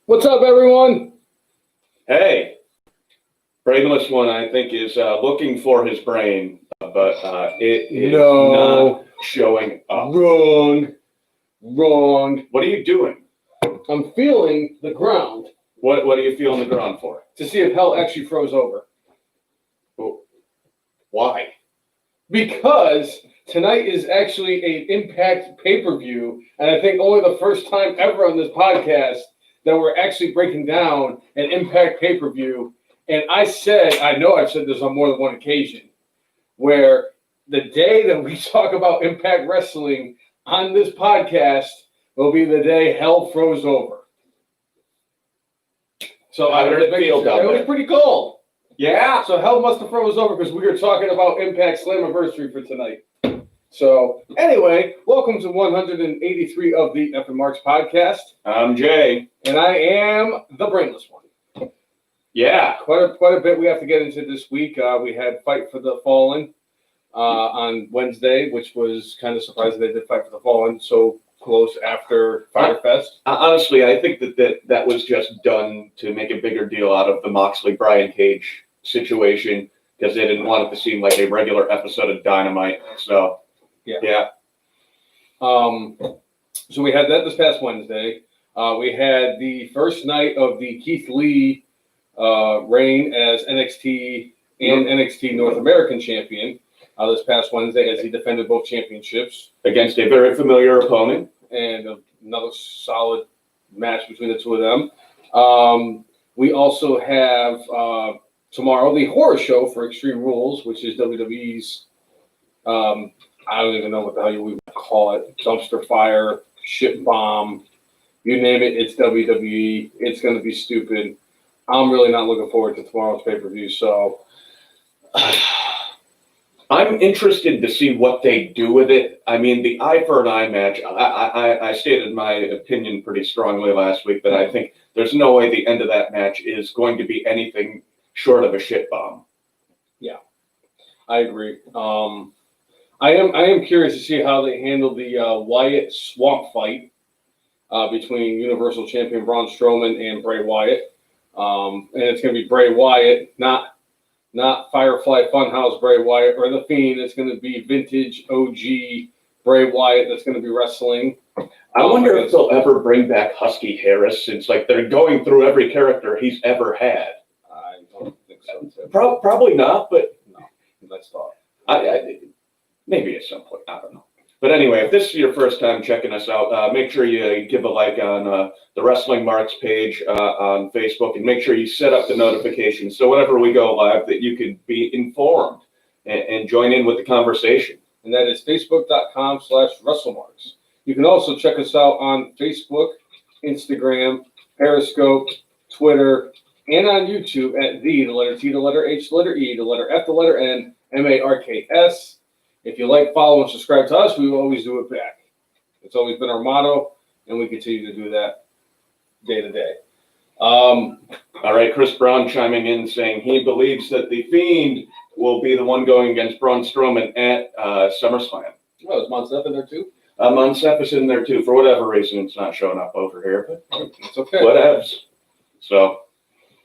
What's up, everyone? Hey, brainless one, I think, is looking for his brain, but it is not showing up. Wrong. What are you doing? I'm feeling the ground What are you feeling the ground for? to see if hell actually froze over. Oh, why? Because tonight is actually an Impact pay-per-view, and I think only the first time ever on this podcast that we're actually breaking down an Impact pay-per-view. And I know I've said this on more than one occasion, where the day that we talk about Impact Wrestling on this podcast will be the day hell froze over. So it was pretty cold. Yeah. So hell must have froze over because we were talking about Impact Slammiversary for tonight. So anyway, welcome to 183 of the F and Marks podcast. I'm Jay. And I am the brainless one. Yeah. Quite a bit we have to get into this week. We had Fight for the Fallen on Wednesday, which was kind of surprising they did Fight for the Fallen so close after Fyter Fest. Honestly, I think that was just done to make a bigger deal out of the Moxley-Brian Cage situation because they didn't want it to seem like a regular episode of Dynamite. So, yeah. So we had that this past Wednesday. We had the first night of the Keith Lee reign as NXT and NXT North American champion this past Wednesday as he defended both championships Against a very familiar opponent. and another solid match between the two of them. We also have tomorrow the horror show for Extreme Rules, which is WWE's, I don't even know what the hell you would call it, dumpster fire, shit bomb, you name it, it's WWE. It's going to be stupid. I'm really not looking forward to tomorrow's pay-per-view, so I'm interested to see what they do with it. I mean, the eye for an eye match, I stated my opinion pretty strongly last week that I think there's no way the end of that match is going to be anything short of a shit bomb. Yeah, I agree. I am curious to see how they handle the Wyatt swamp fight between Universal Champion Braun Strowman and Bray Wyatt. And it's going to be Bray Wyatt, not Firefly Funhouse Bray Wyatt or The Fiend. It's going to be vintage OG Bray Wyatt that's going to be wrestling. I wonder if they'll ever bring back Husky Harris since like they're going through every character he's ever had. I don't think so. Probably not, but no, let's talk. Maybe at some point. I don't know. But anyway, if this is your first time checking us out, make sure you give a like on the Wrestling Marks page on Facebook, and make sure you set up the notifications so whenever we go live that you can be informed and join in with the conversation. And that is facebook.com/WrestleMarks. You can also check us out on Facebook, Instagram, Periscope, Twitter, and on YouTube at the letter T, the letter H, the letter E, the letter F, the letter N, MARKS. If you like, follow, and subscribe to us, we will always do it back. It's always been our motto, and we continue to do that day to day. All right, Chris Brown chiming in saying he believes that The Fiend will be the one going against Braun Strowman at SummerSlam. Oh, is Monsef in there too? Monsef is in there too. For whatever reason, it's not showing up over here, but it's okay. Whatevs. So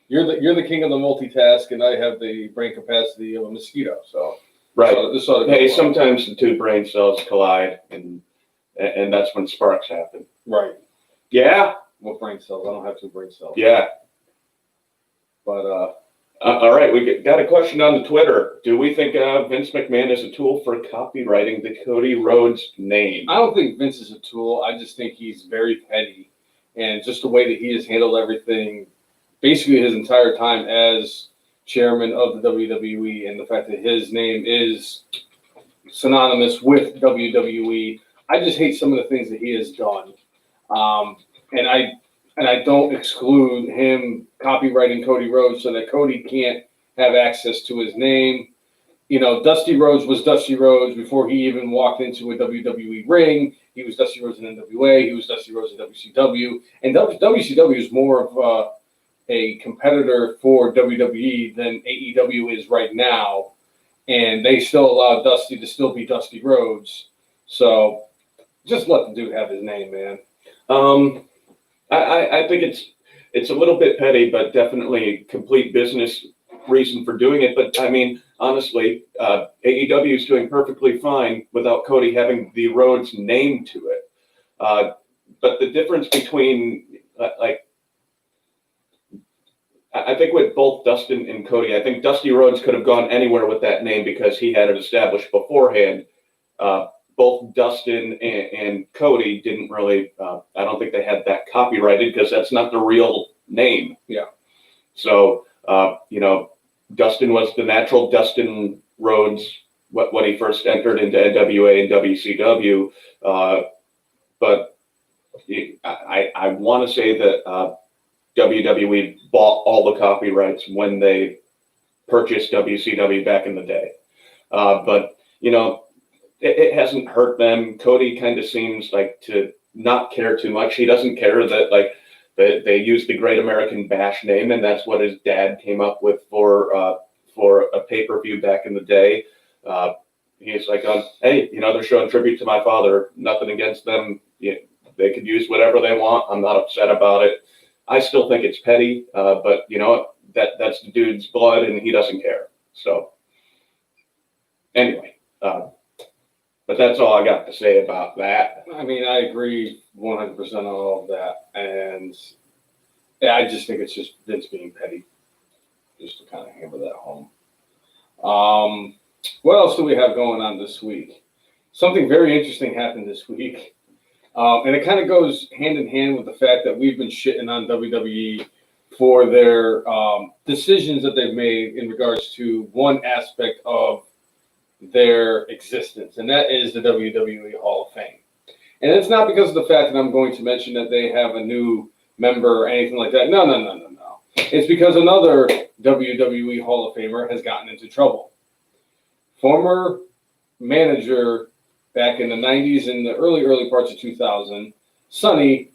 you're the king of the multitask, and I have the brain capacity of a mosquito. So. Right. Hey, sometimes the two brain cells collide, and that's when sparks happen. Right. Yeah. What brain cells? I don't have two brain cells. Yeah. But all right, we got a question on the Twitter. Do we think Vince McMahon is a tool for copywriting the Cody Rhodes name? I don't think Vince is a tool. I just think he's very petty, and just the way that he has handled everything, basically his entire time as chairman of the WWE, and the fact that his name is synonymous with WWE. I just hate some of the things that he has done. And I don't exclude him copywriting Cody Rhodes so that Cody can't have access to his name. You know, Dusty Rhodes was Dusty Rhodes before he even walked into a WWE ring. He was Dusty Rhodes in NWA. He was Dusty Rhodes in WCW. And WCW is more of a competitor for WWE than AEW is right now, and they still allow Dusty to still be Dusty Rhodes. So just let the dude have his name, man. I think it's it's a little bit petty, but definitely complete business reason for doing it. But I mean, honestly, AEW is doing perfectly fine without Cody having the Rhodes name to it. But the difference between I think with both Dustin and Cody, I think Dusty Rhodes could have gone anywhere with that name because he had it established beforehand. Both Dustin and Cody didn't really, I don't think they had that copyrighted because that's not the real name. Yeah. So, Dustin was the natural Dustin Rhodes when he first entered into NWA and WCW. But I want to say that WWE bought all the copyrights when they purchased WCW back in the day. But, it hasn't hurt them. Cody kind of seems like to not care too much. He doesn't care that they use the Great American Bash name, and that's what his dad came up with for a pay-per-view back in the day. He's like, hey, they're showing tribute to my father. Nothing against them. They could use whatever they want. I'm not upset about it. I still think it's petty, but that's the dude's blood, and he doesn't care. So anyway, but that's all I got to say about that. I mean, I agree 100% on all of that, and I just think it's just Vince being petty, just to kind of hammer that home. What else do we have going on this week? Something very interesting happened this week. And it kind of goes hand in hand with the fact that we've been shitting on WWE for their decisions that they've made in regards to one aspect of their existence, and that is the WWE Hall of Fame. And it's not because of the fact that I'm going to mention that they have a new member or anything like that. No. It's because another WWE Hall of Famer has gotten into trouble. Former manager back in the 90s and the early parts of 2000, Sonny,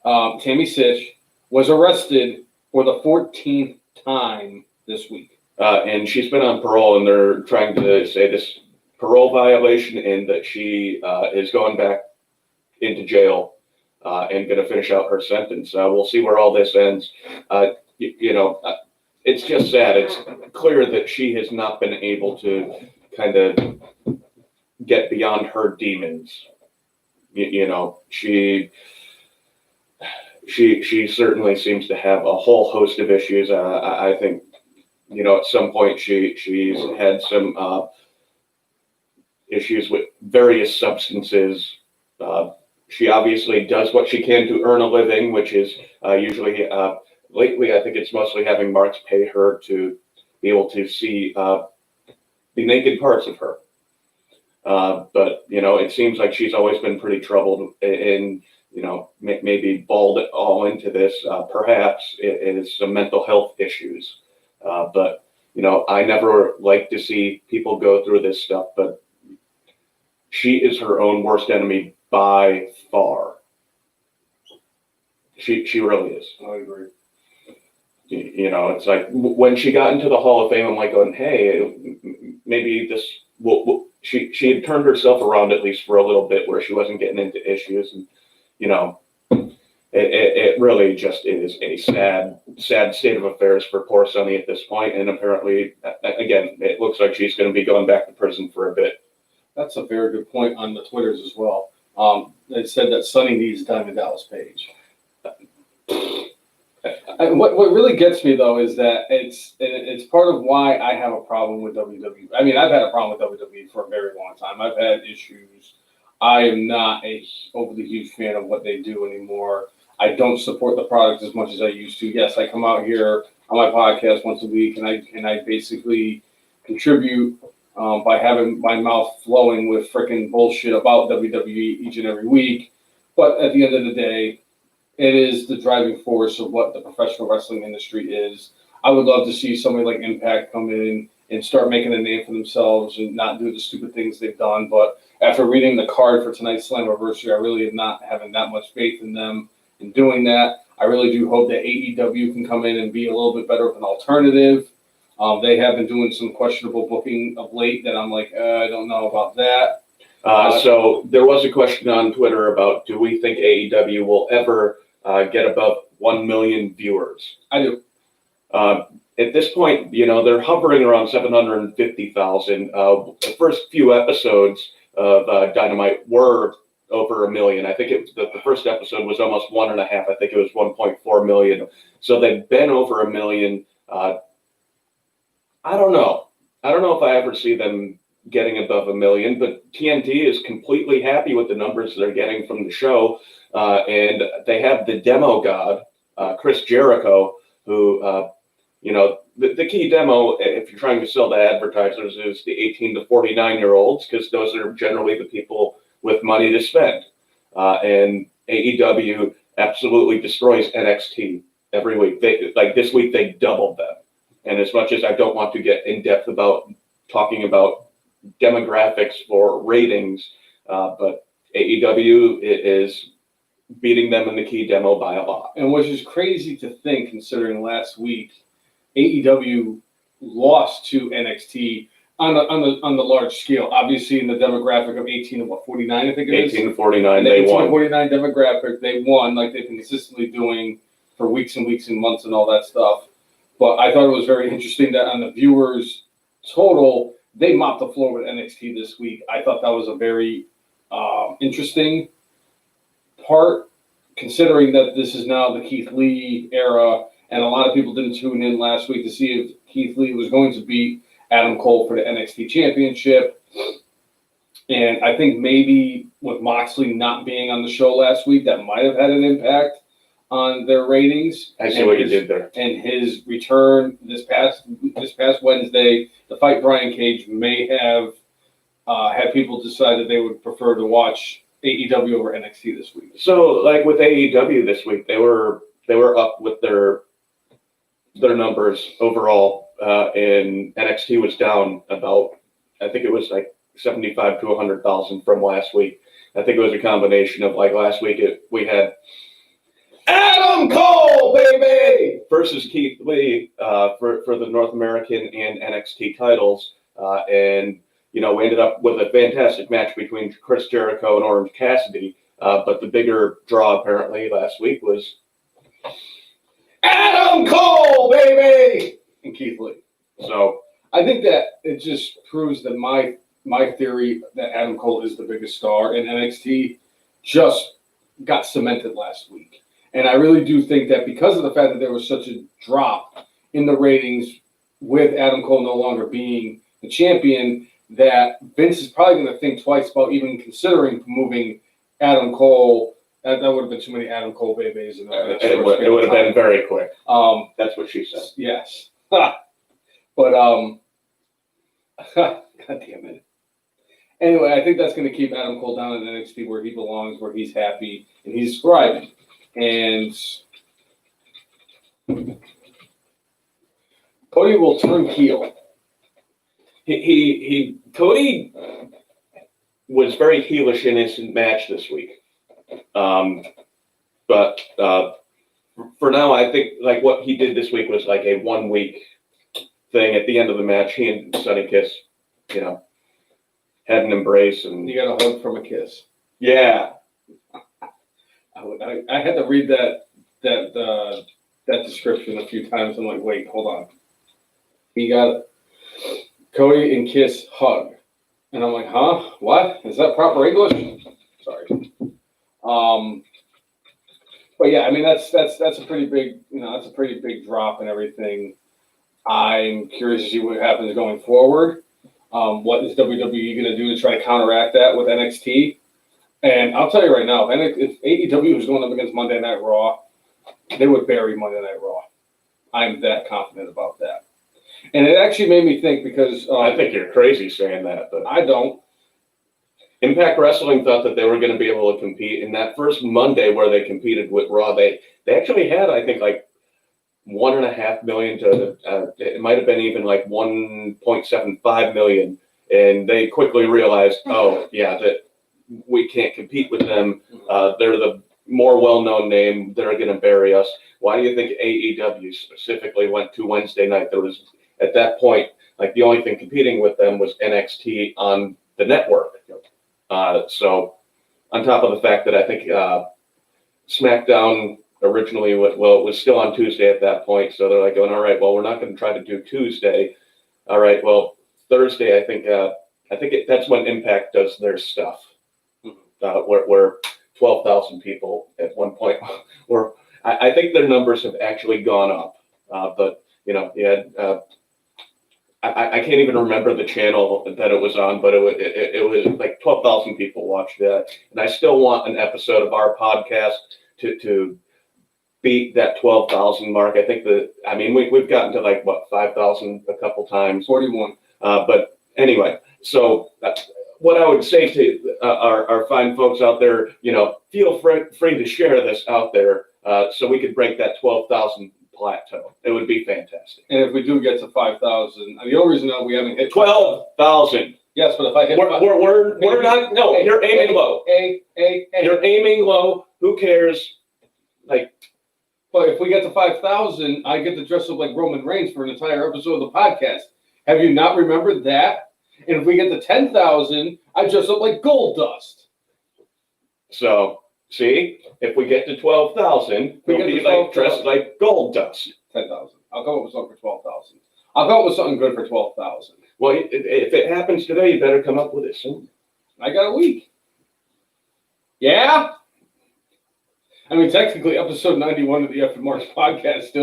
Tammy Sitch, was arrested for the 14th time this week. And she's been on parole, and they're trying to say this parole violation and that she is going back into jail and going to finish out her sentence. We'll see where all this ends. It's just sad. It's clear that she has not been able to kind of get beyond her demons. She certainly seems to have a whole host of issues. I think, at some point she's had some issues with various substances. She obviously does what she can to earn a living, which is usually, lately, I think it's mostly having Marks pay her to be able to see the naked parts of her. But, it seems like she's always been pretty troubled and, maybe balled it all into this. Perhaps it is some mental health issues. But, I never like to see people go through this stuff, but she is her own worst enemy by far. She really is. I agree. It's like when she got into the Hall of Fame, I'm like going, hey, maybe this she had turned herself around at least for a little bit where she wasn't getting into issues. And, it really just is a sad state of affairs for poor Sonny at this point. And apparently, again, it looks like she's going to be going back to prison for a bit. That's a very good point on the Twitters as well. They said that Sonny needs Diamond Dallas Page. What really gets me, though, is that it's part of why I have a problem with WWE. I mean, I've had a problem with WWE for a very long time. I've had issues. I am not a overly huge fan of what they do anymore. I don't support the product as much as I used to. Yes, I come out here on my podcast once a week, and I basically contribute by having my mouth flowing with freaking bullshit about WWE each and every week. But at the end of the day, it is the driving force of what the professional wrestling industry is. I would love to see somebody like Impact come in and start making a name for themselves and not do the stupid things they've done. But after reading the card for tonight's Slammiversary, I really am not having that much faith in them in doing that. I really do hope that AEW can come in and be a little bit better of an alternative. They have been doing some questionable booking of late that I'm like, I don't know about that. So there was a question on Twitter about, do we think AEW will ever get above 1 million viewers. I do. At this point, they're hovering around 750,000. The first few episodes of Dynamite were over 1 million. I think the first episode was almost 1.5. I think it was 1.4 million. So they've been over 1 million. I don't know. I don't know if I ever see them getting above 1 million, but TNT is completely happy with the numbers they're getting from the show. And they have the demo god, Chris Jericho, who, the key demo, if you're trying to sell to advertisers, is the 18 to 49-year-olds, because those are generally the people with money to spend. And AEW absolutely destroys NXT every week. This week, they doubled them. And as much as I don't want to get in depth about talking about demographics for ratings, but AEW is beating them in the key demo by a lot. And which is crazy to think, considering last week AEW lost to NXT on the large scale. Obviously, in the demographic of 18 to 49, I think it is. 18 to 49, they won. 18 to 49 demographic, they won, like they've been consistently doing for weeks and weeks and months and all that stuff. But I thought it was very interesting that on the viewers total, they mopped the floor with NXT this week. I thought that was a very interesting part, considering that this is now the Keith Lee era, and a lot of people didn't tune in last week to see if Keith Lee was going to beat Adam Cole for the NXT Championship. And I think maybe with Moxley not being on the show last week, that might have had an impact on their ratings. I see what you did there. And his return this past Wednesday, the fight Brian Cage may have had people decide that they would prefer to watch AEW over NXT this week. So, like with AEW this week, they were up with their numbers overall, and NXT was down about, I think it was like 75 to 100,000 from last week. I think it was a combination of, like, last week we had Adam Cole, baby, versus Keith Lee for the North American and NXT titles, and we ended up with a fantastic match between Chris Jericho and Orange Cassidy. But the bigger draw apparently last week was Adam Cole, baby, and Keith Lee. So I think that it just proves that my theory that Adam Cole is the biggest star in NXT just got cemented last week. And I really do think that because of the fact that there was such a drop in the ratings with Adam Cole no longer being the champion, that Vince is probably going to think twice about even considering moving Adam Cole. That would have been too many Adam Cole babies. It would have been very quick. That's what she said. Yes. But, God damn it. Anyway, I think that's going to keep Adam Cole down in NXT where he belongs, where he's happy, and he's thriving. And Cody will turn heel. Cody was very heelish in his match this week. But for now, I think like what he did this week was like a 1 week thing. At the end of the match, he and Sonny Kiss, had an embrace, and You got a hug from a kiss. Yeah. I had to read that description a few times. I'm like, wait, hold on. He got Cody and Kiss hug, and I'm like, huh? What? Is that proper English? Sorry. But yeah, I mean that's a pretty big that's a pretty big drop and everything. I'm curious to see what happens going forward. What is WWE going to do to try to counteract that with NXT? And I'll tell you right now, if AEW was going up against Monday Night Raw, they would bury Monday Night Raw. I'm that confident about that. And it actually made me think because I think you're crazy saying that, but I don't. Impact Wrestling thought that they were going to be able to compete in that first Monday where they competed with Raw. They actually had, I think, like 1.5 million to it might have been even like 1.75 million, and they quickly realized, oh yeah, that we can't compete with them. They're the more well-known name. They're going to bury us. Why do you think AEW specifically went to Wednesday night? There was, at that point, like the only thing competing with them was NXT on the network. So on top of the fact that I think SmackDown originally, it was still on Tuesday at that point. So they're like going, all right, well, we're not going to try to do Tuesday. All right, well, Thursday, I think that's when Impact does their stuff, where 12,000 people at one point were. I think their numbers have actually gone up, but you know, I can't even remember the channel that it was on, but it was like 12,000 people watched that, and I still want an episode of our podcast to beat that 12,000 mark. I think we've gotten to like 5,000 a couple times. 41. But anyway, so what I would say to our fine folks out there, you know, feel free to share this out there so we could break that 12,000 plateau. It would be fantastic. And if we do get to 5,000, the only reason that we haven't hit 12,000. Yes, but if I hit we're not. No, you're aiming low. You're aiming low. Who cares? Like. But if we get to 5,000, I get to dress up like Roman Reigns for an entire episode of the podcast. Have you not remembered that? And if we get to 10,000, I dress up like Gold Dust. So, see, if we get to 12,000, we'll be dressed like Gold Dust. 10,000. I'll come up with something for 12,000. I'll come up with something good for 12,000. Well, if it happens today, you better come up with it soon. I got a week. Yeah? I mean, technically, episode 91 of the F and Marks podcast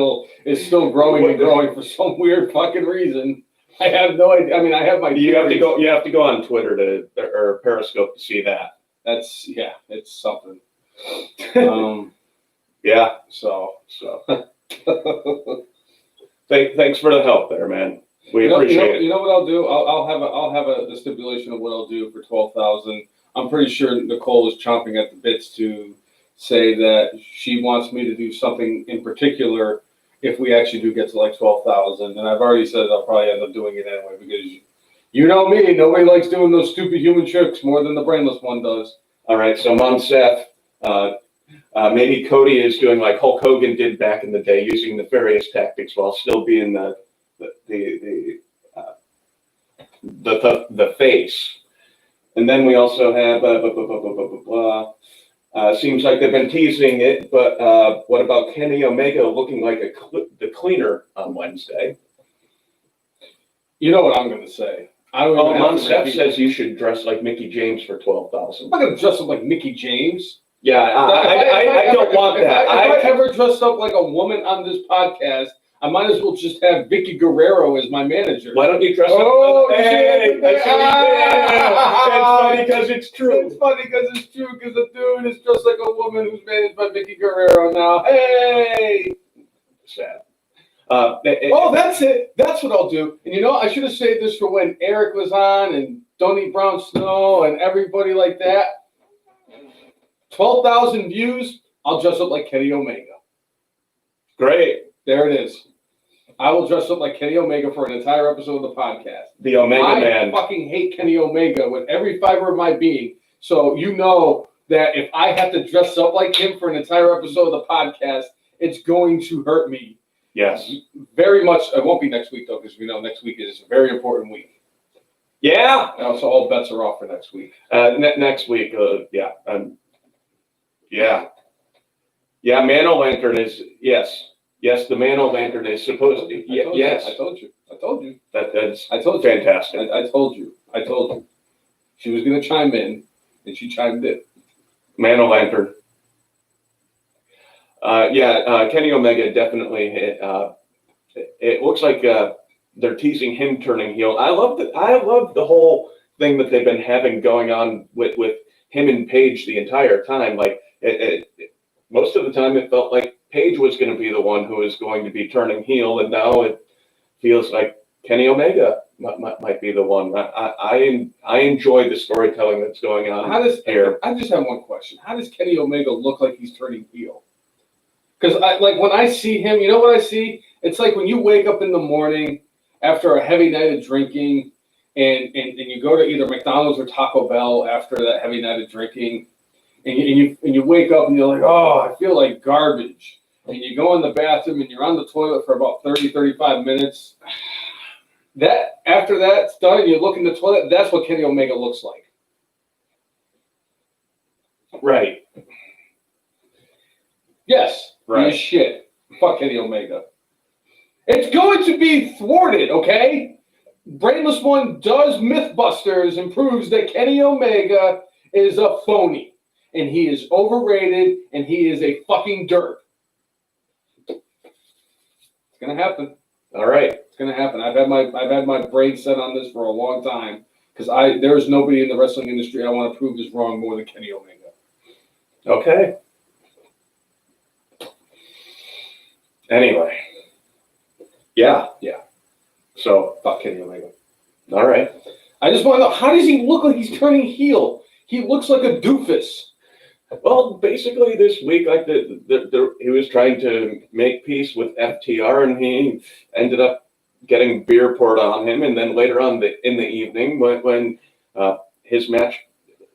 is still growing and growing for some weird fucking reason. I have no idea. I mean, I have my. You have to go on Twitter or Periscope to see that. It's something. Yeah. So. Thanks for the help there, man. We appreciate it. You know what I'll do? I'll have the stipulation of what I'll do for 12,000. I'm pretty sure Nicole is chomping at the bits to say that she wants me to do something in particular if we actually do get to like 12,000. And I've already said I'll probably end up doing it anyway because you know me, nobody likes doing those stupid human tricks more than the brainless one does. All right, so Mom Seth, maybe Cody is doing like Hulk Hogan did back in the day, using nefarious tactics while still being the face. And then we also have seems like they've been teasing it, but what about Kenny Omega looking like the cleaner on Wednesday? You know what I'm going to say. Mom Seth says you should dress like Mickey James for 12,000. I'm not going to dress up like Mickey James. Yeah, I don't want that. If I ever dressed up like a woman on this podcast, I might as well just have Vicky Guerrero as my manager. Why don't you dress up? Hey, that's funny because it's true. It's funny because it's true because the dude is just like a woman who's managed by Vicky Guerrero now. Hey! Sad. That's it. That's what I'll do. And you know, I should have saved this for when Eric was on and Don't Eat Brown Snow and everybody like that. 12,000 views, I'll dress up like Kenny Omega. Great. There it is. I will dress up like Kenny Omega for an entire episode of the podcast. The Omega Man. I fucking hate Kenny Omega with every fiber of my being. So you know that if I have to dress up like him for an entire episode of the podcast, it's going to hurt me. Yes. Very much. It won't be next week, though, because we know next week is a very important week. Yeah. So all bets are off for next week. Next week, yeah. Yeah, Man-O-Lantern is, yes. Yes, the Man-O-Lantern is supposed to. Yes. I told you. That's I told you. Fantastic. I told you. She was going to chime in, and she chimed in. Man-O-Lantern. Kenny Omega definitely. It looks like they're teasing him turning heel. I love the whole thing that they've been having going on with him and Paige the entire time. Like most of the time, it felt like Paige was going to be the one who is going to be turning heel, and now it feels like Kenny Omega might be the one. I enjoy the storytelling that's going on here. I just have one question. How does Kenny Omega look like he's turning heel? Because when I see him, you know what I see? It's like when you wake up in the morning after a heavy night of drinking and you go to either McDonald's or Taco Bell after that heavy night of drinking, and you wake up and you're like, oh, I feel like garbage. And you go in the bathroom and you're on the toilet for about 30, 35 minutes. That after that's done and you look in the toilet, that's what Kenny Omega looks like. Right. Yes, Right. he is shit. Fuck Kenny Omega. It's going to be thwarted, okay? Brainless One does Mythbusters and proves that Kenny Omega is a phony. And he is overrated and he is a fucking derp. It's gonna happen. All right. It's gonna happen. I've had my brain set on this for a long time because there's nobody in the wrestling industry I want to prove is wrong more than Kenny Omega. Okay. Anyway. Yeah. So, Fuck Kenny Omega. all right. I just want to know, how does he look like he's turning heel? He looks like a doofus. Well, basically this week, like he was trying to make peace with FTR, and he ended up getting beer poured on him. And then later on in the evening, when his match,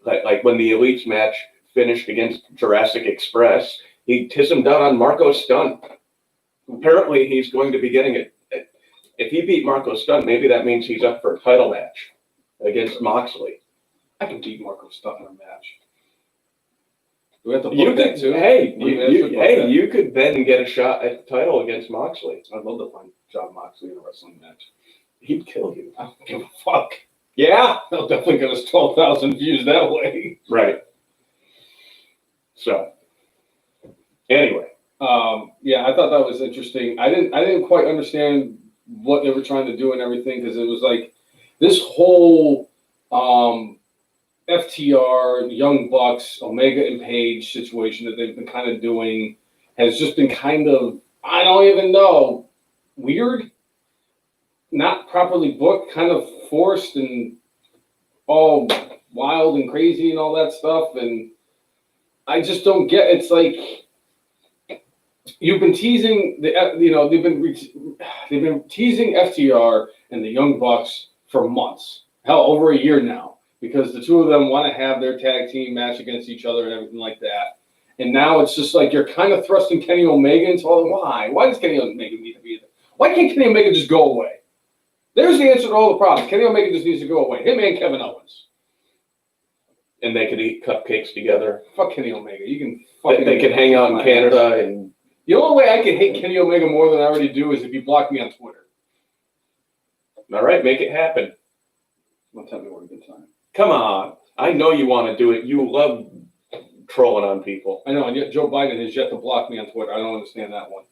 like when the Elite's match finished against Jurassic Express, he tismed out on Marco Stunt. Apparently, he's going to be getting it. If he beat Marco Stunt, maybe that means he's up for a title match against Moxley. I can beat Marco Stunt in a match. Do we have to book that too? You could then get a shot at the title against Moxley. I'd love to find John Moxley in a wrestling match. He'd kill you. I don't give a fuck. Yeah. He'll definitely get us 12,000 views that way. Right. So, anyway. Yeah, I thought that was interesting. I didn't quite understand what they were trying to do and everything because it was like this whole FTR, Young Bucks, Omega and Page situation that they've been kind of doing has just been kind of, I don't even know, weird, not properly booked, kind of forced and all wild and crazy and all that stuff. And I just don't get, it's like, you've been teasing they've been teasing FTR and the Young Bucks for months, hell, over a year now, because the two of them want to have their tag team match against each other and everything like that. And now it's just like you're kind of thrusting Kenny Omega into all the why. Why does Kenny Omega need to be there? Why can't Kenny Omega just go away? There's the answer to all the problems. Kenny Omega just needs to go away. Him and Kevin Owens. And they could eat cupcakes together. Fuck Kenny Omega. You can fucking. They could hang out in Canada and. The only way I can hate Kenny Omega more than I already do is if you block me on Twitter. All right, make it happen. Don't tell me what a good time. Come on. I know you want to do it. You love trolling on people. I know, and yet Joe Biden has yet to block me on Twitter. I don't understand that one.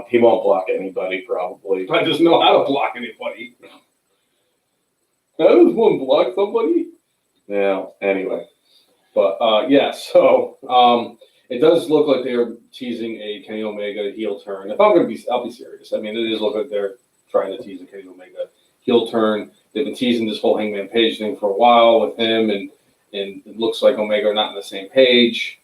He won't block anybody, probably. I just know how to block anybody. I just want to block somebody. Yeah, anyway. But, yeah, so it does look like they're teasing a Kenny Omega heel turn. If I'm going to be, I'll be serious. I mean, it does look like they're trying to tease a Kenny Omega heel turn. They've been teasing this whole Hangman Page thing for a while with him, and it looks like Omega are not on the same page.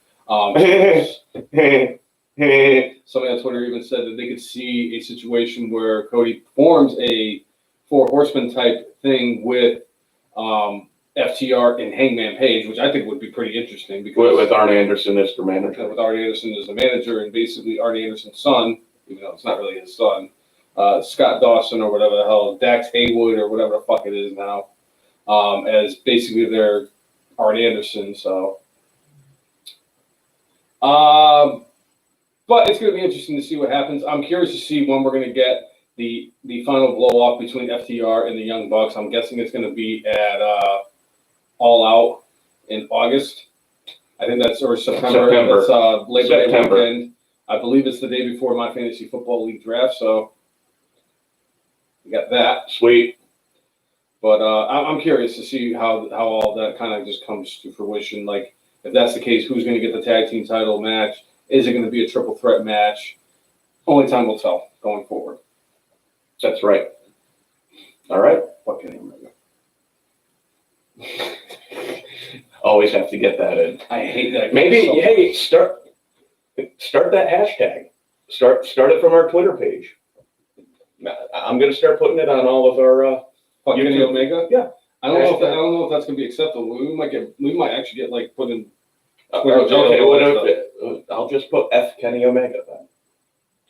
Somebody on Twitter even said that they could see a situation where Cody performs a Four Horsemen type thing with FTR and Hangman Page, which I think would be pretty interesting because with Arn Anderson as the manager. With Arn Anderson as the manager and basically Arn Anderson's son, even though it's not really his son, Scott Dawson or whatever the hell, Dax Haywood or whatever the fuck it is now, as basically their Arn Anderson. So, but it's going to be interesting to see what happens. I'm curious to see when we're going to get the final blow off between FTR and the Young Bucks. I'm guessing it's going to be at All Out in August. I think that's, or September. That's Labor Day weekend. I believe it's the day before my fantasy football league draft. So we got that. Sweet. But I'm curious to see how all that kind of just comes to fruition. Like, if that's the case, who's going to get the tag team title match? Is it going to be a triple threat match? Only time will tell going forward. That's right. All right. What can I remember? Always have to get that in. I hate that. Maybe, hey, start that hashtag. Start it from our Twitter page. I'm going to start putting it on all of our. Kenny Omega. Yeah. I don't know if that's going to be acceptable. We might actually get like put in. I'll just put F Kenny Omega then.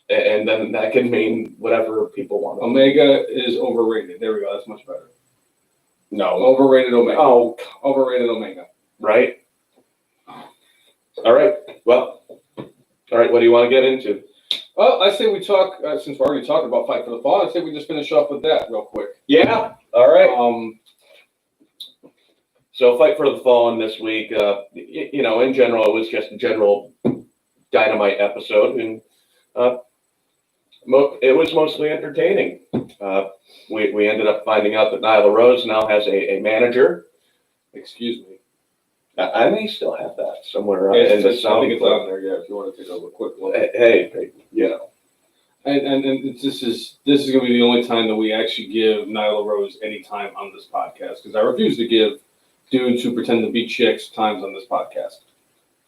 And then that can mean whatever people want. Omega is overrated. There we go. That's much better. No. Overrated Omega. Oh. Overrated Omega. Right? All right. Well, All right, what do you want to get into? Well, I say we talk, since we're already talking about Fight for the Fall, I say we just finish off with that real quick. Yeah, all right. So Fight for the Fallen this week, in general, it was just a general Dynamite episode, and it was mostly entertaining. We ended up finding out that Nyla Rose now has a manager. Excuse me. I may still have that somewhere Yeah, in the I sound. think it's on there, yeah, if you want to take a quick look. Hey, And this is going to be the only time that we actually give Nyla Rose any time on this podcast, because I refuse to give dudes who pretend to be chicks times on this podcast.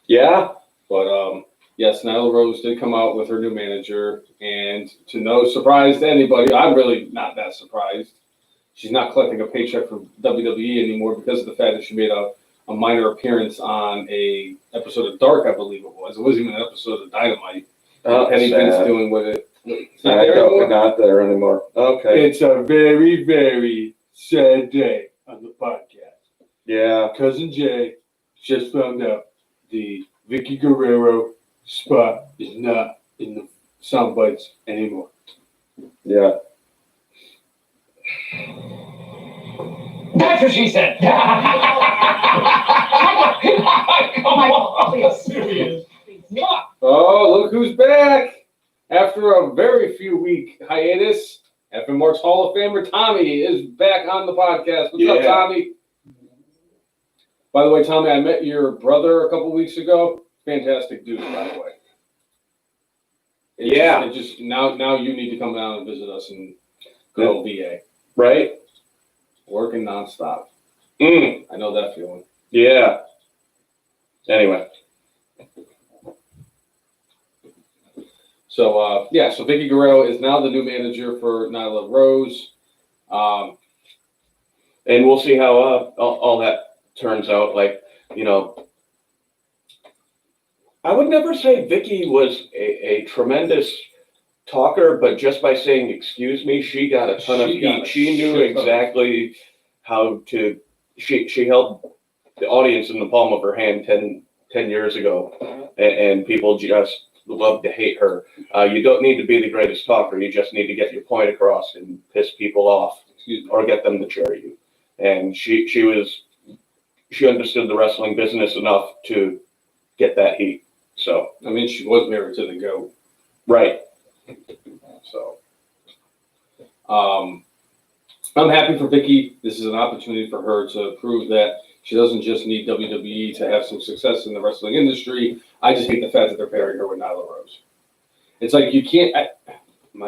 Yeah. But yes, Nyla Rose did come out with her new manager, and to no surprise to anybody, I'm really not that surprised. She's not collecting a paycheck from WWE anymore because of the fact that she made a minor appearance on a episode of Dark, I believe it was. It wasn't even an episode of Dynamite. Penny Vince doing with it. It's not there anymore. Okay. It's a very, very sad day on the podcast. Yeah. Cousin Jay just found out the Vicky Guerrero spot is not in the sound bites anymore. Yeah. That's what she said. Oh, look who's back! After a very few week hiatus, FMR's Hall of Famer Tommy is back on the podcast. What's up, Tommy? By the way, Tommy, I met your brother a couple weeks ago. Fantastic dude, by the way. Now you need to come down and visit us in good old VA. Right? Working nonstop. I know that feeling. Yeah. Anyway. So, so Vicky Guerrero is now the new manager for Nyla Rose. And we'll see how all that turns out. Like, I would never say Vicky was a tremendous talker, but just by saying, excuse me, she got a ton of heat. She knew exactly how to, she held the audience in the palm of her hand 10 years ago, and people just love to hate her. You don't need to be the greatest talker. You just need to get your point across and piss people off, or get them to cheer you. And she understood the wrestling business enough to get that heat. So, I mean, she was married to the GOAT. Right. So, I'm happy for Vicky. This is an opportunity for her to prove that she doesn't just need WWE to have some success in the wrestling industry. I just hate the fact that they're pairing her with Nyla Rose. It's like you can't. I'm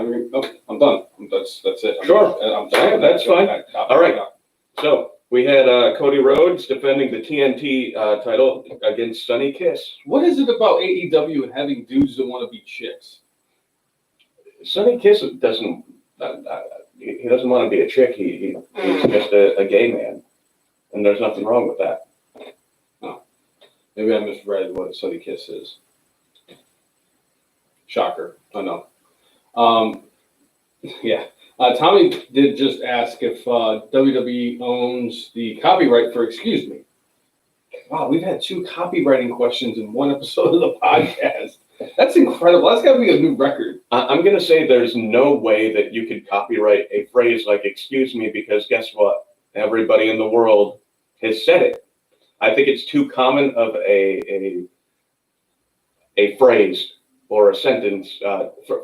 done. That's it. I'm done. Yeah, that's fine. All right. So we had Cody Rhodes defending the TNT title against Sonny Kiss. What is it about AEW and having dudes that want to be chicks? Sonny Kiss doesn't. He doesn't want to be a chick. He's just a gay man, and there's nothing wrong with that. Oh, maybe I misread what Sonny Kiss is. Shocker. I know. Yeah. Tommy did just ask if WWE owns the copyright for Excuse Me. Wow, we've had 2 copywriting questions in one episode of the podcast. That's incredible. That's got to be a new record. I'm going to say there's no way that you could copyright a phrase like excuse me, because guess what? Everybody in the world has said it. I think it's too common of a phrase or a sentence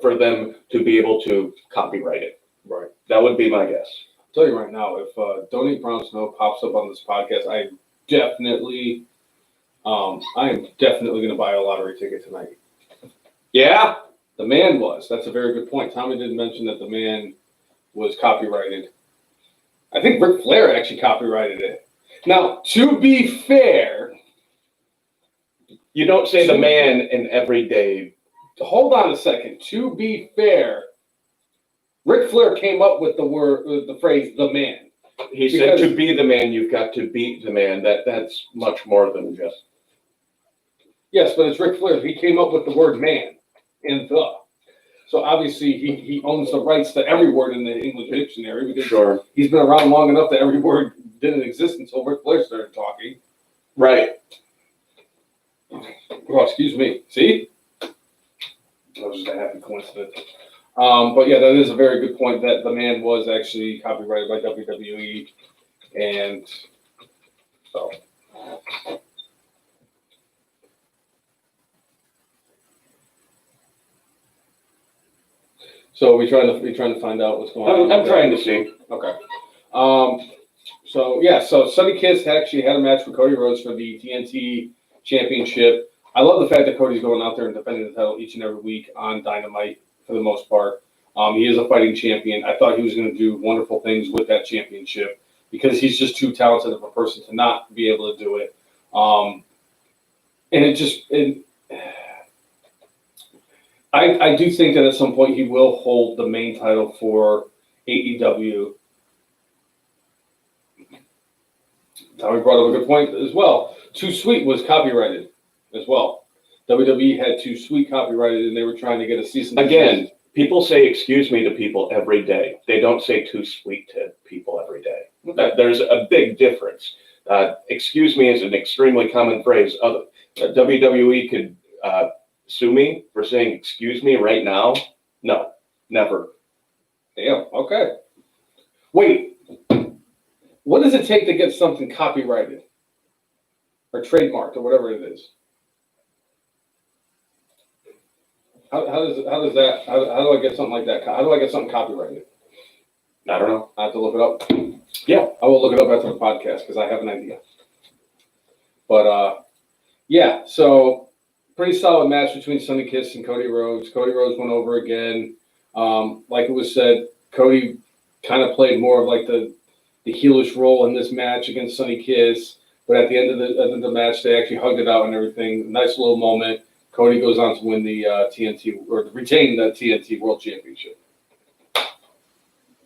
for them to be able to copyright it. Right. That would be my guess. I'll tell you right now, if Dominik Brown Snow pops up on this podcast, I am definitely going to buy a lottery ticket tonight. Yeah. The man was. That's a very good point. Tommy did mention that the man was copyrighted. I think Ric Flair actually copyrighted it. Now, to be fair, you don't say the man in every day. Hold on a second. To be fair, Ric Flair came up with the phrase "the man." He said, "To be the man, you've got to beat the man." That's much more than just. Yes, but it's Ric Flair. He came up with the word "man" in the. So obviously he owns the rights to every word in the English dictionary because he's been around long enough that every word didn't exist until Ric Flair started talking. Right. Oh, excuse me. See? That was just a happy coincidence. But yeah, that is a very good point that the man was actually copyrighted by WWE, and so. So we trying to find out what's going on. I'm trying to see. Okay. So Sonny Kiss actually had a match with Cody Rhodes for the TNT Championship. I love the fact that Cody's going out there and defending the title each and every week on Dynamite for the most part. He is a fighting champion. I thought he was going to do wonderful things with that championship because he's just too talented of a person to not be able to do it. I do think that at some point he will hold the main title for AEW. Tommy brought up a good point as well. Too Sweet was copyrighted as well. WWE had Too Sweet copyrighted, and they were trying to get a cease and desist. Again, people say excuse me to people every day. They don't say too sweet to people every day. Okay. There's a big difference. Excuse me is an extremely common phrase. WWE could sue me for saying excuse me right now. No, never. Damn, okay. Wait, what does it take to get something copyrighted or trademarked or whatever it is? How do I get something like that? How do I get something copyrighted? I don't know. I have to look it up. Yeah. I will look it up after the podcast because I have an idea. But yeah, so pretty solid match between Sonny Kiss and Cody Rhodes. Cody Rhodes went over again. Like it was said, Cody kind of played more of like the heelish role in this match against Sonny Kiss. But at the end of the match, they actually hugged it out and everything. Nice little moment. Cody goes on to win the TNT or retain the TNT World Championship.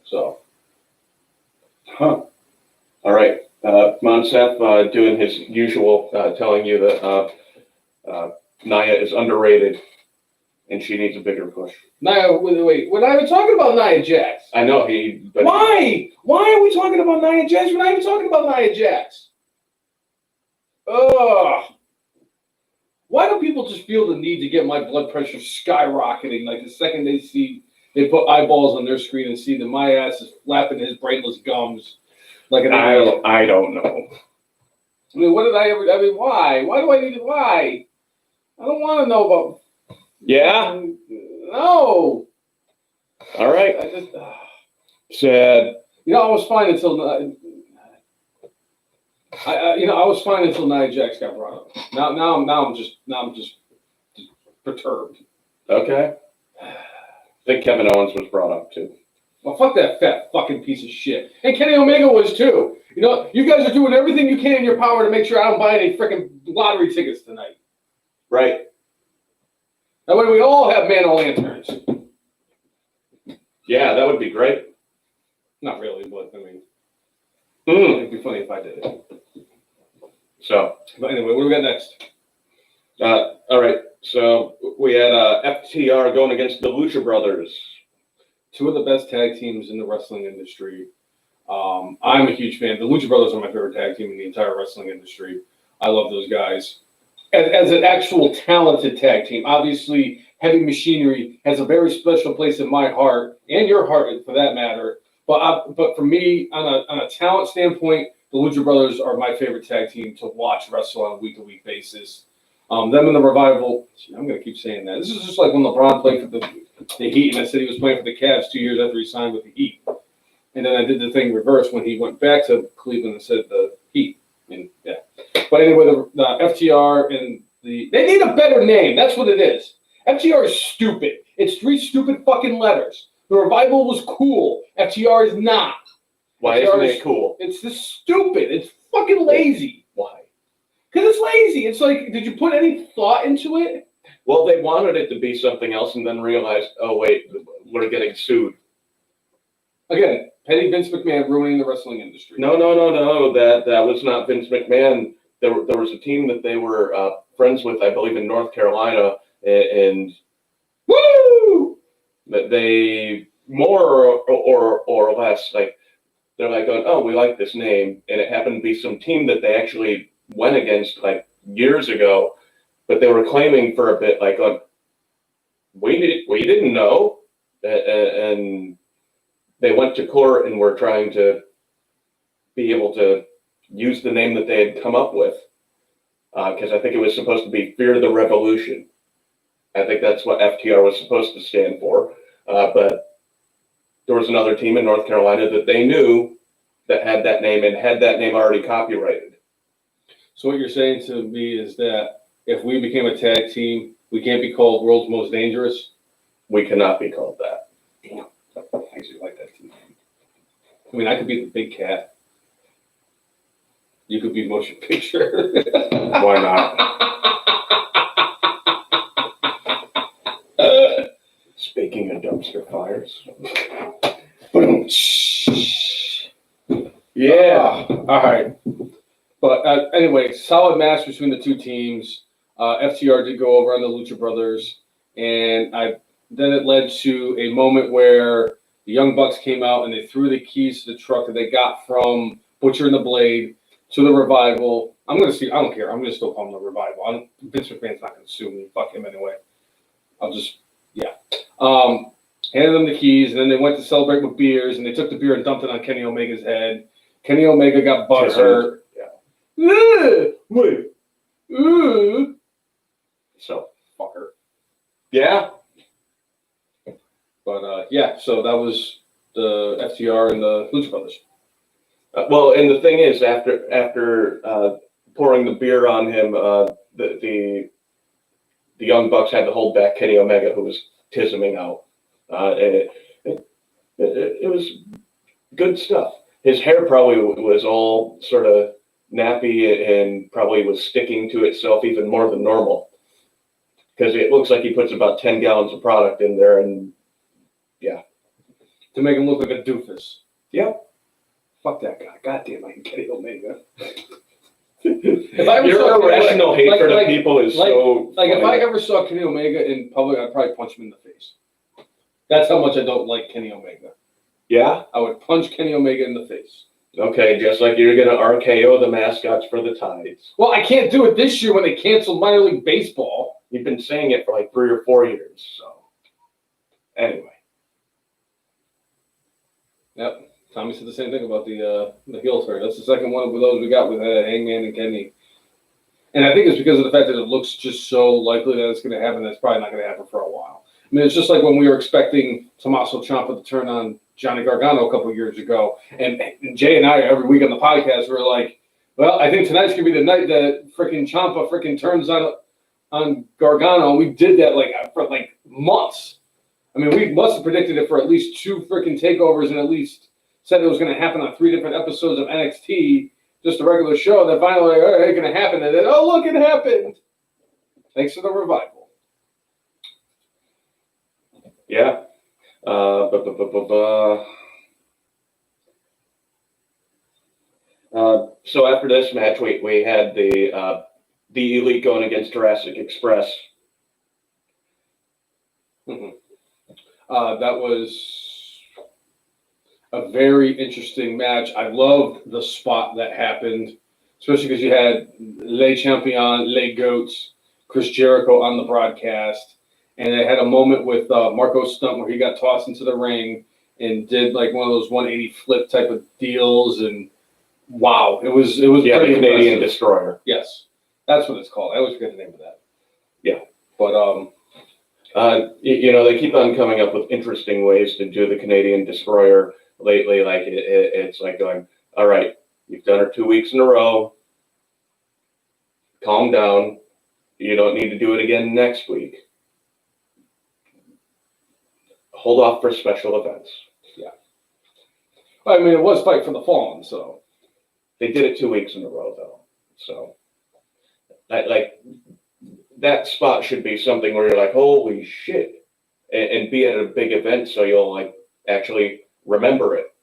So, All right. Monsef doing his usual, telling you that Nia is underrated and she needs a bigger push. Nia, wait. We're not even talking about Nia Jax. I know but Why? Why are we talking about Nia Jax? We're not even talking about Nia Jax. Ugh. Why do people just feel the need to get my blood pressure skyrocketing like the second they put eyeballs on their screen and see that my ass is flapping his brainless gums like an idiot? I don't know. I mean, why? Why do I need it? Why? I don't want to know about. Yeah? No. All right. I just. Sad. I was fine until. I was fine until Nia Jax got brought up. Now I'm just perturbed. Okay. I think Kevin Owens was brought up too. Well, fuck that fat fucking piece of shit. And Kenny Omega was too. You guys are doing everything you can in your power to make sure I don't buy any freaking lottery tickets tonight. Right. That way we all have man-o'-lanterns. Yeah, that would be great. Not really, but I mean, Mm. it'd be funny if I did it. So, But anyway, what do we got next? all right. So we had FTR going against the Lucha Brothers. Two of the best tag teams in the wrestling industry. I'm a huge fan. The Lucha Brothers are my favorite tag team in the entire wrestling industry. I love those guys. As an actual talented tag team, obviously, Heavy Machinery has a very special place in my heart, and your heart for that matter. But for me, on a talent standpoint, the Lucha Brothers are my favorite tag team to watch wrestle on a week-to-week basis. Them and the Revival, I'm going to keep saying that. This is just like when LeBron played for the Heat, and I said he was playing for the Cavs 2 years after he signed with the Heat. And then I did the thing reverse when he went back to Cleveland and said the Heat. And yeah. But anyway, the FTR and they need a better name. That's what it is. FTR is stupid. It's 3 stupid fucking letters. The Revival was cool. FTR is not. Why FTR isn't it cool? It's just stupid. It's fucking lazy. Why? Because it's lazy. It's like, did you put any thought into it? Well, they wanted it to be something else and then realized, oh, wait, we're getting sued. Again, petty Vince McMahon ruining the wrestling industry. No. That was not Vince McMahon. There was a team that they were friends with, I believe, in North Carolina, and Woo! that they more or less like they're like going, oh, we like this name, and it happened to be some team that they actually went against like years ago, but they were claiming for a bit like, we didn't know, and they went to court and were trying to be able to use the name that they had come up with, because I think it was supposed to be Fear the Revolution. I think that's what FTR was supposed to stand for, but there was another team in North Carolina that they knew that had that name and had that name already copyrighted. So what you're saying to me is that if we became a tag team, we can't be called World's Most Dangerous? We cannot be called that. Damn. I actually like that team. I mean, I could be the Big Cat. You could be Motion Picture. Why not? Speaking of dumpster fires. Yeah. All right. But anyway, solid match between the two teams. FTR did go over on the Lucha Brothers, and then it led to a moment where the Young Bucks came out and they threw the keys to the truck that they got from Butcher and the Blade to the Revival. I don't care. I'm going to still call them the Revival. Vince McMahon's not going to sue me. Fuck him anyway. Handed them the keys, and then they went to celebrate with beers, and they took the beer and dumped it on Kenny Omega's head. Kenny Omega got butthurt. Yeah. Wait. So, Fucker. yeah. But, so that was the FTR and the Lucha Brothers. Well, and the thing is, after pouring the beer on him, the Young Bucks had to hold back Kenny Omega, who was tisming out. It was good stuff. His hair probably was all sort of nappy and probably was sticking to itself even more than normal, because it looks like he puts about 10 gallons of product in there, and yeah. To make him look like a doofus. Yep. Fuck that guy. Goddamn, I can Kenny Omega. Your irrational hatred of people is so funny. If I ever saw Kenny Omega in public, I'd probably punch him in the face. That's how much I don't like Kenny Omega. Yeah? I would punch Kenny Omega in the face. Okay, just like you're going to RKO the mascots for the Tides. Well, I can't do it this year when they canceled minor league baseball. You've been saying it for like 3 or 4 years, so. Anyway. Yep. Tommy said the same thing about the heel turn. That's the second one of those we got with Hangman and Kenny. And I think it's because of the fact that it looks just so likely that it's going to happen that it's probably not going to happen for a while. I mean, it's just like when we were expecting Tommaso Ciampa to turn on Johnny Gargano a couple years ago. And Jay and I, every week on the podcast, were like, well, I think tonight's going to be the night that freaking Ciampa freaking turns on Gargano. And we did that for months. I mean, we must have predicted it for at least 2 freaking takeovers and at least said it was going to happen on 3 different episodes of NXT, just a regular show. And then finally, all right, it's going to happen. And then, oh, look, it happened. Thanks to the Revival. Yeah. So after this match, we had the Elite going against Jurassic Express. Mm-hmm. That was a very interesting match. I loved the spot that happened, especially because you had Le Champion, Le Goats, Chris Jericho on the broadcast. And they had a moment with Marco Stunt where he got tossed into the ring and did like one of those 180 flip type of deals. And wow, it was Yeah, pretty the Canadian impressive. Destroyer. Yes, that's what it's called. I always forget the name of that. Yeah. But they keep on coming up with interesting ways to do the Canadian Destroyer lately. Like it's like going, all right, you've done it 2 weeks in a row. Calm down. You don't need to do it again next week. Hold off for special events. Yeah. Well, I mean, it was Fight for the Fallen, so. They did it 2 weeks in a row, though. So, that spot should be something where you're like, holy shit, and be at a big event so you'll actually remember it.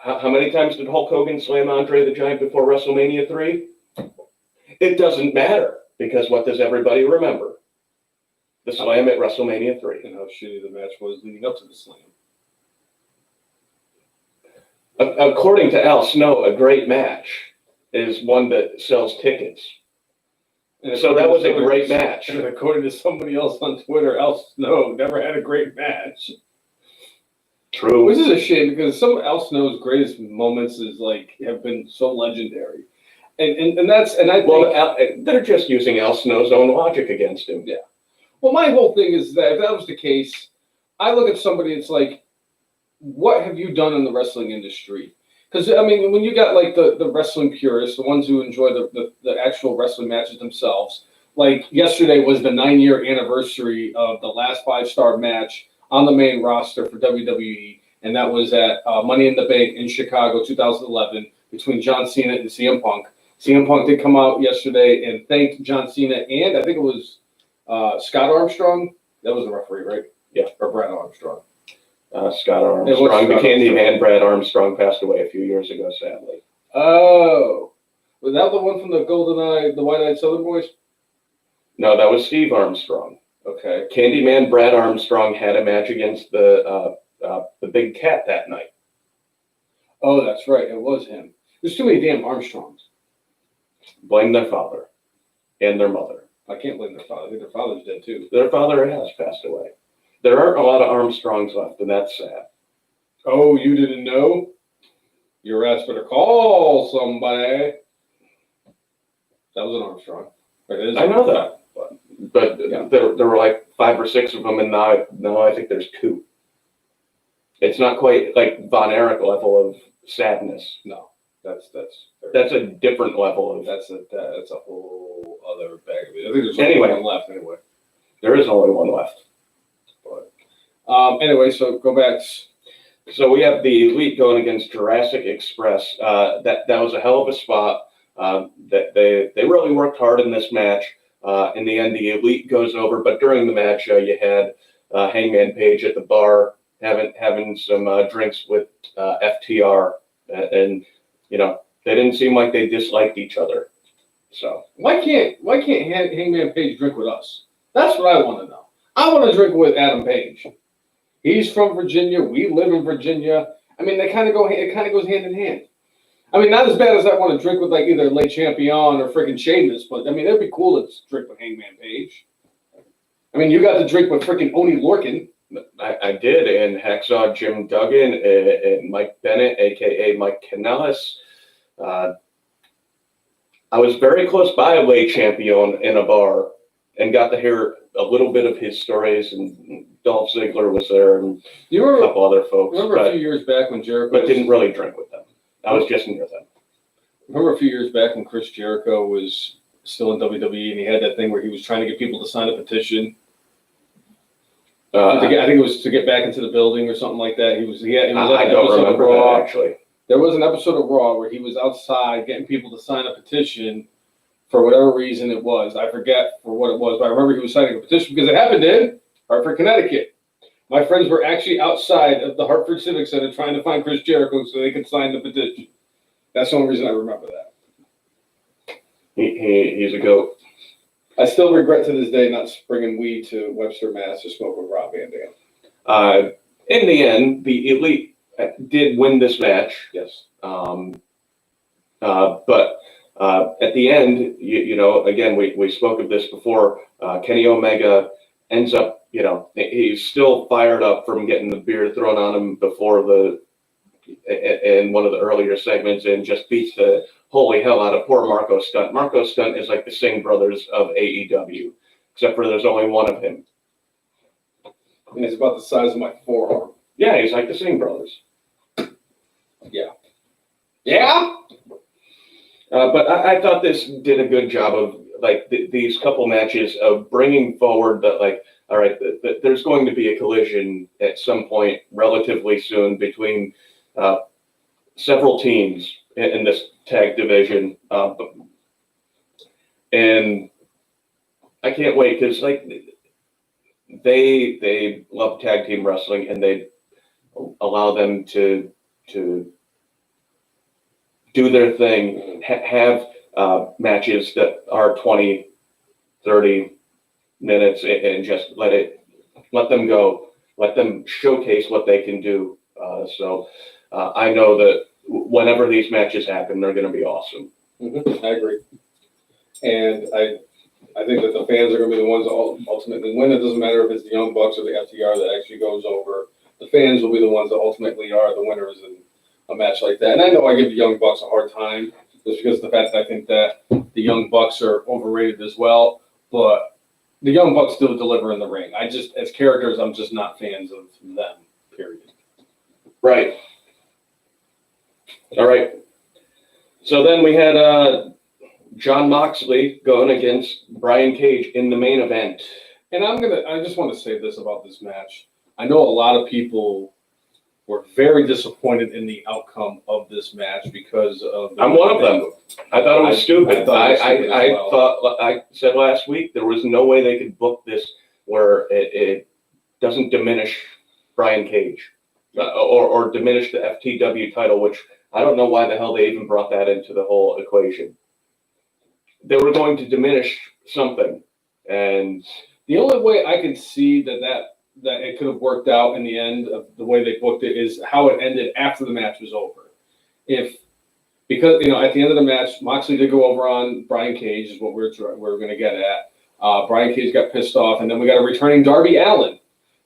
How many times did Hulk Hogan slam Andre the Giant before WrestleMania 3? It doesn't matter, because what does everybody remember? The slam at WrestleMania 3. And how shitty the match was leading up to the slam. According to Al Snow, a great match is one that sells tickets. And So that was a according great to- match. And according to somebody else on Twitter, Al Snow never had a great match. True. Which is a shame because some of Al Snow's greatest moments have been so legendary. And I think Well, they're just using Al Snow's own logic against him. Yeah. Well, my whole thing is that if that was the case, I look at somebody, it's like, what have you done in the wrestling industry? Because, I mean, when you got, like, the wrestling purists, the ones who enjoy the actual wrestling matches themselves, like, yesterday was the 9-year anniversary of the last 5-star match on the main roster for WWE, and that was at Money in the Bank in Chicago, 2011, between John Cena and CM Punk. CM Punk did come out yesterday and thank John Cena, and I think it was Scott Armstrong. That was the referee, right? Yeah. Or Brad Armstrong. Scott Armstrong, the Candy Man, Brad Armstrong passed away a few years ago, sadly. Oh. Was that the one from the the White-Eyed Southern Boys? No, that was Steve Armstrong. Okay. Candyman Brad Armstrong had a match against the Big Cat that night. Oh, that's right. It was him. There's too many damn Armstrongs. Blame their father and their mother. I can't blame their father. I think their father's dead, too. Their father has passed away. There aren't a lot of Armstrongs left, and that's sad. Oh, you didn't know? Your ass better call somebody. That was an Armstrong. I know that. But Yeah. there were like 5 or 6 of them, and now I think there's 2. It's not quite like Von Erich level of sadness. No, that's That's a different level of. that's a whole other bag of it. I think there's Anyway. only one left anyway. There is only one left. But anyway, so go back. So we have the Elite going against Jurassic Express. That was a hell of a spot. That they really worked hard in this match. In the end, the Elite goes over, but during the match, you had Hangman Page at the bar having some drinks with FTR, and they didn't seem like they disliked each other. So Why can't Hangman Page drink with us? That's what I want to know. I want to drink with Adam Page. He's from Virginia. We live in Virginia. I mean, it kind of goes hand in hand. I mean, not as bad as I want to drink with like either Le Champion or freaking Sheamus, but I mean, it'd be cool to drink with Hangman Page. I mean, you got to drink with freaking Oney Lorcan. I did, and Hacksaw Jim Duggan and Mike Bennett, aka Mike Kanellis. I was very close by Le Champion in a bar and got to hear a little bit of his stories, and Dolph Ziggler was there and You a remember? couple other folks, Remember a few years back when Jericho? but didn't really drink with them. I was just near them. Remember a few years back when Chris Jericho was still in WWE and he had that thing where he was trying to get people to sign a petition. I think it was to get back into the building or something like that. He was at an I don't episode of remember Raw. that, actually. There was an episode of Raw where he was outside getting people to sign a petition for whatever reason it was. I forget for what it was, but I remember he was signing a petition because it happened in Hartford, Connecticut. My friends were actually outside of the Hartford Civic Center trying to find Chris Jericho so they could sign the petition. That's the only reason I remember that. He's a goat. I still regret to this day not bringing weed to Webster, Mass. to smoke with Rob Van Dam. In the end, the Elite did win this match. Yes. But at the end, again, we spoke of this before. Kenny Omega ends up, he's still fired up from getting the beer thrown on him before in one of the earlier segments, and just beats the holy hell out of poor Marco Stunt. Marco Stunt is like the Singh brothers of AEW, except for there's only one of him. And he's about the size of my forearm. Yeah, he's like the Singh brothers. Yeah. Yeah? But I thought this did a good job of these couple matches of bringing forward that all right, there's going to be a collision at some point relatively soon between several teams in this tag division, and I can't wait because they love tag team wrestling and they allow them to do their thing, have matches that are 20, 30 minutes, and just let them go, let them showcase what they can do. So I know that whenever these matches happen, they're going to be awesome. Mm-hmm. I agree. And I think that the fans are going to be the ones that ultimately win. It doesn't matter if it's the Young Bucks or the FTR that actually goes over. The fans will be the ones that ultimately are the winners in a match like that. And I know I give the Young Bucks a hard time just because of the fact that I think that the Young Bucks are overrated as well. But the Young Bucks still deliver in the ring. I just, as characters, I'm just not fans of them, period. Right. All right. So then we had Jon Moxley going against Brian Cage in the main event. And I just want to say this about this match. I know a lot of people were very disappointed in the outcome of this match because of. I'm one of them. I thought it was stupid. I said last week there was no way they could book this where it doesn't diminish Brian Cage or diminish the FTW title, which I don't know why the hell they even brought that into the whole equation. They were going to diminish something, and the only way I could see that it could have worked out in the end of the way they booked it is how it ended after the match was over. Because at the end of the match, Moxley did go over on Brian Cage, is what we're going to get at. Brian Cage got pissed off, and then we got a returning Darby Allin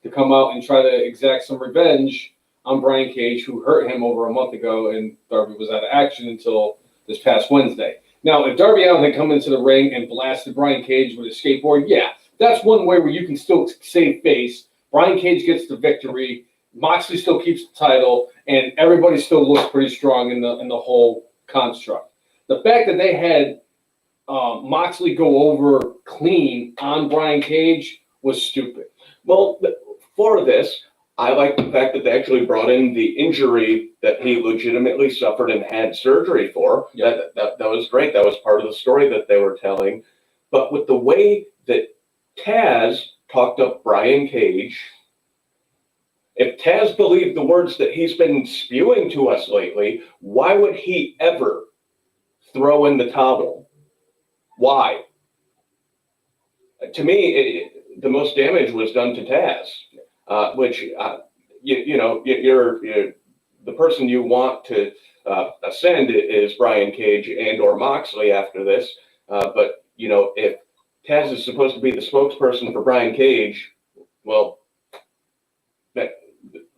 to come out and try to exact some revenge on Brian Cage, who hurt him over a month ago, and Darby was out of action until this past Wednesday. Now, if Darby Allin had come into the ring and blasted Brian Cage with a skateboard, yeah, that's one way where you can still save face. Brian Cage gets the victory. Moxley still keeps the title, and everybody still looks pretty strong in the whole construct. The fact that they had Moxley go over clean on Brian Cage was stupid. Well, for this, I like the fact that they actually brought in the injury that he legitimately suffered and had surgery for. Yeah. That was great. That was part of the story that they were telling. But with the way that Taz talked up Brian Cage, if Taz believed the words that he's been spewing to us lately, why would he ever throw in the towel? Why? To me, the most damage was done to Taz. Which you're the person you want to ascend is Brian Cage and or Moxley after this. But if Taz is supposed to be the spokesperson for Brian Cage, well, that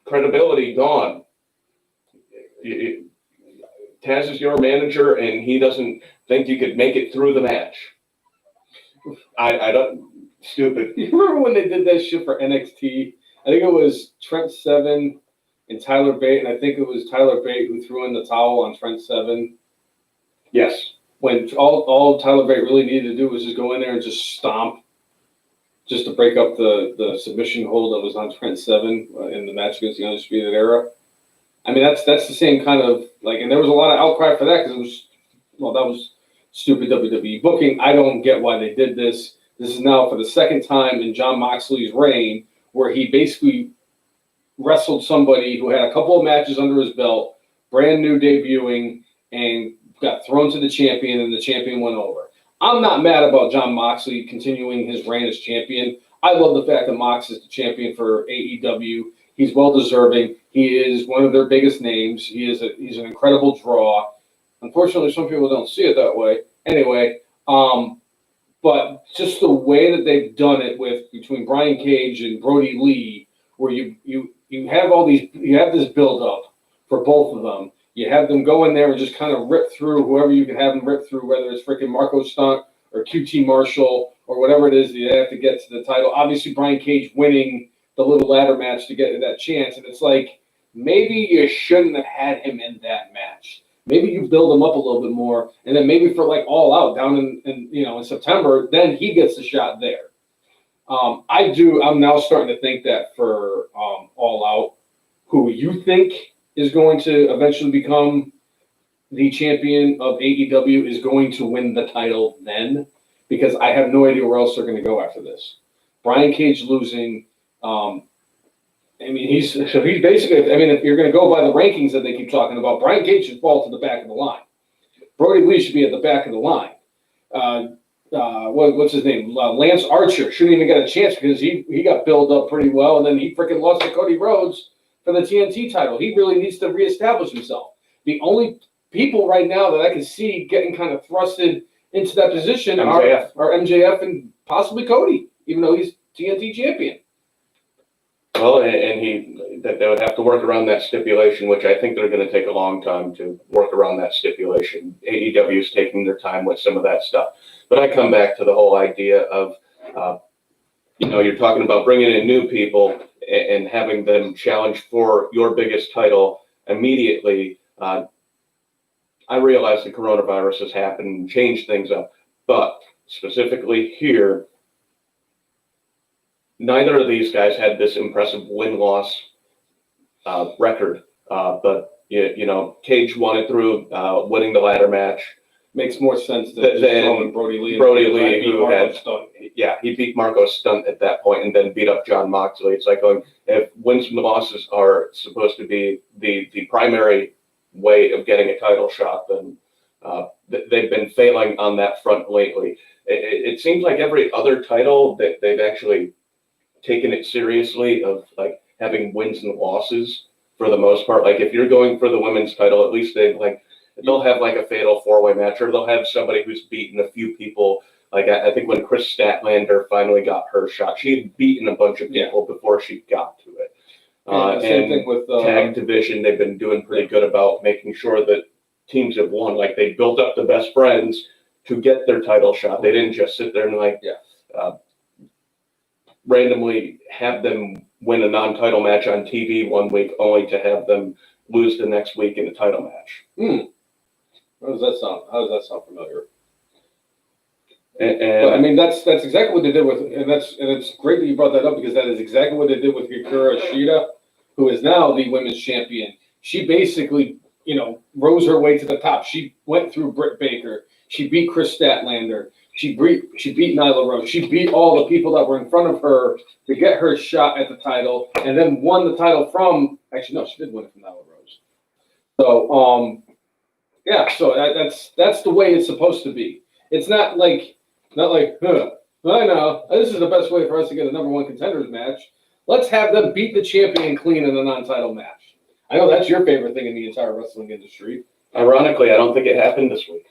credibility gone. Taz is your manager, and he doesn't think you could make it through the match. I don't. Stupid. You remember when they did that shit for NXT? I think it was Trent Seven and Tyler Bate, and I think it was Tyler Bate who threw in the towel on Trent Seven. Yes. When all Tyler Bate really needed to do was just go in there and just stomp, just to break up the submission hold that was on Trent Seven in the match against the Undisputed Era. I mean, that's the same kind of, and there was a lot of outcry for that because that was stupid WWE booking. I don't get why they did this. This is now for the second time in Jon Moxley's reign where he basically wrestled somebody who had a couple of matches under his belt, brand new debuting, and got thrown to the champion, and the champion went over. I'm not mad about Jon Moxley continuing his reign as champion. I love the fact that Mox is the champion for AEW. He's well-deserving. He is one of their biggest names. He's an incredible draw. Unfortunately, some people don't see it that way. Anyway, but just the way that they've done it between Brian Cage and Brody Lee, where you have this build-up for both of them. You have them go in there and just kind of rip through whoever you can have them rip through, whether it's freaking Marco Stunt or QT Marshall or whatever it is that you have to get to the title. Obviously, Brian Cage winning the little ladder match to get that chance. And it's like, maybe you shouldn't have had him in that match. Maybe you build him up a little bit more, and then maybe for All Out down in September, then he gets the shot there. I'm now starting to think that for All Out, who you think is going to eventually become the champion of AEW is going to win the title then, because I have no idea where else they're going to go after this. Brian Cage losing. He's basically. If you're going to go by the rankings that they keep talking about, Brian Cage should fall to the back of the line. Brody Lee should be at the back of the line. What's his name? Lance Archer shouldn't even get a chance because he got built up pretty well, and then he freaking lost to Cody Rhodes for the TNT title. He really needs to reestablish himself. The only people right now that I can see getting kind of thrusted into that position MJF. are MJF and possibly Cody, even though he's TNT champion. Well, that they would have to work around that stipulation, which I think they're going to take a long time to work around that stipulation. AEW is taking their time with some of that stuff. But I come back to the whole idea of, you're talking about bringing in new people and having them challenge for your biggest title immediately. I realize the coronavirus has happened and changed things up, but specifically here, neither of these guys had this impressive win-loss record, but Cage won it through winning the ladder match. Makes more sense than Brody Lee. He beat Marco Stunt at that point and then beat up John Moxley. It's like going, if wins and losses are supposed to be the primary way of getting a title shot, then they've been failing on that front lately. It seems like every other title that they've actually taken it seriously of like having wins and losses for the most part. Like if you're going for the women's title, at least they'll have like a fatal four-way match, or they'll have somebody who's beaten a few people. Like I think when Chris Statlander finally got her shot, she had beaten a bunch of people before she got to it. Same thing with tag division, they've been doing pretty good about making sure that teams have won. Like they built up the best friends to get their title shot. They didn't just sit there and randomly have them win a non-title match on TV one week, only to have them lose the next week in a title match. How does that sound familiar? But I mean, that's exactly what they did with, and it's great that you brought that up, because that is exactly what they did with Hikaru Shida, who is now the women's champion. She basically, rose her way to the top. She went through Britt Baker. She beat Chris Statlander. She beat Nyla Rose. She beat all the people that were in front of her to get her shot at the title, and then won the title from. Actually, no, she did win it from Nyla Rose. So, so that's the way it's supposed to be. It's not like, I know, this is the best way for us to get a number one contenders match. Let's have them beat the champion clean in a non-title match. I know that's your favorite thing in the entire wrestling industry. Ironically, I don't think it happened this week.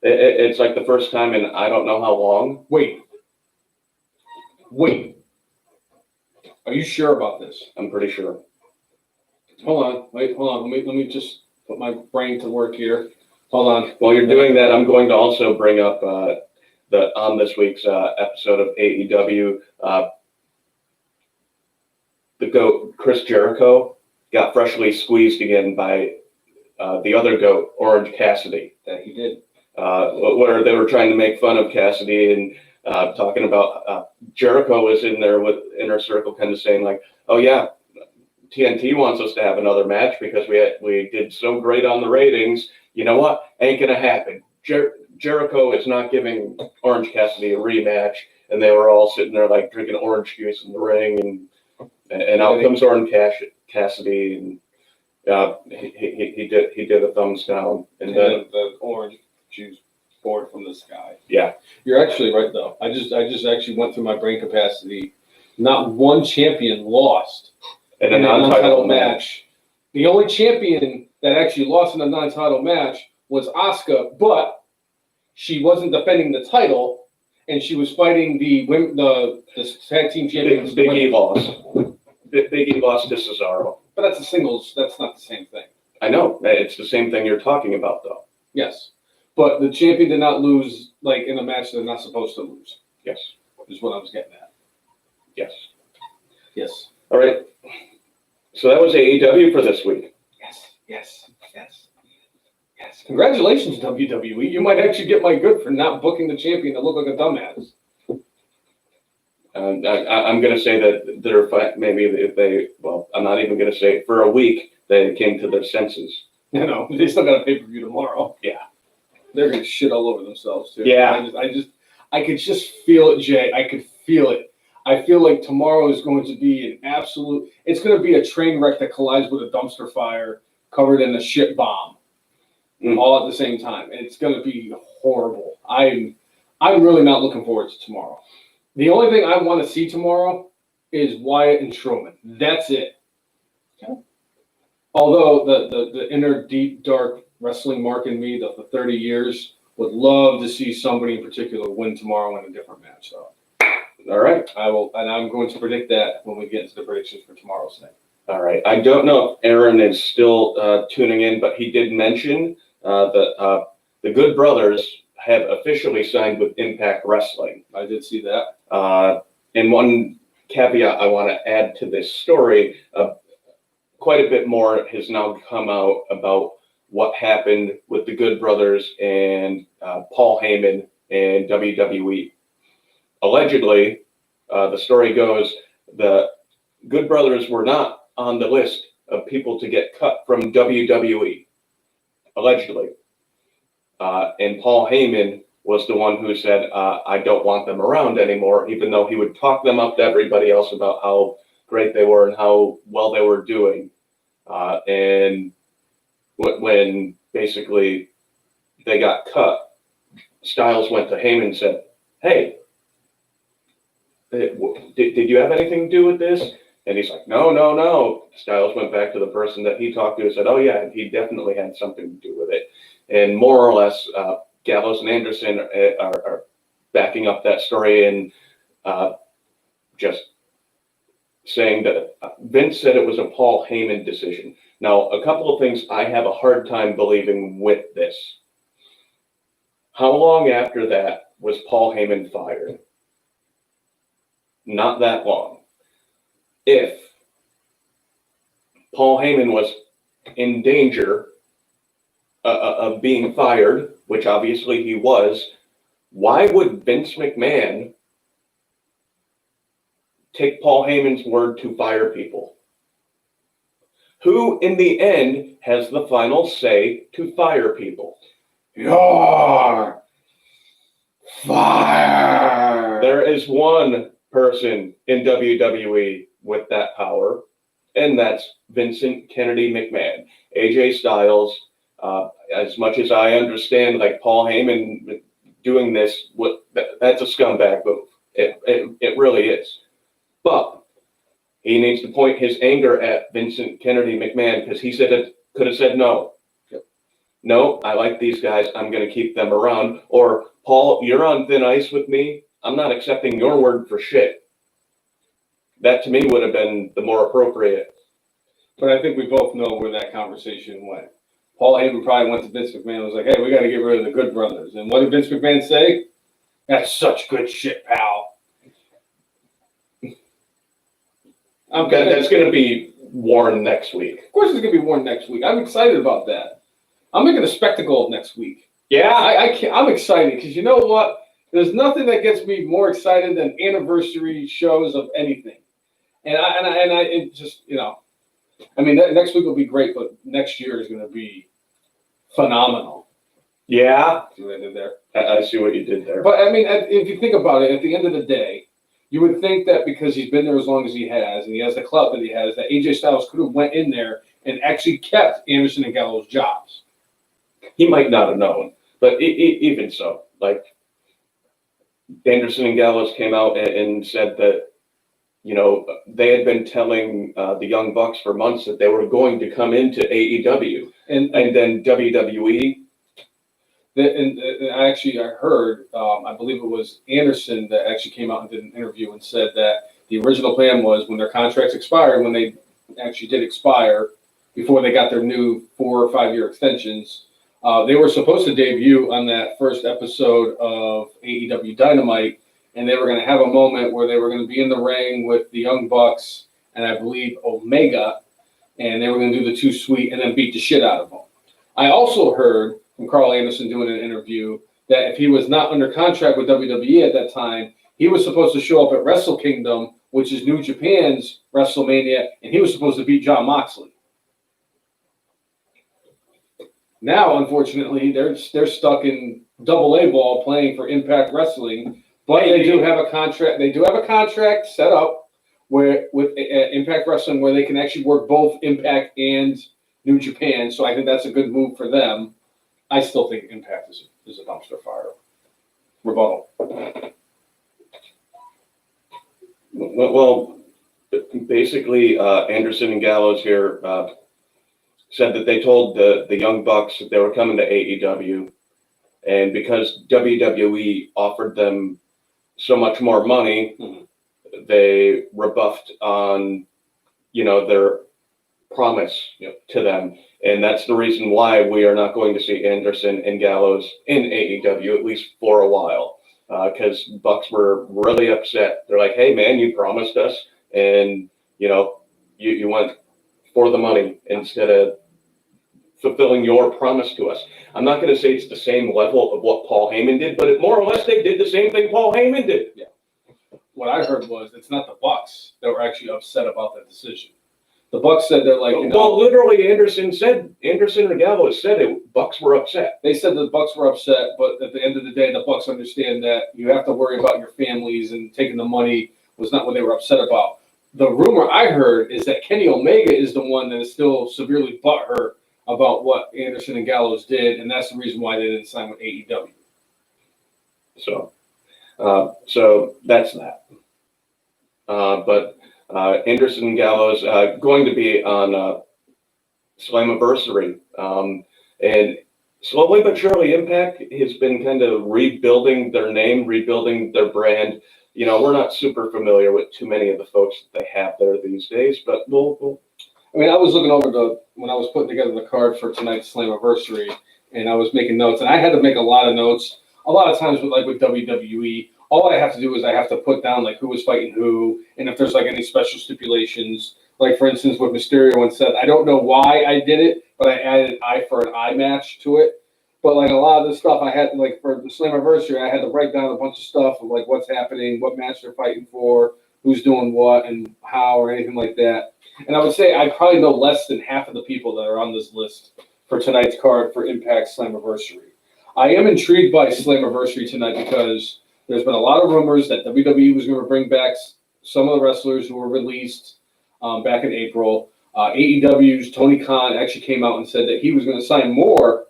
It's like the first time in I don't know how long. Wait. Are you sure about this? I'm pretty sure. Hold on. Let me just put my brain to work here. Hold on. While you're doing that, I'm going to also bring up on this week's episode of AEW, the GOAT, Chris Jericho, got freshly squeezed again by the other GOAT, Orange Cassidy. That he did. Where they were trying to make fun of Cassidy and talking about Jericho was in there with Inner Circle kind of saying like, oh yeah, TNT wants us to have another match because we did so great on the ratings. You know what? Ain't gonna happen. Jericho is not giving Orange Cassidy a rematch, and they were all sitting there like drinking orange juice in the ring, and out comes Orange Cassidy, and he did a thumbs down, and then the orange juice poured from the sky. Yeah, you're actually right though. I just actually went through my brain capacity. Not one champion lost in a non-title match. The only champion that actually lost in a non-title match was Asuka, but she wasn't defending the title, and she was fighting the tag team champions. Big E lost. Big E lost to Cesaro. But that's a singles. That's not the same thing. I know. It's the same thing you're talking about, though. Yes, but the champion did not lose like in a match they're not supposed to lose. Yes, is what I was getting at. Yes. All right. So that was AEW for this week. Yes. Congratulations, WWE. You might actually get my good for not booking the champion to look like a dumbass. I'm going to say that they're maybe if they. Well, I'm not even going to say it. For a week they came to their senses. They still got a pay-per-view tomorrow. Yeah, they're going to shit all over themselves too. Yeah, I could just feel it, Jay. I could feel it. I feel like tomorrow is going to be an absolute. It's going to be a train wreck that collides with a dumpster fire covered in a shit bomb, all at the same time, and it's going to be horrible. I'm really not looking forward to tomorrow. The only thing I want to see tomorrow is Wyatt and Strowman. That's it. Okay. Although the inner deep dark wrestling mark in me the 30 years would love to see somebody in particular win tomorrow in a different match. So, All right. I will, and I'm going to predict that when we get into the predictions for tomorrow's thing. All right. I don't know if Aaron is still tuning in, but he did mention that the Good Brothers have officially signed with Impact Wrestling. I did see that. And one caveat I want to add to this story, quite a bit more has now come out about what happened with the Good Brothers and Paul Heyman and WWE. Allegedly, the story goes, the Good Brothers were not on the list of people to get cut from WWE, allegedly. And Paul Heyman was the one who said, I don't want them around anymore, even though he would talk them up to everybody else about how great they were and how well they were doing. And when basically they got cut, Styles went to Heyman and said, hey, did you have anything to do with this? And he's like, no. Styles went back to the person that he talked to and said, oh yeah, he definitely had something to do with it. And more or less, Gallows and Anderson are backing up that story and just saying that Vince said it was a Paul Heyman decision. Now, a couple of things I have a hard time believing with this. How long after that was Paul Heyman fired? Not that long. If Paul Heyman was in danger of being fired, which obviously he was, why would Vince McMahon take Paul Heyman's word to fire people? Who, in the end, has the final say to fire people? You're fired. There is one person in WWE with that power, and that's Vincent Kennedy McMahon. AJ Styles, as much as I understand, like Paul Heyman doing this, that's a scumbag move. It really is. But he needs to point his anger at Vincent Kennedy McMahon because he could have said no. No, I like these guys. I'm going to keep them around. Or, Paul, you're on thin ice with me. I'm not accepting your word for shit. That, to me, would have been the more appropriate. But I think we both know where that conversation went. Paul Heyman probably went to Vince McMahon and was like, hey, we got to get rid of the Good Brothers. And what did Vince McMahon say? That's such good shit, pal. That's going to be worn next week. Of course it's going to be worn next week. I'm excited about that. I'm making a spectacle of next week. Yeah. I'm excited because you know what? There's nothing that gets me more excited than anniversary shows of anything. And I just, I mean, next week will be great, but next year is going to be phenomenal. Yeah. See what I did there? I see what you did there. But, I mean, if you think about it, at the end of the day, you would think that because he's been there as long as he has, and he has the clout that he has, that AJ Styles could have went in there and actually kept Anderson and Gallows' jobs. He might not have known, but even so, like, Anderson and Gallows came out and said that, they had been telling the Young Bucks for months that they were going to come into AEW. And then WWE. And I heard, I believe it was Anderson that actually came out and did an interview and said that the original plan was when their contracts expired, when they actually did expire, before they got their new 4 or 5 year extensions, they were supposed to debut on that first episode of AEW Dynamite, and they were going to have a moment where they were going to be in the ring with the Young Bucks and I believe Omega, and they were going to do the Too Sweet and then beat the shit out of them. I also heard from Carl Anderson doing an interview that if he was not under contract with WWE at that time, he was supposed to show up at Wrestle Kingdom, which is New Japan's WrestleMania, and he was supposed to beat Jon Moxley. Now, unfortunately, they're stuck in AA ball playing for Impact Wrestling, but they do have a contract. They do have a contract set up with Impact Wrestling where they can actually work both Impact and New Japan. So I think that's a good move for them. I still think Impact is a dumpster fire. Rebuttal. Well, basically, Anderson and Gallows here said that they told the Young Bucks that they were coming to AEW, and because WWE offered them so much more money, they rebuffed on, their promise to them. And that's the reason why we are not going to see Anderson and Gallows in AEW, at least for a while, because Bucks were really upset. They're like, hey, man, you promised us, and, you went for the money instead of fulfilling your promise to us. I'm not going to say it's the same level of what Paul Heyman did, but more or less they did the same thing Paul Heyman did. Yeah. What I heard was it's not the Bucks that were actually upset about that decision. The Bucks said they're like, well, literally, Anderson and Gallows said it. Bucks were upset. They said the Bucks were upset, but at the end of the day, the Bucks understand that you have to worry about your families, and taking the money was not what they were upset about. The rumor I heard is that Kenny Omega is the one that is still severely butthurt about what Anderson and Gallows did, and that's the reason why they didn't sign with AEW. So that's that. But Anderson and Gallows going to be on Slammiversary, and slowly but surely, Impact has been kind of rebuilding their name, rebuilding their brand. We're not super familiar with too many of the folks that they have there these days, but we'll I mean, I was looking over when I was putting together the card for tonight's Slammiversary, and I was making notes, and I had to make a lot of notes. A lot of times with WWE, all I have to do is I have to put down who was fighting who, and if there's any special stipulations. Like for instance, with Mysterio and Seth, I don't know why I did it, but I added eye for an eye match to it. But a lot of this stuff I had for the Slammiversary, I had to write down a bunch of stuff of what's happening, what match they're fighting for, who's doing what, and how, or anything like that. And I would say I probably know less than half of the people that are on this list for tonight's card for Impact Slammiversary. I am intrigued by Slammiversary tonight because there's been a lot of rumors that WWE was going to bring back some of the wrestlers who were released back in April. AEW's Tony Khan actually came out and said that he was going to sign more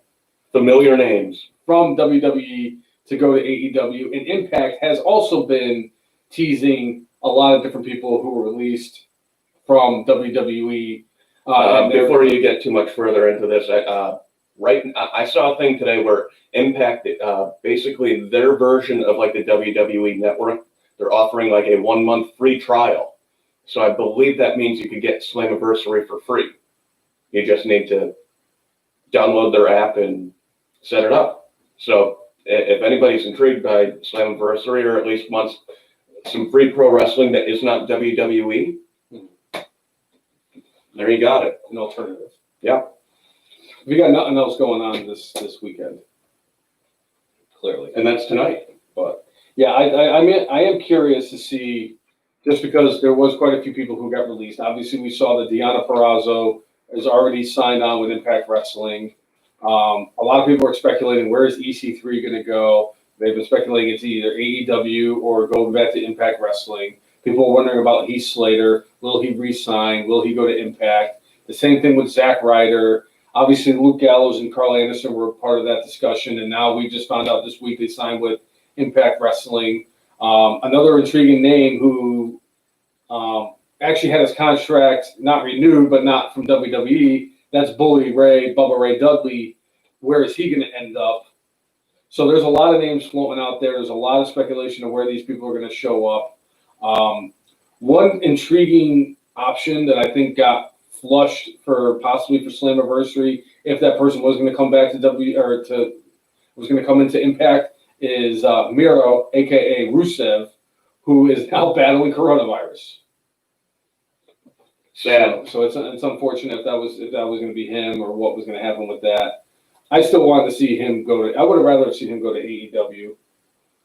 familiar names from WWE to go to AEW. And Impact has also been teasing a lot of different people who were released from WWE. Before you get too much further into this, I saw a thing today where Impact, basically their version of the WWE Network, they're offering a 1 month free trial. So I believe that means you could get Slammiversary for free. You just need to download their app and set it up. So if anybody's intrigued by Slammiversary, or at least wants some free pro wrestling that is not WWE, there you got it. An alternative. Yeah. We got nothing else going on this weekend, clearly, and that's tonight. But yeah, I am curious to see, just because there was quite a few people who got released. Obviously, we saw that Deonna Purrazzo is already signed on with Impact Wrestling. A lot of people are speculating, where is EC3 going to go? They've been speculating it's either AEW or go back to Impact Wrestling. People are wondering about Heath Slater. Will he re-sign? Will he go to Impact? The same thing with Zack Ryder. Obviously, Luke Gallows and Carl Anderson were part of that discussion, and now we just found out this week they signed with Impact Wrestling. Another intriguing name who actually had his contract not renewed, but not from WWE, that's Bully Ray, Bubba Ray Dudley. Where is he going to end up? So there's a lot of names floating out there. There's a lot of speculation of where these people are going to show up. One intriguing option that I think got flushed possibly for Slammiversary, if that person was going to come back to was going to come into Impact, is Miro, aka Rusev, who is now battling coronavirus. Sad. So it's unfortunate if that was going to be him, or what was going to happen with that. I still wanted to see him go to. I would have rather seen him go to AEW,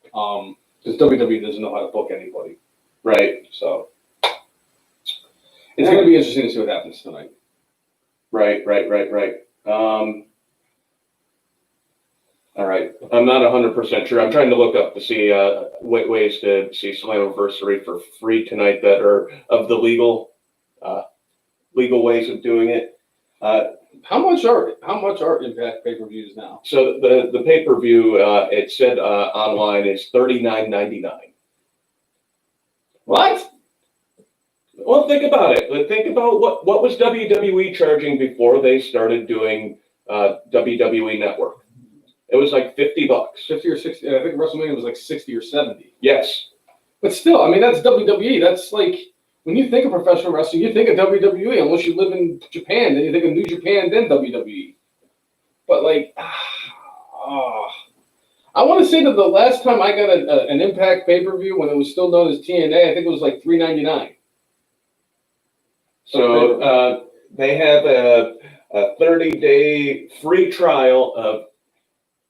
because WWE doesn't know how to book anybody. Right. So it's going to be interesting to see what happens tonight. Right. All right. I'm not 100% sure. I'm trying to look up to see ways to see Slammiversary for free tonight that are of the legal ways of doing it. How much are Impact pay-per-views now? So the pay-per-view, it said online, is $39.99. What? Well, think about it. Think about what was WWE charging before they started doing WWE Network. It was like $50. 50 or 60. I think WrestleMania was like 60 or 70. Yes. But still, I mean, that's WWE. That's like, when you think of professional wrestling, you think of WWE. Unless you live in Japan, then you think of New Japan, then WWE. But like, I want to say that the last time I got an Impact pay-per-view when it was still known as TNA, I think it was like $3.99. So they have a 30-day free trial of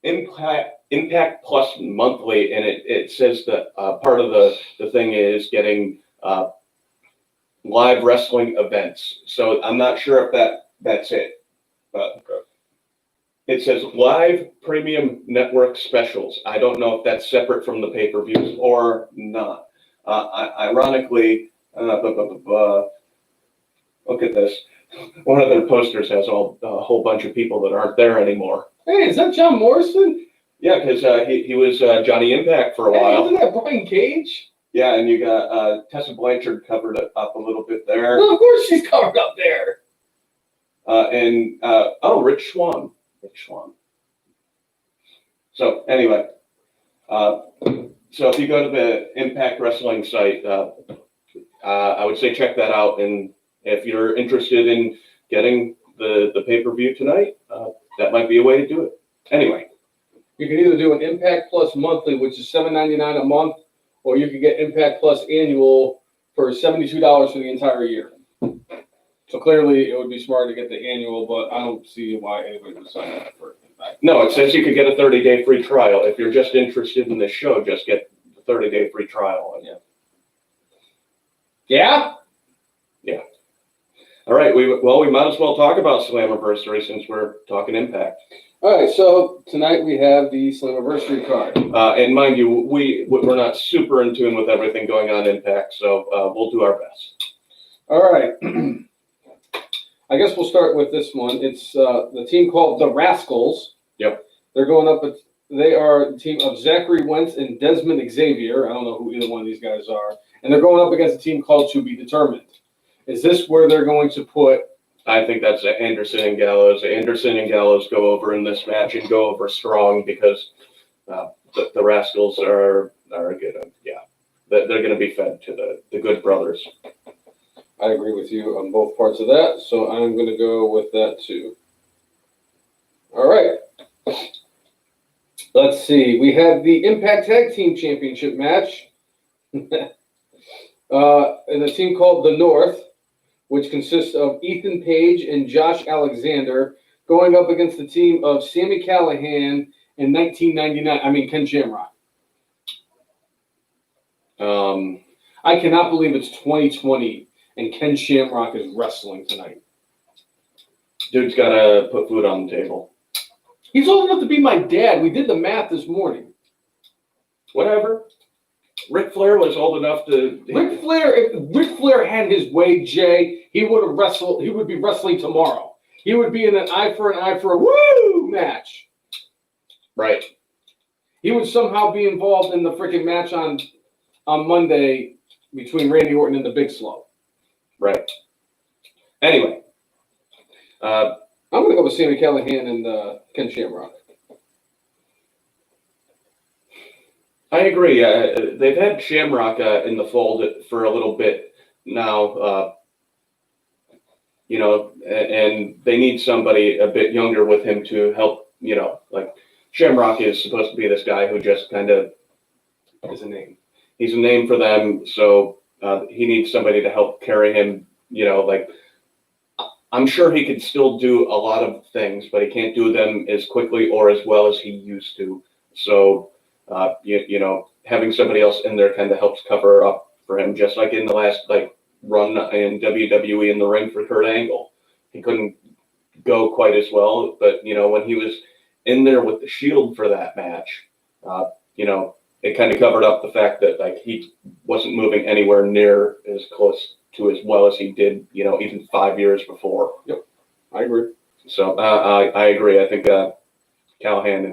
Impact Plus monthly, and it says that part of the thing is getting live wrestling events. So I'm not sure if that's it, but it says live premium network specials. I don't know if that's separate from the pay-per-views or not. Ironically, look at this. One of their posters has a whole bunch of people that aren't there anymore. Hey, is that John Morrison? Yeah, because he was Johnny Impact for a while. Isn't that Brian Cage? Yeah, and you got Tessa Blanchard covered up a little bit there. Well, of course she's covered up there. Rich Swann. So anyway, so if you go to the Impact Wrestling site, I would say check that out. And if you're interested in getting the pay-per-view tonight, that might be a way to do it. Anyway. You can either do an Impact Plus monthly, which is $7.99 a month, or you could get Impact Plus annual for $72 for the entire year. So clearly, it would be smart to get the annual, but I don't see why anybody would sign up for Impact. No, it says you could get a 30-day free trial. If you're just interested in this show, just get the 30-day free trial. Yeah? Yeah. All right. We might as well talk about Slammiversary since we're talking Impact. All right, so tonight we have the Slammiversary card. And mind you, we're not super in tune with everything going on Impact, so we'll do our best. All right. I guess we'll start with this one. It's the team called the Rascals. Yep. They are the team of Zachary Wentz and Desmond Xavier. I don't know who either one of these guys are. And they're going up against a team called To Be Determined. Is this where they're going to put... I think that's Anderson and Gallows. Anderson and Gallows go over in this match and go over strong because the Rascals are good. Yeah, they're going to be fed to the Good Brothers. I agree with you on both parts of that, so I'm going to go with that too. All right. Let's see. We have the Impact Tag Team Championship match. And a team called The North, which consists of Ethan Page and Josh Alexander, going up against the team of Sami Callihan in 1999. Ken Shamrock. I cannot believe it's 2020 and Ken Shamrock is wrestling tonight. Dude's got to put food on the table. He's old enough to be my dad. We did the math this morning. Whatever. Ric Flair was old enough to... If Ric Flair had his way, Jay, he would have wrestled. He would be wrestling tomorrow. He would be in an eye for a woo match. Right. He would somehow be involved in the freaking match on Monday between Randy Orton and the Big Slow. Right. Anyway. I'm going to go with Sami Callihan and Ken Shamrock. I agree. They've had Shamrock in the fold for a little bit now, and they need somebody a bit younger with him to help, like Shamrock is supposed to be this guy who just kind of is a name. He's a name for them, so he needs somebody to help carry him, I'm sure he could still do a lot of things, but he can't do them as quickly or as well as he used to. So, having somebody else in there kind of helps cover up for him, just like in the last run in WWE in the ring for Kurt Angle. He couldn't go quite as well, but when he was in there with the Shield for that match, it kind of covered up the fact that he wasn't moving anywhere near as close to as well as he did, even 5 years before. Yep, I agree. So I agree. I think Callahan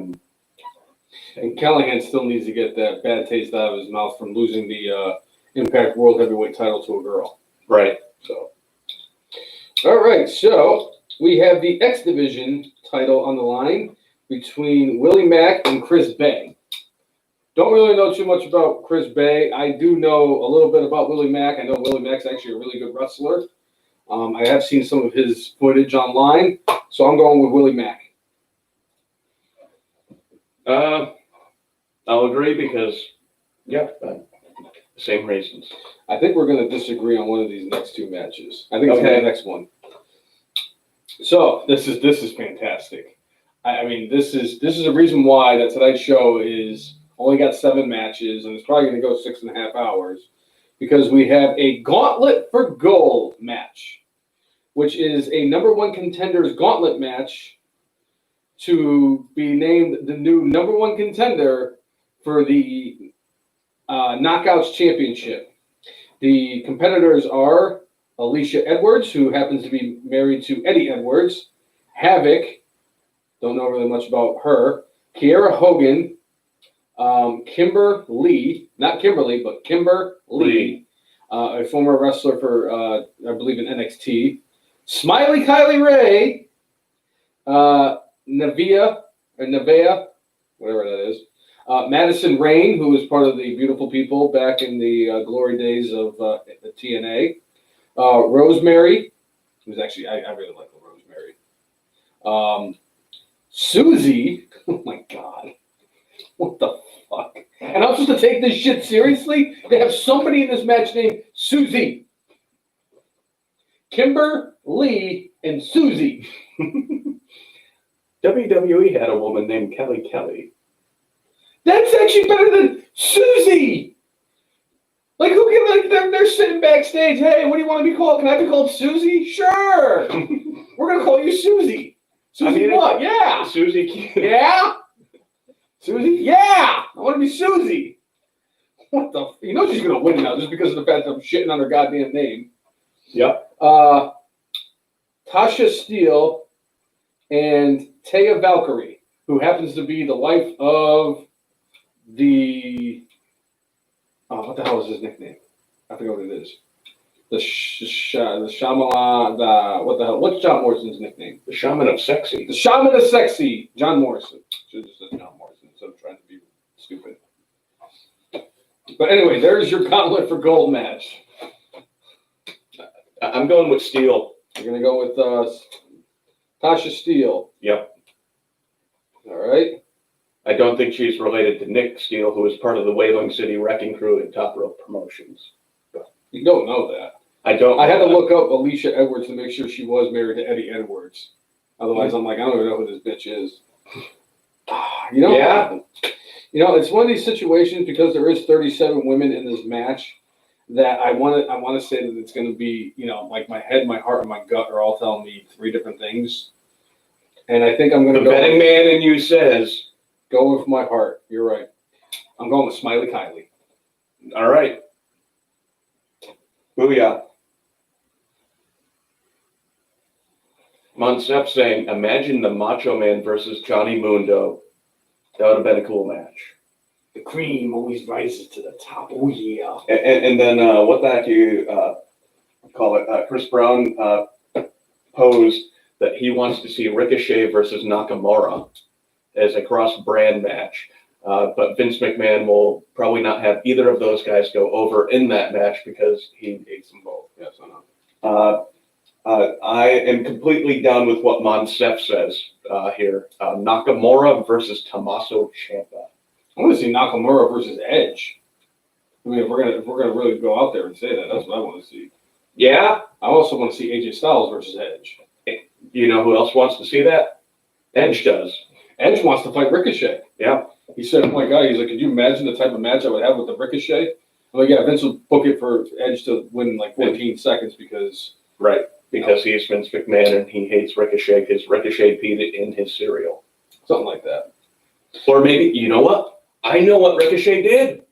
and Callahan still needs to get that bad taste out of his mouth from losing the Impact World Heavyweight title to a girl. Right. So, all right. So we have the X Division title on the line between Willie Mack and Chris Bay. Don't really know too much about Chris Bay. I do know a little bit about Willie Mack. I know Willie Mack's actually a really good wrestler. I have seen some of his footage online, so I'm going with Willie Mack. I'll agree because, same reasons. I think we're going to disagree on one of these next two matches. I think it's the next one. So this is fantastic. I mean, this is a reason why that tonight's show is only got 7 matches, and it's probably going to go 6.5 hours, because we have a Gauntlet for Gold match, which is a number 1 contenders gauntlet match to be named the new number 1 contender for the Knockouts Championship. The competitors are Alicia Edwards, who happens to be married to Eddie Edwards, Havoc, don't know really much about her, Kiera Hogan, Kimber Lee, not Kimberly, but Kimber Lee, a former wrestler for, I believe, in NXT, Smiley Kylie Ray, Nevaeh, whatever that is, Madison Rain, who was part of the Beautiful People back in the glory days of the TNA, Rosemary, who's actually, I really like Rosemary, Susie, oh my God, what the fuck? And I'm supposed to take this shit seriously? They have somebody in this match named Susie. Kimber Lee and Susie. WWE had a woman named Kelly Kelly. That's actually better than Susie. Like, who can, like, they're sitting backstage. Hey, what do you want to be called? Can I be called Susie? Sure. We're going to call you Susie. Susie what? Yeah. Susie. Yeah? Susie? Yeah. I want to be Susie. What the? You know she's going to win now just because of the fact that I'm shitting on her goddamn name. Yep. Tasha Steele and Taya Valkyrie, who happens to be the wife of the... what the hell is his nickname? I forget what it is. The Shyamalan, what the hell? What's John Morrison's nickname? The Shaman of Sexy. The Shaman of Sexy, John Morrison. Should have just said John Morrison instead of trying to be stupid. But anyway, there's your Gauntlet for Gold match. I'm going with Steele. You're going to go with Tasha Steele. Yep. All right. I don't think she's related to Nick Steele, who is part of the Whaling City Wrecking Crew and Top Rope Promotions. You don't know that. I don't. I had to look up Alicia Edwards to make sure she was married to Eddie Edwards. Otherwise, I'm like, I don't even know who this bitch is. You know? Yeah. You know, it's one of these situations because there is 37 women in this match that I want to say that it's going to be, you know, like my head, my heart, and my gut are all telling me 3 different things. And I think I'm going to go. The betting man in you says, go with my heart. You're right. I'm going with Smiley Kylie. All right. Booyah. Monsef saying, imagine the Macho Man versus Johnny Mundo. That would have been a cool match. The cream always rises to the top. Oh, yeah. And then what the heck do you call it? Chris Brown posed that he wants to see Ricochet versus Nakamura as a cross-brand match. But Vince McMahon will probably not have either of those guys go over in that match because he hates them both. Yes, I know. I am completely down with what Monsef says here. Nakamura versus Tommaso Ciampa. I want to see Nakamura versus Edge. I mean, if we're gonna really go out there and say that, that's what I want to see. Yeah. I also want to see AJ Styles versus Edge. You know who else wants to see that? Edge does. Edge wants to fight Ricochet. Yeah. He said, oh my God, he's like, could you imagine the type of match I would have with the Ricochet? I'm like, yeah, Vince will book it for Edge to win in like 14 seconds because... Right, because he's Vince McMahon and he hates Ricochet because Ricochet peed it in his cereal. Something like that. Or maybe, you know what? I know what Ricochet did.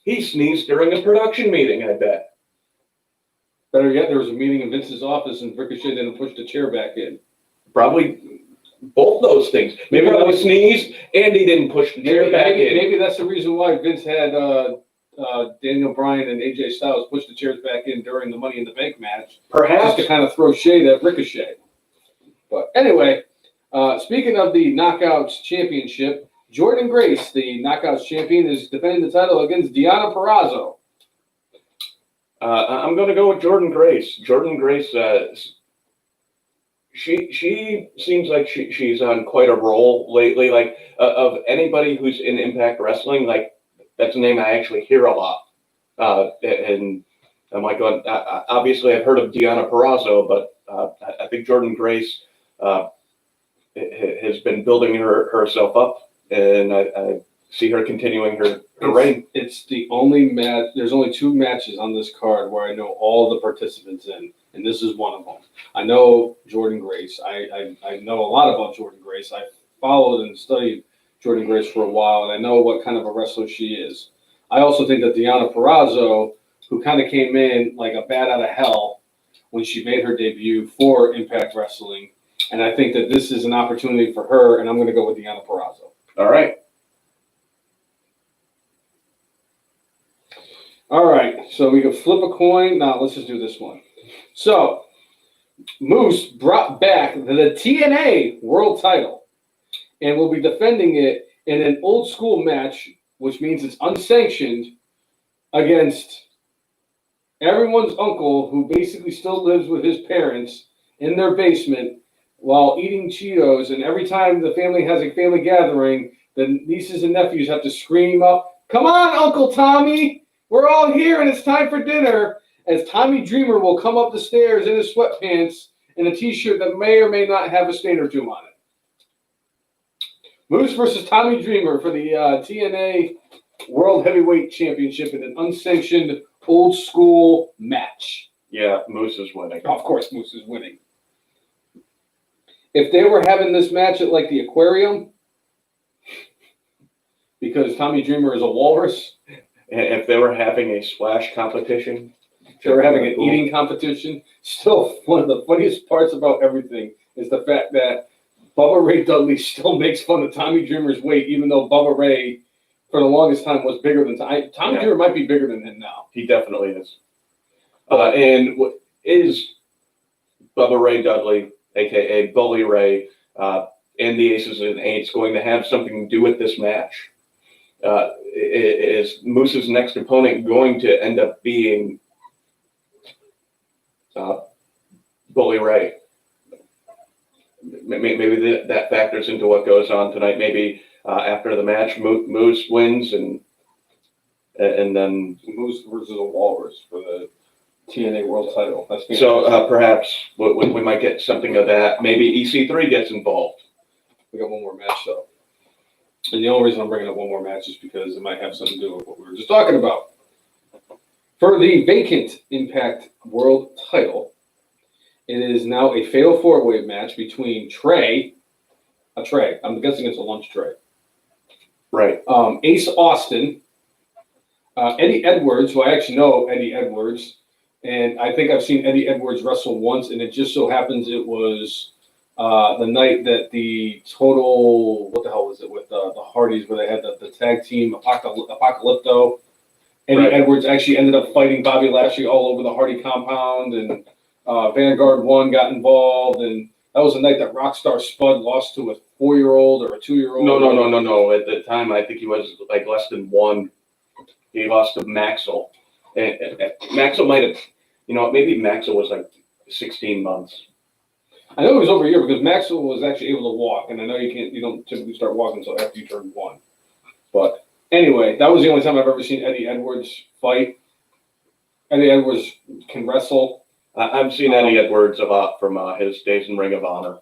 He sneezed during a production meeting, I bet. Better yet, there was a meeting in Vince's office and Ricochet didn't push the chair back in. Probably both those things. Maybe he sneezed and he didn't push the chair back in. Maybe that's the reason why Vince had Daniel Bryan and AJ Styles pushed the chairs back in during the Money in the Bank match, Perhaps. just to kind of throw shade at Ricochet. But anyway, speaking of the Knockouts Championship, Jordan Grace, the Knockouts champion, is defending the title against Deonna Purrazzo. I'm going to go with Jordan Grace. Jordan Grace, she seems like she's on quite a roll lately. Like of anybody who's in Impact Wrestling, like that's a name I actually hear a lot. And I'm like, obviously I've heard of Deonna Purrazzo, but I think Jordan Grace has been building herself up, and I see her continuing her reign. It's the only match. There's only 2 matches on this card where I know all the participants in, and this is one of them. I know Jordan Grace. I know a lot about Jordan Grace. I followed and studied Jordan Grace for a while, and I know what kind of a wrestler she is. I also think that Deonna Purrazzo, who kind of came in like a bat out of hell when she made her debut for Impact Wrestling, and I think that this is an opportunity for her, and I'm going to go with Deonna Purrazzo. All right. All right, so we can flip a coin. Now, let's just do this one. So, Moose brought back the TNA World Title and will be defending it in an old school match, which means it's unsanctioned, against everyone's uncle who basically still lives with his parents in their basement while eating Cheetos. And every time the family has a family gathering, the nieces and nephews have to scream up, "Come on, Uncle Tommy! We're all here and it's time for dinner," as Tommy Dreamer will come up the stairs in his sweatpants and a t-shirt that may or may not have a stain or 2 on it. Moose versus Tommy Dreamer for the TNA World Heavyweight Championship in an unsanctioned old school match. Yeah, Moose is winning. Of course, Moose is winning. If they were having this match at like the aquarium, because Tommy Dreamer is a walrus, And if they were having a splash competition, if they were having an eating competition, still one of the funniest parts about everything is the fact that Bubba Ray Dudley still makes fun of Tommy Dreamer's weight, even though Bubba Ray, for the longest time, was bigger than Tommy. Tommy Dreamer might be bigger than him now. He definitely is. And what is Bubba Ray Dudley, a.k.a. Bully Ray, and the Aces and Eights going to have something to do with this match? Is Moose's next opponent going to end up being Bully Ray? Maybe that factors into what goes on tonight. Maybe after the match, Moose wins, and then Moose versus a walrus for the TNA World Title. So perhaps we might get something of that. Maybe EC3 gets involved. We got one more match though. And the only reason I'm bringing up one more match is because it might have something to do with what we were just talking about. For the vacant Impact World Title, it is now a fatal 4-way match between I'm guessing it's a lunch tray. Right. Ace Austin, Eddie Edwards, who I actually know Eddie Edwards, and I think I've seen Eddie Edwards wrestle once, and it just so happens it was the night that the total, what the hell was it, with the Hardys, where they had the tag team Apocalypto. Eddie Edwards actually ended up fighting Bobby Lashley all over the Hardy compound, and Vanguard 1 got involved, and that was the night that Rockstar Spud lost to a 4-year-old or a 2-year-old. No. At the time, I think he was like less than 1. He lost to Maxwell. And Maxwell might have, maybe Maxwell was like 16 months. I know it was over a year because Maxwell was actually able to walk, and I know you don't typically start walking until after you turn 1. But anyway, that was the only time I've ever seen Eddie Edwards fight. Eddie Edwards can wrestle. I've seen Eddie Edwards a lot from his days in Ring of Honor.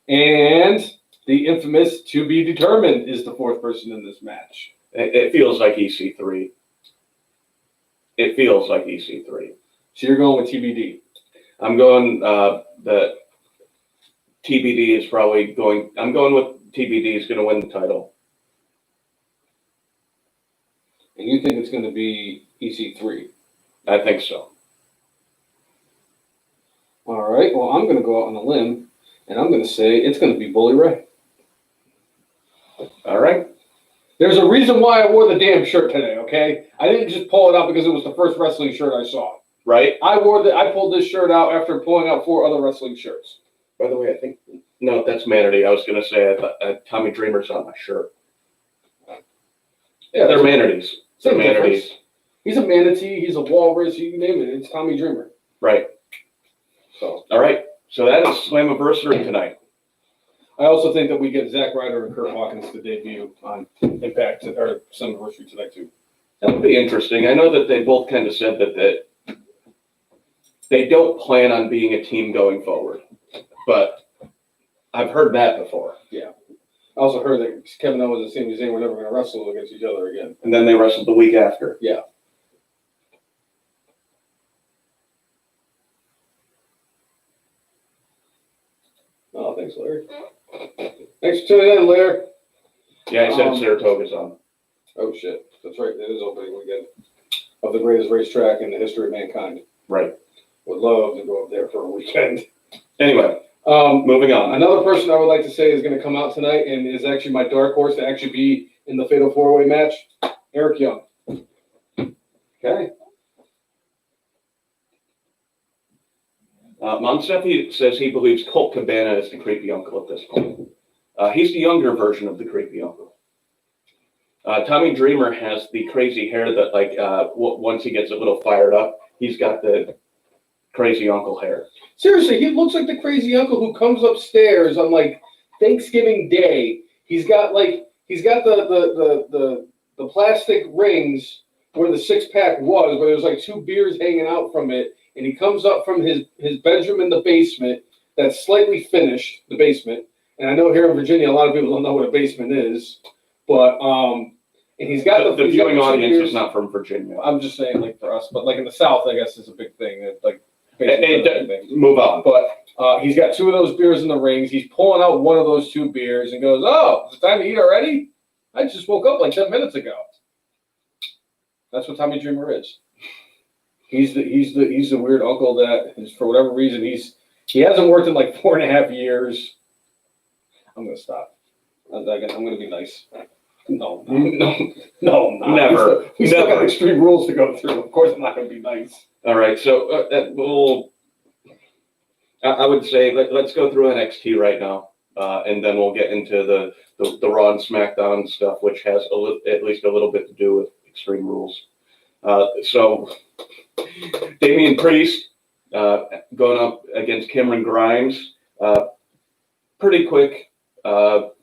And the infamous To Be Determined is the 4th person in this match. It feels like EC3. It feels like EC3. So you're going with TBD. I'm going the TBD is probably going. I'm going with TBD is going to win the title. And you think it's going to be EC3? I think so. All right. Well, I'm going to go out on a limb, and I'm going to say it's going to be Bully Ray. All right. There's a reason why I wore the damn shirt today, okay? I didn't just pull it out because it was the first wrestling shirt I saw. Right? I pulled this shirt out after pulling out 4 other wrestling shirts. By the way, I think, no, that's Manatee. I was going to say Tommy Dreamer's on my shirt. Yeah, They're manatees. Same They're manatees. difference. He's a manatee. He's a walrus. You name it. It's Tommy Dreamer. Right. So. All right. So that is Slammiversary tonight. I also think that we get Zack Ryder and Kurt Hawkins to debut on Impact or Slammiversary tonight too. That would be interesting. I know that they both kind of said that they don't plan on being a team going forward, but I've heard that before. Yeah. I also heard that Kevin Owens and Sami Zayn were never going to wrestle against each other again. And then they wrestled the week after. Yeah. Oh, thanks, Larry. Thanks for tuning in, Larry. Yeah, he said Saratoga's on. Oh, shit. That's right. It is opening weekend of the greatest racetrack in the history of mankind. Right. Would love to go up there for a weekend. Anyway, moving on. Another person I would like to say is going to come out tonight and is actually my dark horse to actually be in the Fatal 4-Way match, Eric Young. Okay. Monsefi says he believes Colt Cabana is the creepy uncle at this point. He's the younger version of the creepy uncle. Tommy Dreamer has the crazy hair that, like, once he gets a little fired up, he's got the crazy uncle hair. Seriously, he looks like the crazy uncle who comes upstairs on like Thanksgiving Day. He's got the plastic rings where the 6-pack was, where there's like 2 beers hanging out from it, and he comes up from his bedroom in the basement that's slightly finished, the basement. And I know here in Virginia, a lot of people don't know what a basement is, but and he's got the viewing audience is not from Virginia. I'm just saying, like for us, but like in the South, I guess it's a big thing. It's like move on. But he's got 2 of those beers in the rings. He's pulling out one of those 2 beers and goes, "Oh, it's time to eat already? I just woke up like 10 minutes ago." That's what Tommy Dreamer is. He's the weird uncle that is, for whatever reason, he hasn't worked in like 4.5 years. I'm gonna stop. I'm gonna be nice. No, never. We still got extreme rules to go through. Of course, I'm not gonna be nice. All right, so I would say let's go through NXT right now, and then we'll get into the Raw and SmackDown stuff, which has at least a little bit to do with Extreme Rules. So Damian Priest going up against Cameron Grimes. Pretty quick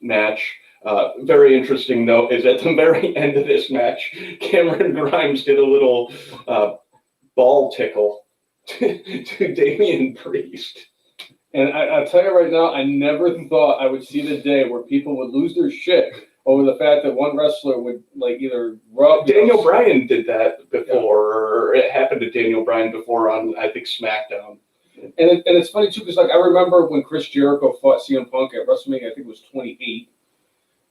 match. Very interesting note is at the very end of this match, Cameron Grimes did a little ball tickle to Damian Priest. And I'll tell you right now, I never thought I would see the day where people would lose their shit over the fact that one wrestler would like either rub. Daniel Bryan did that before. Yeah. It happened to Daniel Bryan before on, I think, SmackDown. And it's funny too, because like I remember when Chris Jericho fought CM Punk at WrestleMania, I think it was 28.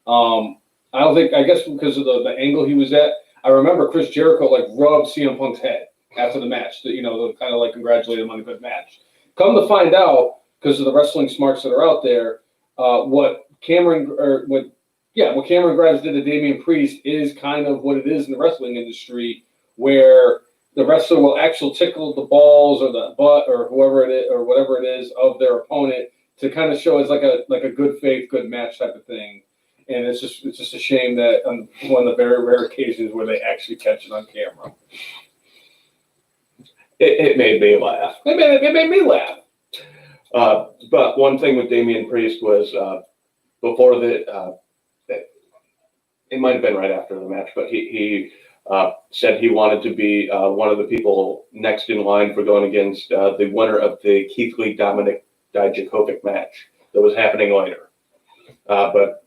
I guess because of the angle he was at, I remember Chris Jericho like rubbed CM Punk's head after the match, to kind of like congratulate him on a good match. Come to find out, because of the wrestling smarts that are out there, what Cameron Grimes did to Damian Priest is kind of what it is in the wrestling industry, where the wrestler will actually tickle the balls or the butt or whoever it is or whatever it is of their opponent to kind of show as like a good faith, good match type of thing. And it's just a shame that on one of the very rare occasions where they actually catch it on camera. It made me laugh. It made me laugh. But one thing with Damian Priest was before it might have been right after the match, but he said he wanted to be one of the people next in line for going against the winner of the Keith Lee Dominik Dijakovic match that was happening later. But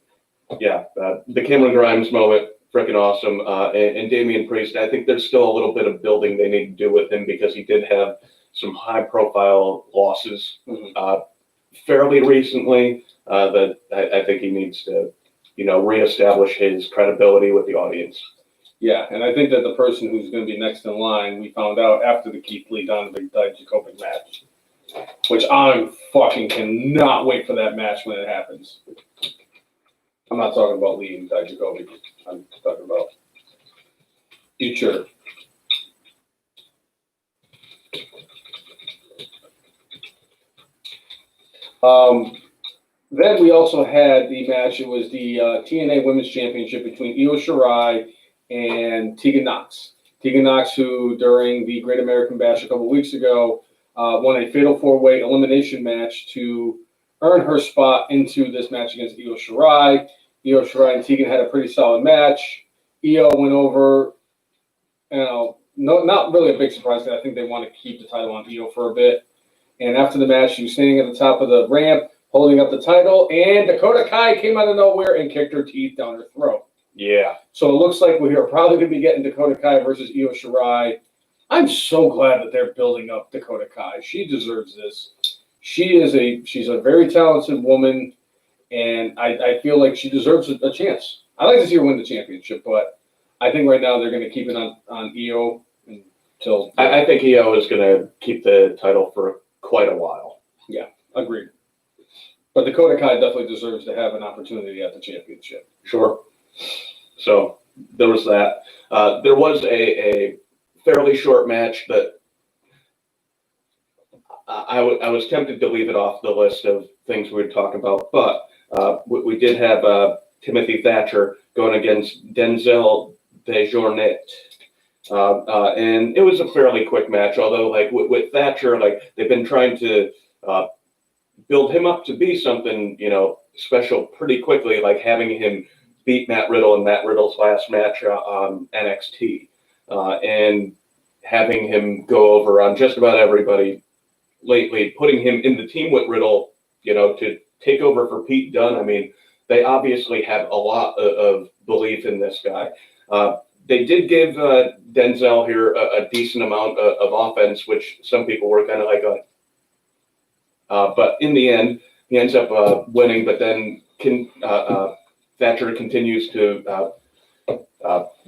yeah, the Cameron Grimes moment, freaking awesome. And Damian Priest, I think there's still a little bit of building they need to do with him because he did have some high-profile losses fairly recently that I think he needs to, reestablish his credibility with the audience. Yeah, and I think that the person who's going to be next in line, we found out after the Keith Lee Dominik Dijakovic match, which I fucking cannot wait for that match when it happens. I'm not talking about leading Dijakovic. I'm talking about future. Then we also had the match. It was the TNA Women's Championship between Io Shirai and Tegan Nox. Tegan Nox, who during the Great American Bash a couple weeks ago won a fatal four-way elimination match to earn her spot into this match against Io Shirai. Io Shirai and Tegan had a pretty solid match. Io went over, not really a big surprise. I think they want to keep the title on Io for a bit. And after the match, she was standing at the top of the ramp, holding up the title, and Dakota Kai came out of nowhere and kicked her teeth down her throat. Yeah. So it looks like we're probably going to be getting Dakota Kai versus Io Shirai. I'm so glad that they're building up Dakota Kai. She deserves this. She's a very talented woman, and I feel like she deserves a chance. I'd like to see her win the championship, but I think right now they're going to keep it on Io until. I think Io is going to keep the title for quite a while. Yeah, agreed. But Dakota Kai definitely deserves to have an opportunity at the championship. Sure. So there was that. There was a fairly short match that I was tempted to leave it off the list of things we would talk about, but we did have Timothy Thatcher going against Denzel DeJournette. And it was a fairly quick match, although like with Thatcher, like they've been trying to build him up to be something, special pretty quickly, like having him beat Matt Riddle in Matt Riddle's last match on NXT, and having him go over on just about everybody lately, putting him in the team with Riddle, to take over for Pete Dunne. I mean, they obviously have a lot of belief in this guy. They did give Denzel here a decent amount of offense, which some people were kind of like, but in the end, he ends up winning. But then Thatcher continues to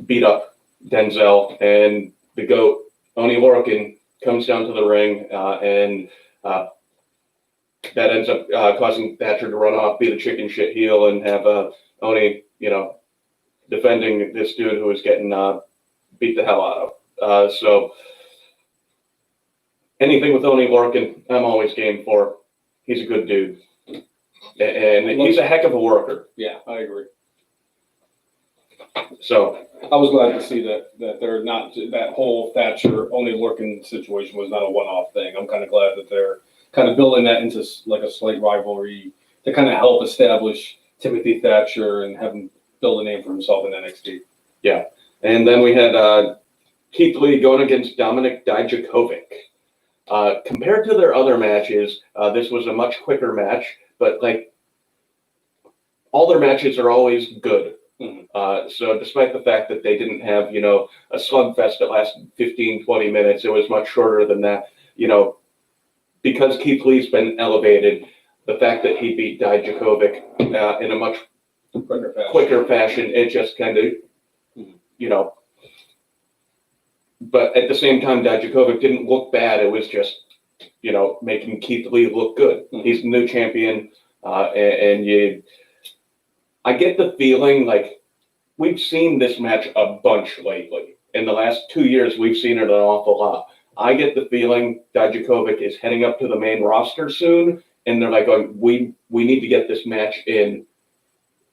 beat up Denzel, and the GOAT, Oney Lorcan, comes down to the ring, and that ends up causing Thatcher to run off, be the chicken shit heel, and have Oney, defending this dude who was getting beat the hell out of. So anything with Oney Lorcan, I'm always game for. He's a good dude. And he's a heck of a worker. Yeah, I agree. So I was glad to see that they're not, that whole Thatcher Oney Lorcan situation was not a one-off thing. I'm kind of glad that they're kind of building that into like a slight rivalry to kind of help establish Timothy Thatcher and have him build a name for himself in NXT. Yeah. And then we had Keith Lee going against Dominik Dijakovic. Compared to their other matches, this was a much quicker match, but like all their matches are always good. Mm-hmm. So despite the fact that they didn't have, a slugfest that lasted 15, 20 minutes, it was much shorter than that, because Keith Lee's been elevated, the fact that he beat Dijakovic in a much quicker fashion, it just kind of, but at the same time, Dijakovic didn't look bad. It was just, making Keith Lee look good. Mm-hmm. He's the new champion, and I get the feeling like we've seen this match a bunch lately. In the last 2 years, we've seen it an awful lot. I get the feeling Dijakovic is heading up to the main roster soon, and they're like, we need to get this match in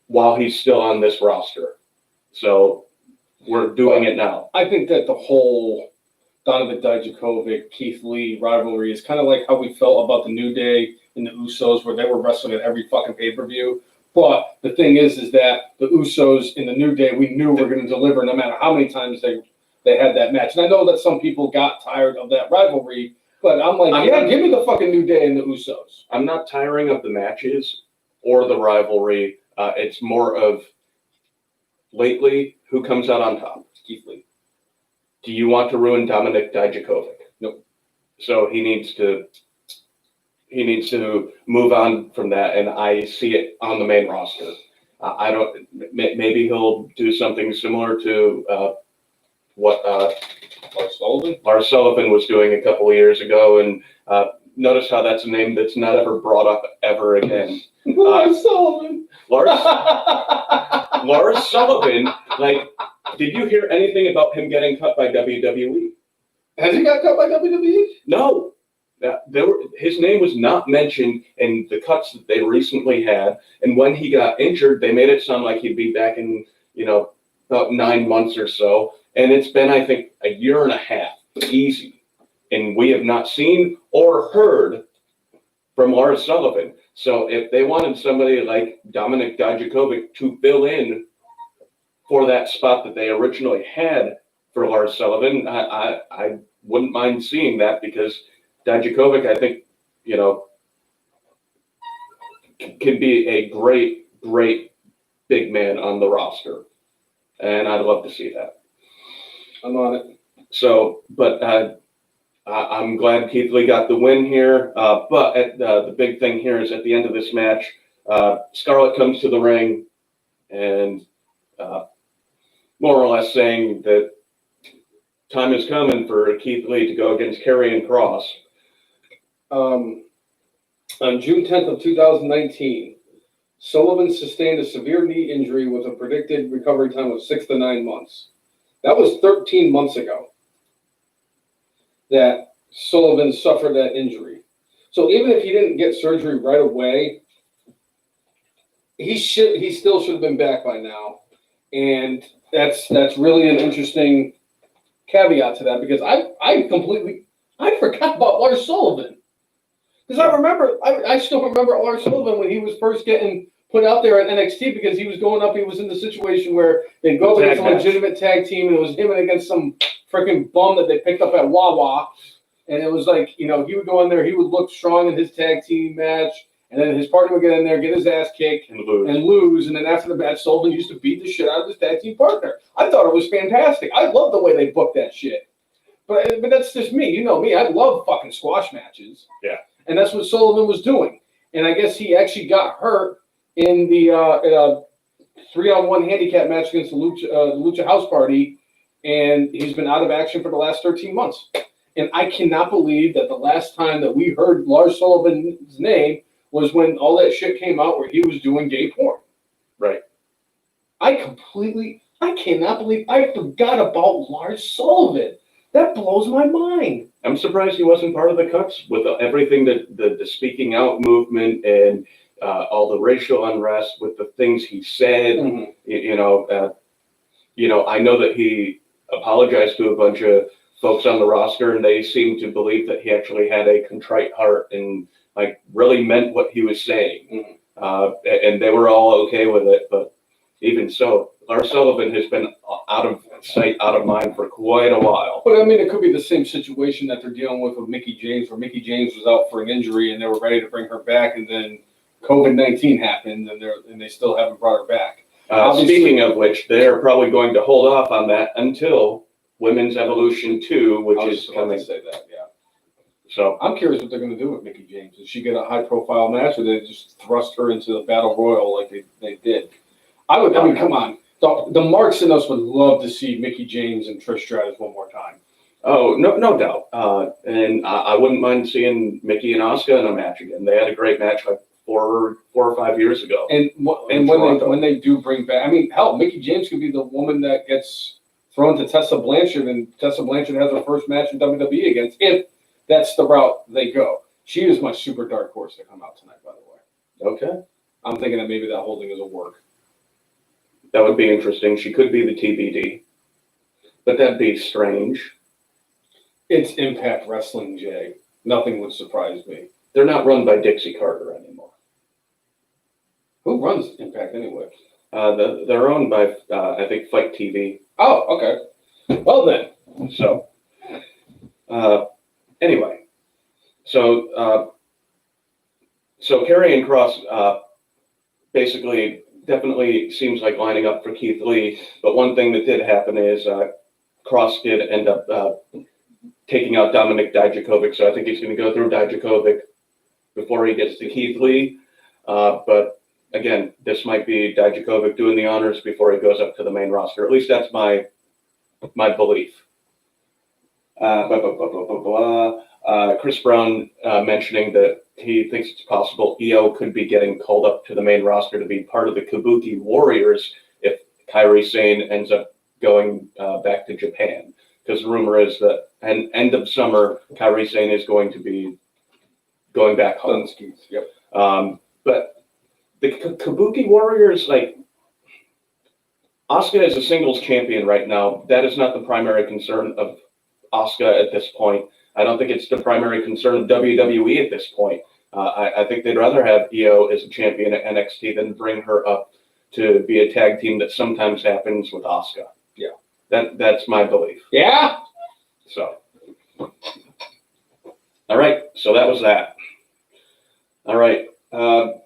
while he's still on this roster. So we're doing it now. I think that the whole Dominik Dijakovic, Keith Lee rivalry is kind of like how we felt about the New Day and the Usos, where they were wrestling at every fucking pay-per-view. But the thing is that the Usos in the New Day, we knew were going to deliver no matter how many times they had that match. And I know that some people got tired of that rivalry, but I'm like, give me the fucking New Day and the Usos. I'm not tiring of the matches or the rivalry. It's more of lately, who comes out on top? Keith Lee. Do you want to ruin Dominik Dijakovic? Nope. So he needs to move on from that, and I see it on the main roster. I don't. Maybe he'll do something similar to what Lars Sullivan was doing a couple of years ago, and notice how that's a name that's not ever brought up ever again. Lars Sullivan. Lars Sullivan, like, did you hear anything about him getting cut by WWE? Has he got cut by WWE? No. His name was not mentioned in the cuts that they recently had. And when he got injured, they made it sound like he'd be back in, about 9 months or so. And it's been, I think, a year and a half, easy. And we have not seen or heard from Lars Sullivan. So if they wanted somebody like Dominik Dijakovic to fill in for that spot that they originally had for Lars Sullivan, I wouldn't mind seeing that, because Dijakovic, I think, can be a great, great big man on the roster. And I'd love to see that. I'm on it. So, but I'm glad Keith Lee got the win here. But the big thing here is at the end of this match, Scarlett comes to the ring and more or less saying that time is coming for Keith Lee to go against Karrion Kross. On June 10th of 2019, Sullivan sustained a severe knee injury with a predicted recovery time of 6 to 9 months. That was 13 months ago that Sullivan suffered that injury. So even if he didn't get surgery right away, he still should have been back by now. And that's really an interesting caveat to that, because I forgot about Lars Sullivan. Because I still remember Lars Sullivan when he was first getting put out there at NXT, because he was going up, he was in the situation where they'd go up against a legitimate tag team, and it was him and against some freaking bum that they picked up at Wawa. And it was like, he would go in there, he would look strong in his tag team match, and then his partner would get in there, get his ass kicked, and lose. And then after the match, Sullivan used to beat the shit out of his tag team partner. I thought it was fantastic. I love the way they booked that shit. But that's just me. You know me. I love fucking squash matches. Yeah. And that's what Sullivan was doing. And I guess he actually got hurt in the 3-on-1 handicap match against the Lucha House Party, and he's been out of action for the last 13 months. And I cannot believe that the last time that we heard Lars Sullivan's name was when all that shit came out where he was doing gay porn. Right. I cannot believe I forgot about Lars Sullivan. That blows my mind. I'm surprised he wasn't part of the cuts with everything that the speaking out movement and all the racial unrest with the things he said. Mm-hmm. I know that he apologized to a bunch of folks on the roster, and they seem to believe that he actually had a contrite heart and really meant what he was saying. Mm-hmm. And they were all okay with it. But even so, Lars Sullivan has been out of sight, out of mind for quite a while. But I mean, it could be the same situation that they're dealing with Mickie James, where Mickie James was out for an injury and they were ready to bring her back, and then COVID-19 happened, and they still haven't brought her back. Speaking of which, they're probably going to hold off on that until Women's Evolution 2, which is coming. Say that, yeah. So I'm curious what they're going to do with Mickie James. Does she get a high-profile match, or they just thrust her into the Battle Royal like they did? I mean, come on. The marks in us would love to see Mickie James and Trish Stratus one more time. Oh, no doubt. And I wouldn't mind seeing Mickie and Asuka in a match again. They had a great match 4 or 5 years ago. And when they do bring back, I mean, hell, Mickie James could be the woman that gets thrown to Tessa Blanchard, and Tessa Blanchard has her first match in WWE against, if that's the route they go. She is my super dark horse to come out tonight, by the way. Okay. I'm thinking that maybe that whole thing is a work. That would be interesting. She could be the TBD, but that'd be strange. It's Impact Wrestling, Jay. Nothing would surprise me. They're not run by Dixie Carter anymore. Who runs Impact anyway? They're owned by, I think, Fight TV. Oh, okay. Well then. So, anyway. So Karrion Kross basically definitely seems like lining up for Keith Lee. But one thing that did happen is Kross did end up taking out Dominik Dijakovic. So I think he's going to go through Dijakovic before he gets to Keith Lee. But again, this might be Dijakovic doing the honors before he goes up to the main roster. At least that's my belief. Chris Brown mentioning that he thinks it's possible Io could be getting called up to the main roster to be part of the Kabuki Warriors if Kairi Sane ends up going back to Japan. Because the rumor is that end of summer, Kairi Sane is going to be going back home. Yep. But the Kabuki Warriors, like, Asuka is a singles champion right now. That is not the primary concern of Asuka at this point. I don't think it's the primary concern of WWE at this point. I think they'd rather have Io as a champion at NXT than bring her up to be a tag team that sometimes happens with Asuka. Yeah. That's my belief. Yeah. So. All right. So that was that. All right. All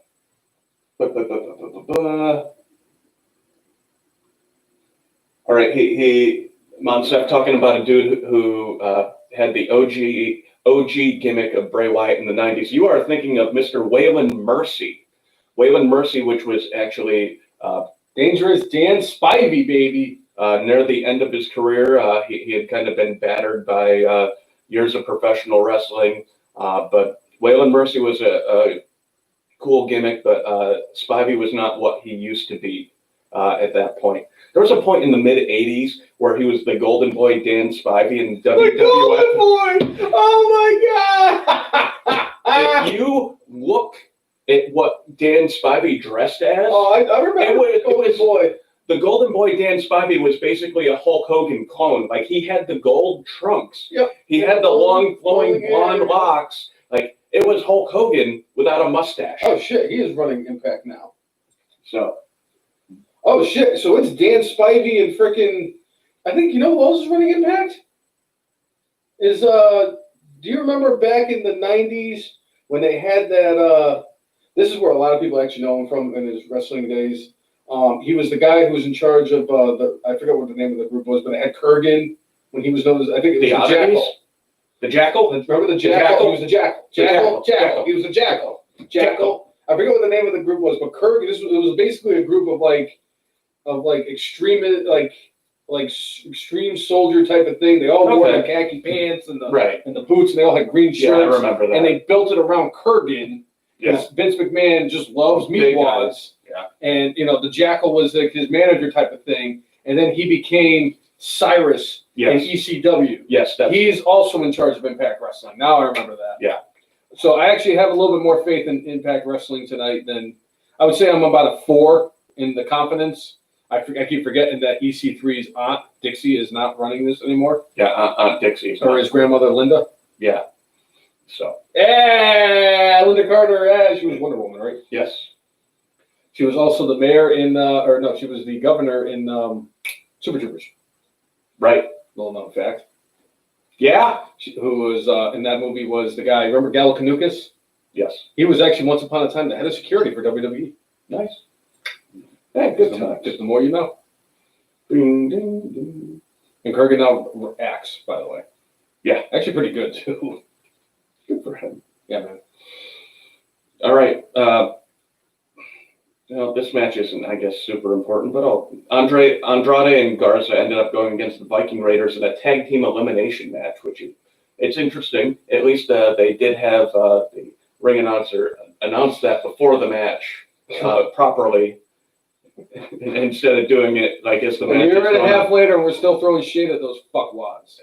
right. He Monsef talking about a dude who had the OG gimmick of Bray Wyatt in the 90s. You are thinking of Mr. Waylon Mercy. Waylon Mercy, which was actually Dangerous Dan Spivey, baby. Near the end of his career. He had kind of been battered by years of professional wrestling. But Waylon Mercy was a cool gimmick, but Spivey was not what he used to be at that point. There was a point in the mid-'80s where he was the golden boy Dan Spivey in WWF. The golden boy! Oh my God! If you look at what Dan Spivey dressed as, I remember it was boy. The golden boy Dan Spivey was basically a Hulk Hogan clone. Like, he had the gold trunks. Yep. He had the long flowing blonde locks. Like, it was Hulk Hogan without a mustache. Oh shit, he is running Impact now. So. Oh shit, so it's Dan Spivey and frickin', I think, you know who else is running Impact? Is, do you remember back in the 90s when they had that, this is where a lot of people actually know him from in his wrestling days. He was the guy who was in charge of, I forget what the name of the group was, but it had Kurgan when he was known as, I think it was the Jackal. The Jackal? Remember the Jackal? He was the Jackal. Jackal. He was the Jackal. Jackal. I forget what the name of the group was, but Kurgan, it was basically a group of extreme, extreme soldier type of thing. They all wore the khaki pants and the boots, and they all had green shirts. Yeah, I remember that. And they built it around Kurgan. Because Vince McMahon just loves meatwads. Yeah. And, the Jackal was like his manager type of thing. And then he became Cyrus in ECW. Yes. He's also in charge of Impact Wrestling. Now I remember that. Yeah. So I actually have a little bit more faith in Impact Wrestling tonight than, I would say I'm about a 4 in the confidence. I keep forgetting that EC3's aunt, Dixie, is not running this anymore. Yeah, Aunt Dixie. Or his grandmother, Linda. Yeah. So. Linda Carter, she was Wonder Woman, right? Yes. She was also the mayor in, she was the governor in Super Troopers. Right. Little known fact. Yeah. Who was in that movie was the guy, remember Gallo Kanukas? Yes. He was actually once upon a time the head of security for WWE. Nice. Yeah, good time. Just the more you know. Ding, ding, ding. And Kurgan now acts, by the way. Yeah. Actually pretty good, too. Good for him. Yeah, man. All right. This match isn't, I guess, super important, but Andrade and Garza ended up going against the Viking Raiders in a tag team elimination match, which it's interesting. At least they did have the ring announcer announce that before the match properly, instead of doing it like as the match. A year and a half later, and we're still throwing shade at those fuckwads.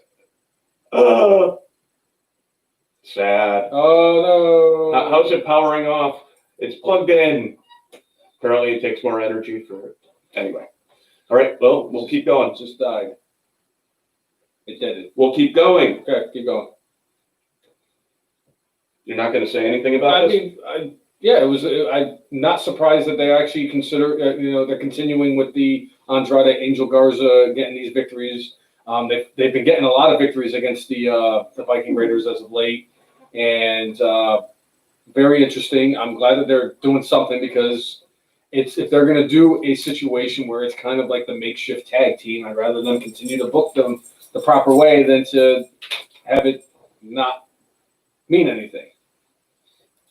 Sad. Oh no! How's it powering off? It's plugged in. Apparently, it takes more energy for it. Anyway. All right. Well, we'll keep going. It just died. It did. We'll keep going. Okay, keep going. You're not going to say anything about this? It was. I'm not surprised that they actually consider. They're continuing with the Andrade Angel Garza getting these victories. They've been getting a lot of victories against the Viking Raiders as of late, and very interesting. I'm glad that they're doing something because if they're going to do a situation where it's kind of like the makeshift tag team, I'd rather them continue to book them the proper way than to have it not mean anything,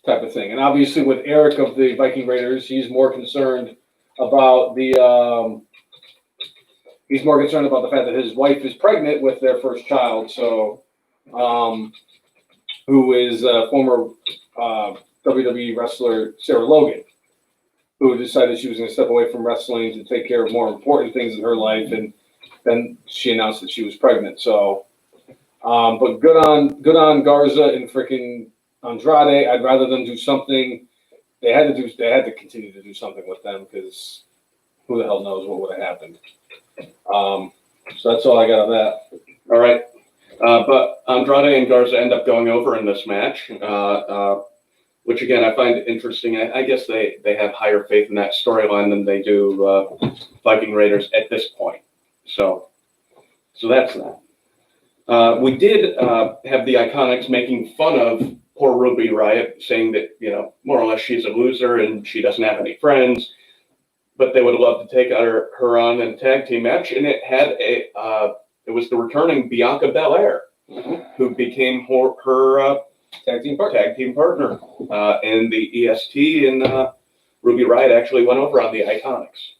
type of thing. And obviously, with Eric of the Viking Raiders, he's more concerned about the fact that his wife is pregnant with their first child. So who is a former WWE wrestler, Sarah Logan, who decided she was going to step away from wrestling to take care of more important things in her life, and then she announced that she was pregnant. So, but good on Garza and freaking Andrade. I'd rather them do something. They had to continue to do something with them, because who the hell knows what would have happened. So that's all I got on that. All right. But Andrade and Garza end up going over in this match, which again I find interesting. I guess they have higher faith in that storyline than they do Viking Raiders at this point. So that's that. We did have the Iconics making fun of poor Ruby Riott, saying that, more or less she's a loser and she doesn't have any friends, but they would love to take her on in a tag team match, and it had it was the returning Bianca Belair, who became her tag team partner in the EST, and Ruby Riott actually went over on the Iconics.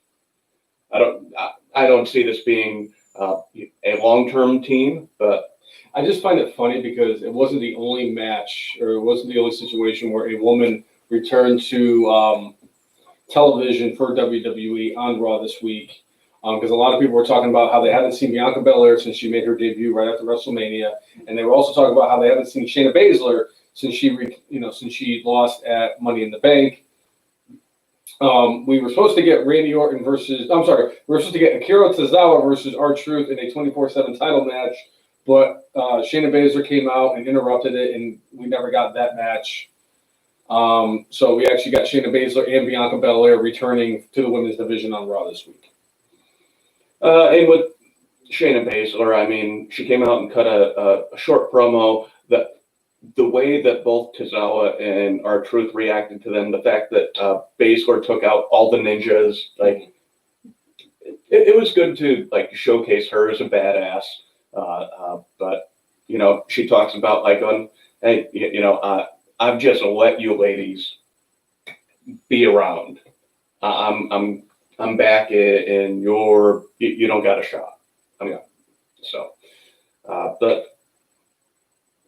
I don't see this being a long-term team, but I just find it funny because it wasn't the only match, or it wasn't the only situation where a woman returned to television for WWE on Raw this week. Because a lot of people were talking about how they hadn't seen Bianca Belair since she made her debut right after WrestleMania, and they were also talking about how they haven't seen Shayna Baszler since she lost at Money in the Bank. We were supposed to get we were supposed to get Akira Tozawa versus R-Truth in a 24/7 title match, but Shayna Baszler came out and interrupted it, and we never got that match. So we actually got Shayna Baszler and Bianca Belair returning to the women's division on Raw this week. And with Shayna Baszler, I mean, she came out and cut a short promo. The way that both Tozawa and R-Truth reacted to them, the fact that Baszler took out all the ninjas, it was good to showcase her as a badass. But she talks about hey, I've just let you ladies be around. I'm back and you don't got a shot. So, but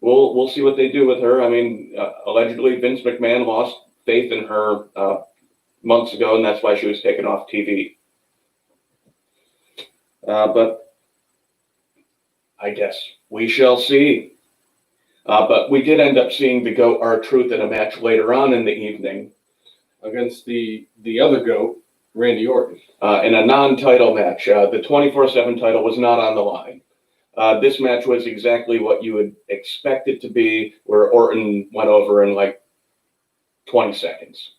we'll see what they do with her. I mean, allegedly Vince McMahon lost faith in her months ago, and that's why she was taken off TV. But I guess we shall see. But we did end up seeing the GOAT R-Truth in a match later on in the evening against the other GOAT, Randy Orton. In a non-title match. The 24/7 title was not on the line. This match was exactly what you would expect it to be, where Orton went over in 20 seconds.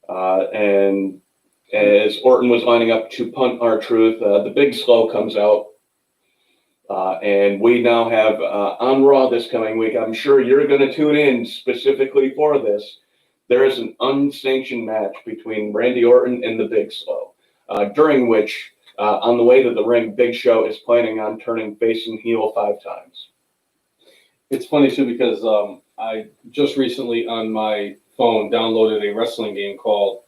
And as Orton was lining up to punt R-Truth, the Big Slow comes out. And we now have on Raw this coming week, I'm sure you're going to tune in specifically for this, there is an unsanctioned match between Randy Orton and the Big Slow, during which, on the way to the ring, Big Show is planning on turning face and heel 5 times. It's funny, too, because I just recently on my phone downloaded a wrestling game called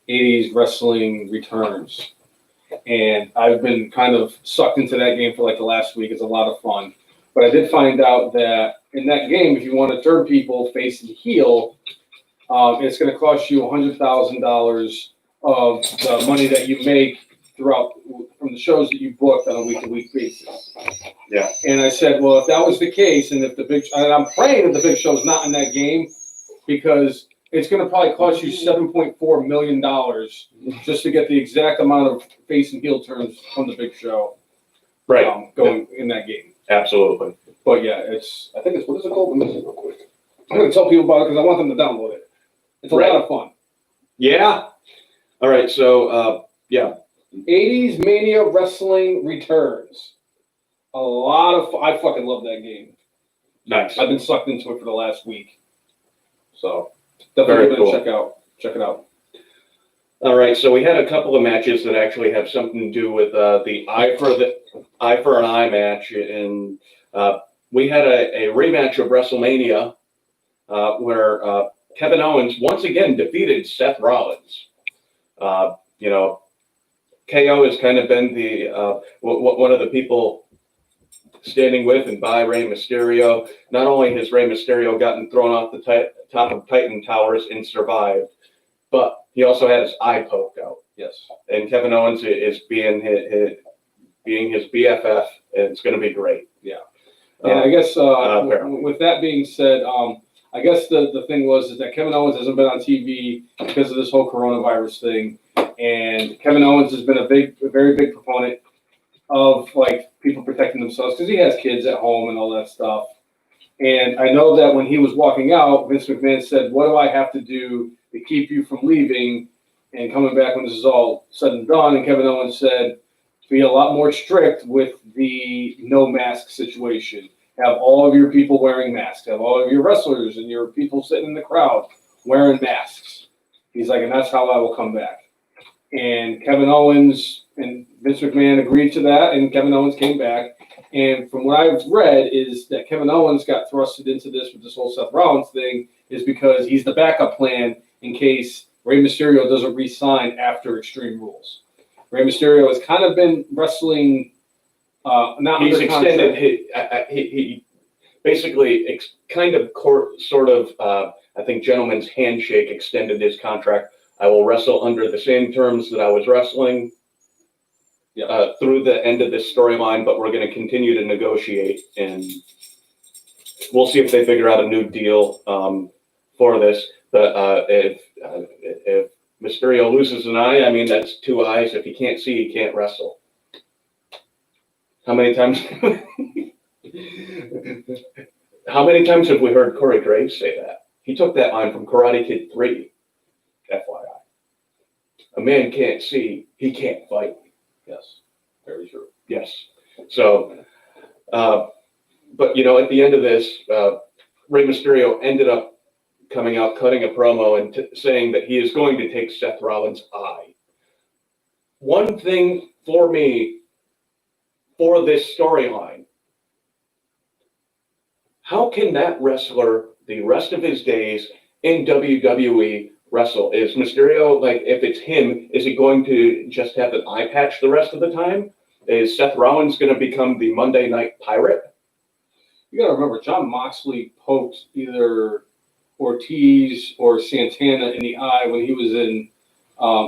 80s Wrestling Returns. And I've been kind of sucked into that game for the last week. It's a lot of fun. But I did find out that in that game, if you want to turn people face and heel, it's going to cost you $100,000 of the money that you make throughout from the shows that you booked on a week-to-week basis. Yeah. And I said, well, if that was the case, and if I'm praying that the Big Show is not in that game, because it's going to probably cost you $7.4 million just to get the exact amount of face and heel turns from the Big Show, right? Going in that game. Absolutely. But yeah, I think it's, what is it called? Let me see real quick. I'm going to tell people about it because I want them to download it. It's a lot of fun. Yeah. All right. So, yeah. 80s Mania Wrestling Returns. A lot of I fucking love that game. Nice. I've been sucked into it for the last week. So definitely cool. Check it out. All right. So we had a couple of matches that actually have something to do with the eye for an eye match, and we had a rematch of WrestleMania where Kevin Owens once again defeated Seth Rollins. KO has kind of been the one of the people standing with and by Rey Mysterio. Not only has Rey Mysterio gotten thrown off the top of Titan Towers and survived, but he also had his eye poked out. Yes. And Kevin Owens is being his BFF, and it's going to be great. Yeah. And I guess with that being said, I guess the thing is that Kevin Owens hasn't been on TV because of this whole coronavirus thing, and Kevin Owens has been a very big proponent of like people protecting themselves because he has kids at home and all that stuff. And I know that when he was walking out, Vince McMahon said, "What do I have to do to keep you from leaving and coming back when this is all said and done?" And Kevin Owens said, "Be a lot more strict with the no mask situation. Have all of your people wearing masks. Have all of your wrestlers and your people sitting in the crowd wearing masks." He's like, "And that's how I will come back." And Kevin Owens and Vince McMahon agreed to that, and Kevin Owens came back. And from what I've read is that Kevin Owens got thrusted into this with this whole Seth Rollins thing is because he's the backup plan in case Rey Mysterio doesn't re-sign after Extreme Rules. Rey Mysterio has kind of been wrestling. He's extended. He basically I think gentleman's handshake extended his contract. I will wrestle under the same terms that I was wrestling through the end of this storyline, but we're going to continue to negotiate, and we'll see if they figure out a new deal for this. But if Mysterio loses an eye, I mean, that's two eyes. If he can't see, he can't wrestle. How many times? How many times have we heard Corey Graves say that? He took that line from Karate Kid 3, FYI. A man can't see, he can't fight. Yes, very true. Yes. So, but, you know, at the end of this, Rey Mysterio ended up coming out, cutting a promo and saying that he is going to take Seth Rollins' eye. One thing for me, for this storyline, how can that wrestler, the rest of his days in WWE, wrestle? Is Mysterio, like, if it's him, is he going to just have an eye patch the rest of the time? Is Seth Rollins going to become the Monday Night Pirate? You got to remember, Jon Moxley poked either Ortiz or Santana in the eye when he was in,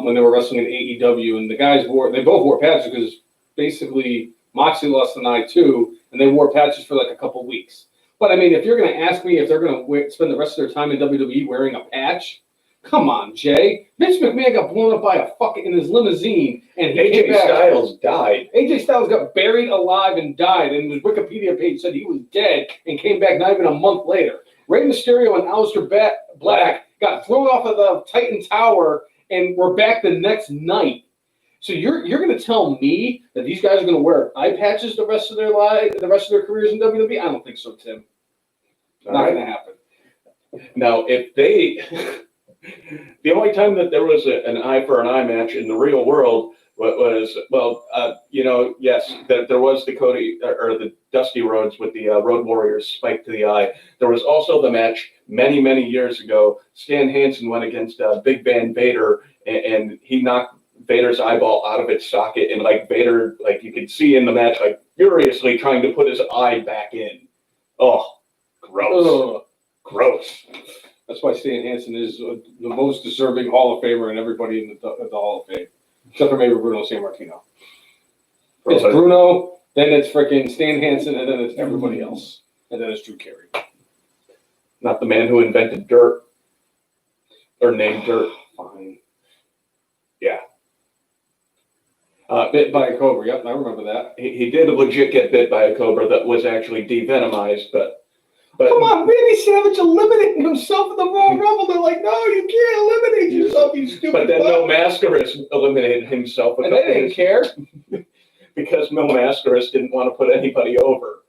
when they were wrestling in AEW, and the guys they both wore patches because basically Moxley lost an eye too, and they wore patches for like a couple weeks. But I mean, if you're going to ask me if they're going to spend the rest of their time in WWE wearing a patch, come on, Jay. Vince McMahon got blown up by in his limousine, and AJ Styles died. AJ Styles got buried alive and died, and his Wikipedia page said he was dead and came back not even a month later. Rey Mysterio and Aleister Black got thrown off of the Titan Tower and were back the next night. So you're going to tell me that these guys are going to wear eye patches the rest of their careers in WWE? I don't think so, Tim. Not going to happen. Now, if they, the only time that there was an eye for an eye match in the real world was yes, there was the Dusty Rhodes with the Road Warriors spike to the eye. There was also the match many, many years ago. Stan Hansen went against Big Van Vader, and he knocked Vader's eyeball out of its socket, and like Vader, like you could see in the match, like furiously trying to put his eye back in. Oh, gross. Ugh. Gross. That's why Stan Hansen is the most deserving Hall of Famer and everybody in the Hall of Fame, except for maybe Bruno Sammartino. It's Bruno, then it's freaking Stan Hansen, and then it's everybody else, and then it's Drew Carey. Not the man who invented dirt or named dirt. Fine. Yeah. Bit by a cobra. Yep, I remember that. He did legit get bit by a cobra that was actually devenomized, but come on, Randy Savage eliminating himself in the Royal Rumble. They're like, no, you can't eliminate yourself, you stupid. But then Mil Mascaras eliminated himself. And they didn't care. Because Mil Mascaras didn't want to put anybody over.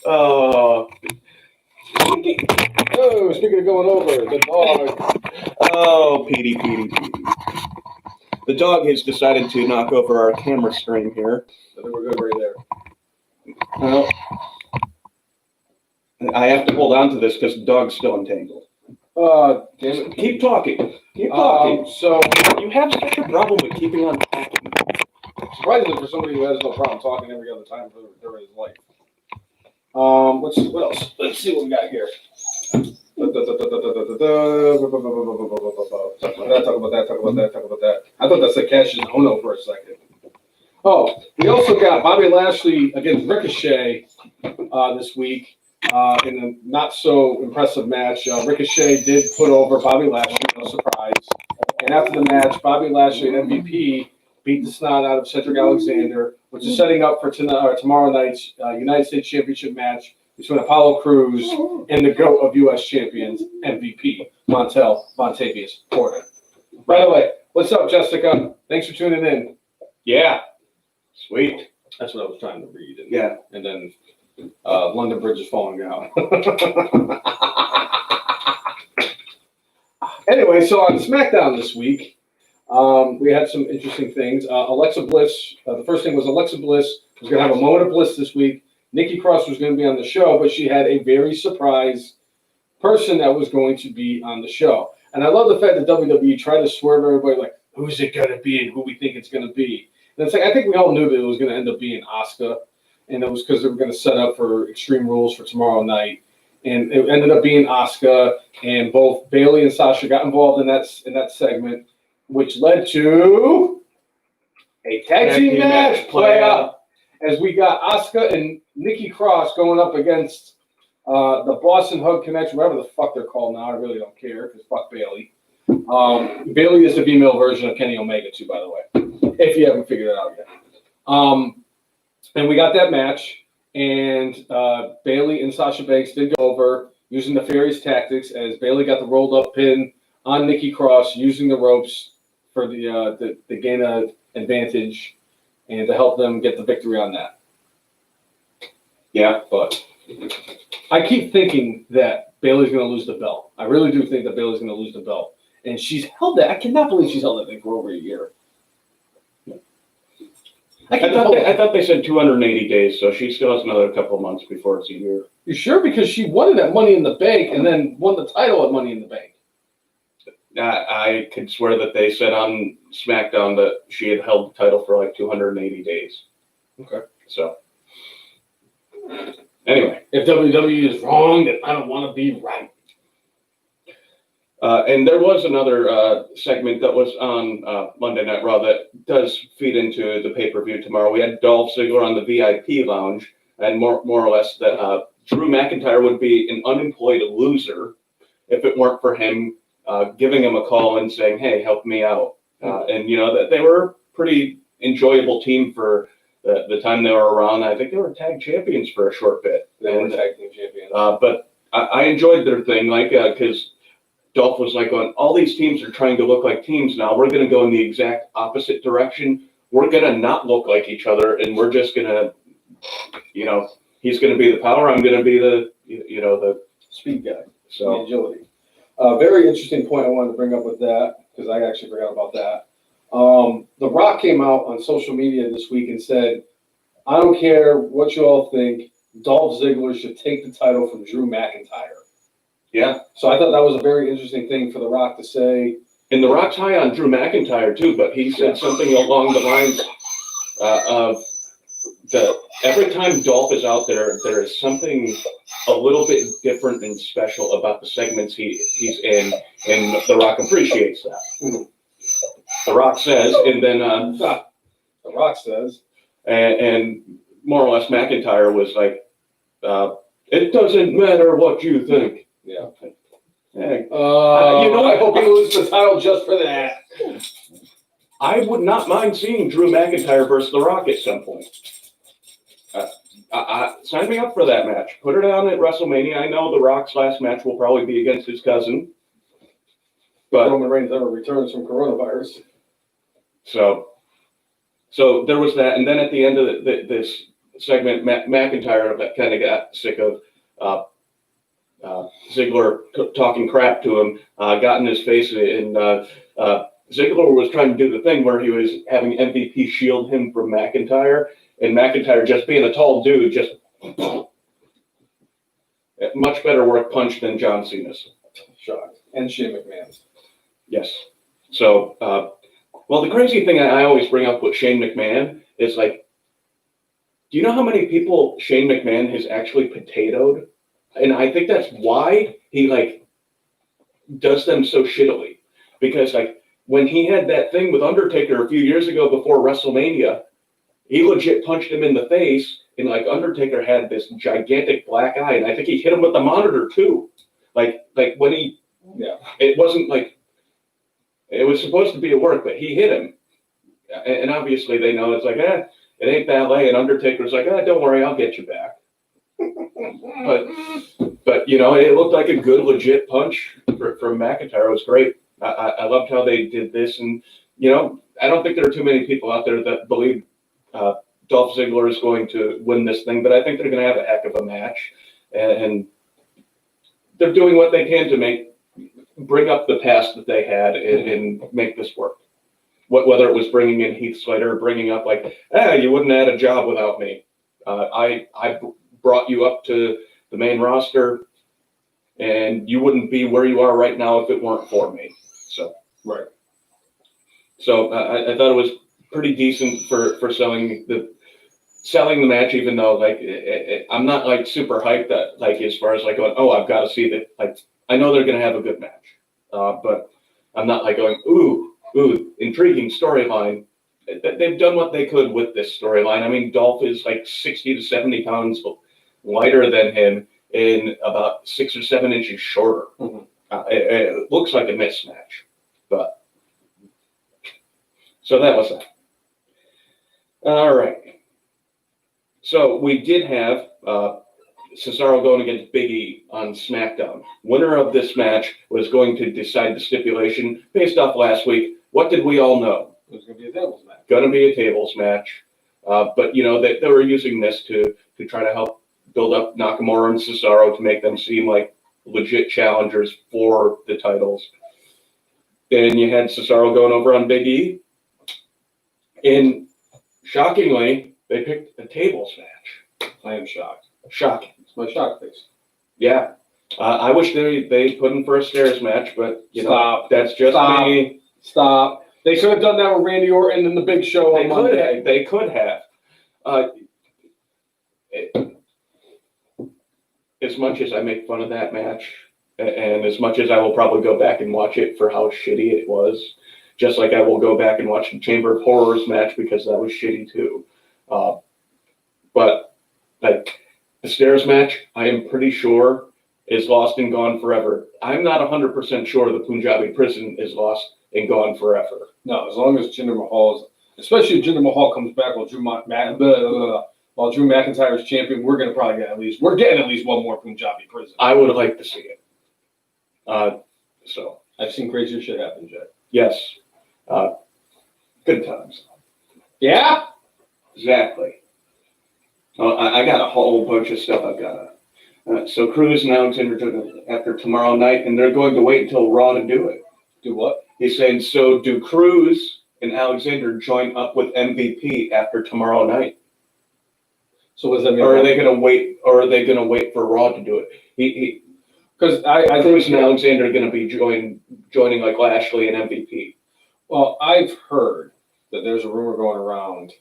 Oh, speaking of going over, the dog. Oh, Petey. The dog has decided to knock over our camera stream here. I think we're good right there. Well, I have to hold on to this because the dog's still entangled. Damn it. Keep talking. So you you have such a problem with keeping on talking. Surprisingly for somebody who has no problem talking every other time during his life. What else? Let's see what we got here. Talk about that. I thought that said Cassius Ono for a second. Oh, we also got Bobby Lashley against Ricochet this week in a not so impressive match. Ricochet did put over Bobby Lashley, no surprise. And after the match, Bobby Lashley and MVP beat the snot out of Cedric Alexander, which is setting up for tomorrow night's United States Championship match between Apollo Crews and the GOAT of U.S. champions, MVP, Montavious Porter. By the way, what's up, Jessica? Thanks for tuning in. Yeah. Sweet. That's what I was trying to read. Yeah. And then London Bridge is falling down. Anyway, so on SmackDown this week, we had some interesting things. Alexa Bliss, the first thing was Alexa Bliss was going to have a moment of bliss this week. Nikki Cross was going to be on the show, but she had a very surprise person that was going to be on the show. And I love the fact that WWE tried to swerve everybody, like, who's it going to be and who we think it's going to be. And it's like, I think we all knew that it was going to end up being Asuka, and it was because they were going to set up for Extreme Rules for tomorrow night. And it ended up being Asuka, and both Bayley and Sasha got involved in that segment, which led to a tag team match play out. As we got Asuka and Nikki Cross going up against the Boston Hug Connection, whatever the fuck they're called now. I really don't care because fuck Bayley. Bayley is the female version of Kenny Omega too, by the way, if you haven't figured it out yet. And we got that match, and Bayley and Sasha Banks did go over using nefarious tactics as Bayley got the rolled up pin on Nikki Cross using the ropes for the gain of advantage and to help them get the victory on that. Yeah, but I keep thinking that Bayley's going to lose the belt. I really do think that Bayley's going to lose the belt. And she's held that. I cannot believe she's held that thing for over a year. I thought they said 280 days, so she still has another couple of months before it's a year. You sure? Because she won it at Money in the Bank and then won the title at Money in the Bank. I could swear that they said on SmackDown that she had held the title for like 280 days. Okay. So, anyway. If WWE is wrong, then I don't want to be right. And there was another segment that was on Monday Night Raw that does feed into the pay-per-view tomorrow. We had Dolph Ziggler on the VIP lounge, and more or less that Drew McIntyre would be an unemployed loser if it weren't for him giving him a call and saying, hey, help me out. And, you know, that they were a pretty enjoyable team for the time they were around. I think they were tag champions for a short bit. They were tag team champions. But I enjoyed their thing, like, because Dolph was like, going, all these teams are trying to look like teams now. We're going to go in the exact opposite direction. We're going to not look like each other, and we're just going to, you know, he's going to be the power. I'm going to be the, you know, the speed guy. So the agility. Very interesting point I wanted to bring up with that, because I actually forgot about that. The Rock came out on social media this week and said, I don't care what you all think, Dolph Ziggler should take the title from Drew McIntyre. Yeah. So I thought that was a very interesting thing for The Rock to say. And The Rock's high on Drew McIntyre, too, but he said something along the lines of every time Dolph is out there, there is something a little bit different and special about the segments he's in, and The Rock appreciates that. Mm-hmm. The Rock says, and then The Rock says, and more or less McIntyre was like, it doesn't matter what you think. Yeah. Hey, you know, I hope he loses the title just for that. I would not mind seeing Drew McIntyre versus The Rock at some point. Sign me up for that match. Put it on at WrestleMania. I know The Rock's last match will probably be against his cousin. But Roman Reigns never returns from coronavirus. So there was that. And then at the end of this segment, McIntyre kind of got sick of Ziggler talking crap to him, got in his face, and Ziggler was trying to do the thing where he was having MVP shield him from McIntyre, and McIntyre, just being a tall dude, just much better work punch than John Cena's. Shocked. And Shane McMahon's. Yes. So, well, the crazy thing I always bring up with Shane McMahon is like, do you know how many people Shane McMahon has actually potatoed? And I think that's why he like does them so shittily. Because like when he had that thing with Undertaker a few years ago before WrestleMania, he legit punched him in the face, and like Undertaker had this gigantic black eye, and I think he hit him with the monitor too. Like when he, it wasn't like it was supposed to be a work, but he hit him, and obviously they know it's like, it ain't ballet, and Undertaker's like, don't worry, I'll get you back. but you know, it looked like a good legit punch from McIntyre. It was great. I loved how they did this, and you know, I don't think there are too many people out there that believe Dolph Ziggler is going to win this thing, but I think they're going to have a heck of a match, and they're doing what they can to bring up the past that they had and make this work. Whether it was bringing in Heath Slater, bringing up like, you wouldn't have had a job without me. I brought you up to the main roster, and you wouldn't be where you are right now if it weren't for me. So right. So I thought it was pretty decent for selling the match, even though like I'm not like super hyped that like as far as like going, I've got to see that. Like I know they're gonna have a good match, but I'm not like going, ooh, intriguing storyline. They've done what they could with this storyline. I mean, Dolph is like 60 to 70 pounds lighter than him and about 6 or 7 inches shorter. Mm-hmm. It looks like a mismatch, but so that was that. All right. So we did have Cesaro going against Big E on SmackDown. Winner of this match was going to decide the stipulation based off last week. What did we all know? It was going to be a tables match. Going to be a tables match. But, you know, they were using this to try to help build up Nakamura and Cesaro to make them seem like legit challengers for the titles. And you had Cesaro going over on Big E. And shockingly, they picked a tables match. I am shocked. Shocking. It's my shock face. Yeah. I wish they put in for a stairs match, but, you know, that's just me. Stop. They could have done that with Randy Orton in the Big Show on Monday. They could have. As much as I make fun of that match, and as much as I will probably go back and watch it for how shitty it was, just like I will go back and watch the Chamber of Horrors match because that was shitty too. But like the stairs match, I am pretty sure is lost and gone forever. I'm not 100% sure the Punjabi prison is lost and gone forever. No, as long as Jinder Mahal especially if Jinder Mahal comes back while Drew McIntyre is champion, we're getting at least one more Punjabi prison. I would like to see it. So I've seen crazier shit happen, Jay. Yes. Good times. Yeah? Exactly. I got a whole bunch of stuff I've got. So Cruz and Alexander took it after tomorrow night, and they're going to wait until Raw to do it. Do what? He's saying, so do Cruz and Alexander join up with MVP after tomorrow night? So what does that mean? Or are they going to wait? Or are they going to wait for Raw to do it? Because I Cruz and Alexander are going to be joining like Lashley and MVP. Well, I've heard that there's a rumor going around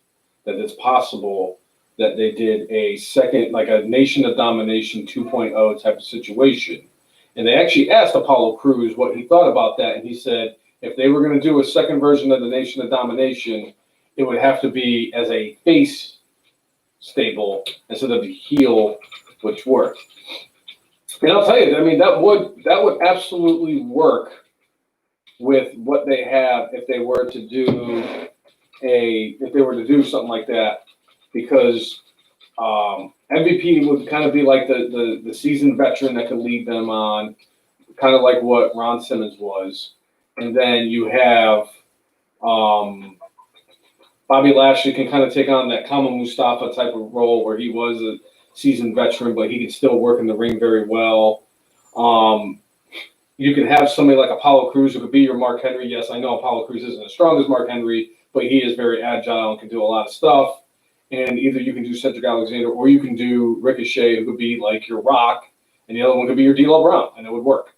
that it's possible that they did a second, like a Nation of Domination 2.0 type of situation. And they actually asked Apollo Crews what he thought about that. And he said, if they were going to do a second version of the Nation of Domination, it would have to be as a face stable instead of the heel, which worked. And I'll tell you, I mean, that would absolutely work with what they have if they were to do something like that, because MVP would kind of be like the seasoned veteran that could lead them on, kind of like what Ron Simmons was. And then you have Bobby Lashley can kind of take on that Kama Mustafa type of role where he was a seasoned veteran, but he could still work in the ring very well. You could have somebody like Apollo Crews who could be your Mark Henry. Yes, I know Apollo Crews isn't as strong as Mark Henry, but he is very agile and can do a lot of stuff. And either you can do Cedric Alexander or you can do Ricochet, who could be like your Rock, and the other one could be your D'Lo Brown, and it would work.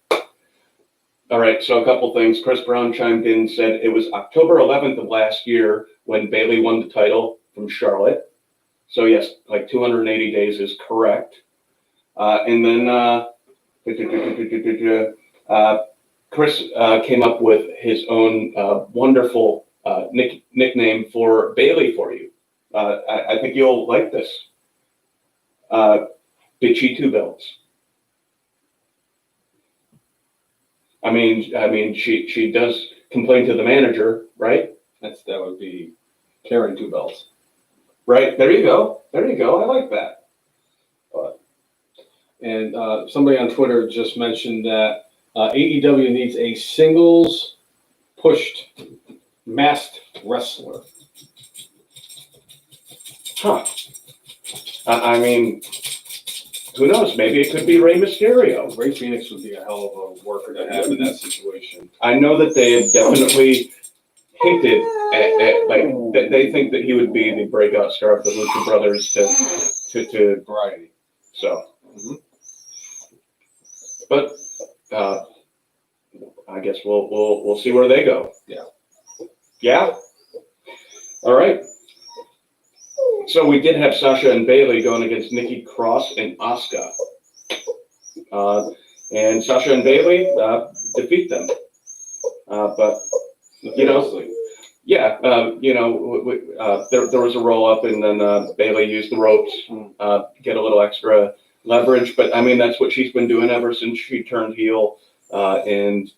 All right, so a couple things. Chris Brown chimed in and said it was October 11th of last year when Bayley won the title from Charlotte. So yes, like 280 days is correct. And then Chris came up with his own wonderful nickname for Bailey for you. I think you'll like this. Bitchy Two Belts. I mean, she does complain to the manager, right? That would be Karen Two Belts. Right. There you go. There you go. I like that. And somebody on Twitter just mentioned that AEW needs a singles pushed masked wrestler. Huh. I mean, who knows? Maybe it could be Rey Mysterio. Ray Phoenix would be a hell of a worker to have in that situation. I know that they have definitely hinted at like they think that he would be the breakout star of the Lucha Brothers to Variety. So, but I guess we'll see where they go. Yeah. Yeah. All right. So we did have Sasha and Bailey going against Nikki Cross and Asuka. And Sasha and Bailey defeat them. But, you know, yeah, there was a roll up and then Bailey used the ropes, get a little extra leverage. But, I mean, that's what she's been doing ever since she turned heel. And,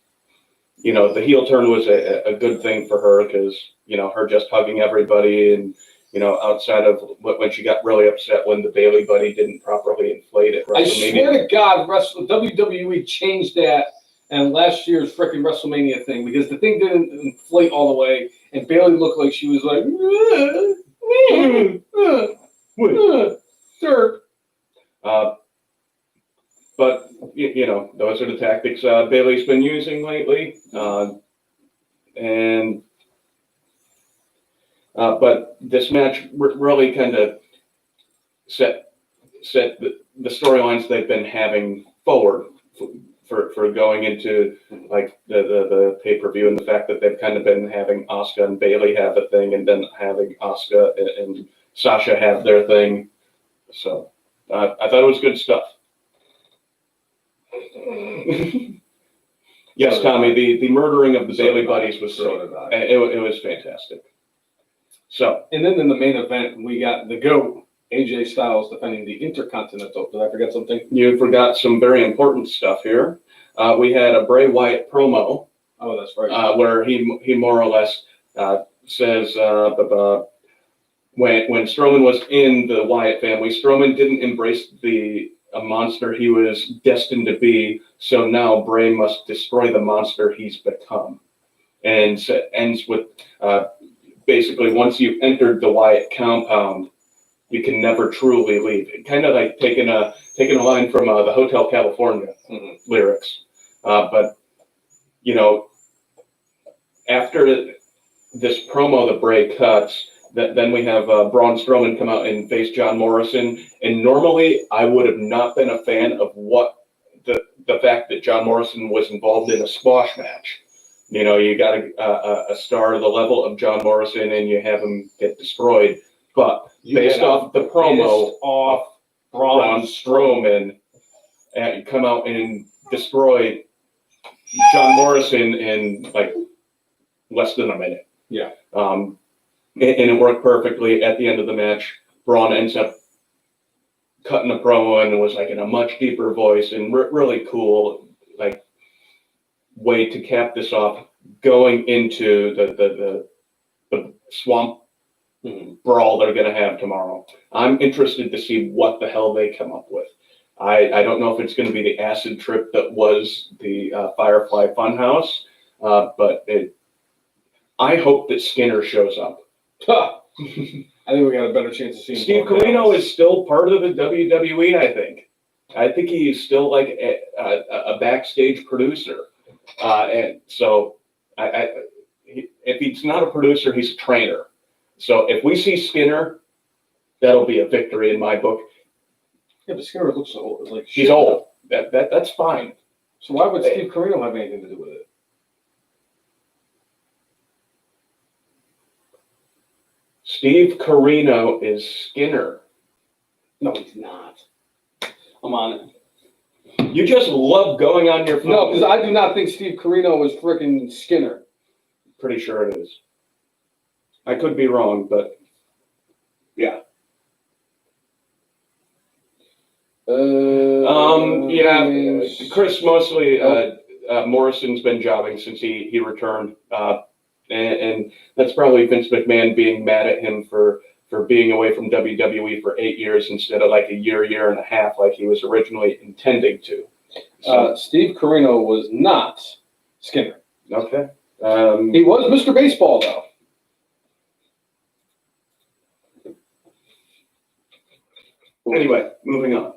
you know, the heel turn was a good thing for her because, you know, her just hugging everybody and, you know, outside of when she got really upset when the Bailey buddy didn't properly inflate it. I swear to God, WWE changed that and last year's freaking WrestleMania thing because the thing didn't inflate all the way, and Bailey looked like she was like, sir. But you know, those are the tactics Bailey's been using lately, and. But this match really kind of set the storylines they've been having forward for going into like the pay-per-view, and the fact that they've kind of been having Asuka and Bailey have a thing, and then having Asuka and Sasha have their thing. So I thought it was good stuff. Yes, Tommy, the murdering of the Bailey buddies was it was fantastic. So, and then in the main event, we got the GOAT, AJ Styles, defending the Intercontinental. Did I forget something? You forgot some very important stuff here. We had a Bray Wyatt promo. Oh, that's right. Where he more or less says when Strowman was in the Wyatt family, Strowman didn't embrace a monster he was destined to be. So now Bray must destroy the monster he's become, and ends with. Basically, once you've entered the Wyatt compound, you can never truly leave. Kind of like taking a line from the Hotel California lyrics. But, you know, after this promo that Bray cuts, then we have Braun Strowman come out and face John Morrison. And normally, I would have not been a fan of the fact that John Morrison was involved in a squash match. You know, you got a star of the level of John Morrison, and you have him get destroyed. But based off the promo of Braun Strowman, and come out and destroy John Morrison in like less than a minute. Yeah. And it worked perfectly. At the end of the match, Braun ends up cutting a promo and it was like in a much deeper voice and really cool, like. Way to cap this off, going into the swamp brawl they're going to have tomorrow. I'm interested to see what the hell they come up with. I don't know if it's going to be the acid trip that was the Firefly Funhouse, but I hope that Skinner shows up. I think we got a better chance of seeing Steve Corino is still part of the WWE, I think he's still like a backstage producer. And so, if he's not a producer, he's a trainer. So if we see Skinner, that'll be a victory in my book. Yeah, but Skinner looks old. Like he's old. That's fine. So why would Steve Corino have anything to do with it? Steve Corino is Skinner. No, he's not. I'm on it. You just love going on your phone. No, because I do not think Steve Corino was freaking Skinner. Pretty sure it is. I could be wrong, but yeah. Yeah. Chris Moxley, Morrison's been jobbing since he returned, and that's probably Vince McMahon being mad at him for being away from WWE for 8 years instead of like a year and a half, like he was originally intending to. So, Steve Corino was not Skinner. okay. He was Mr. Baseball, though. Anyway, moving on.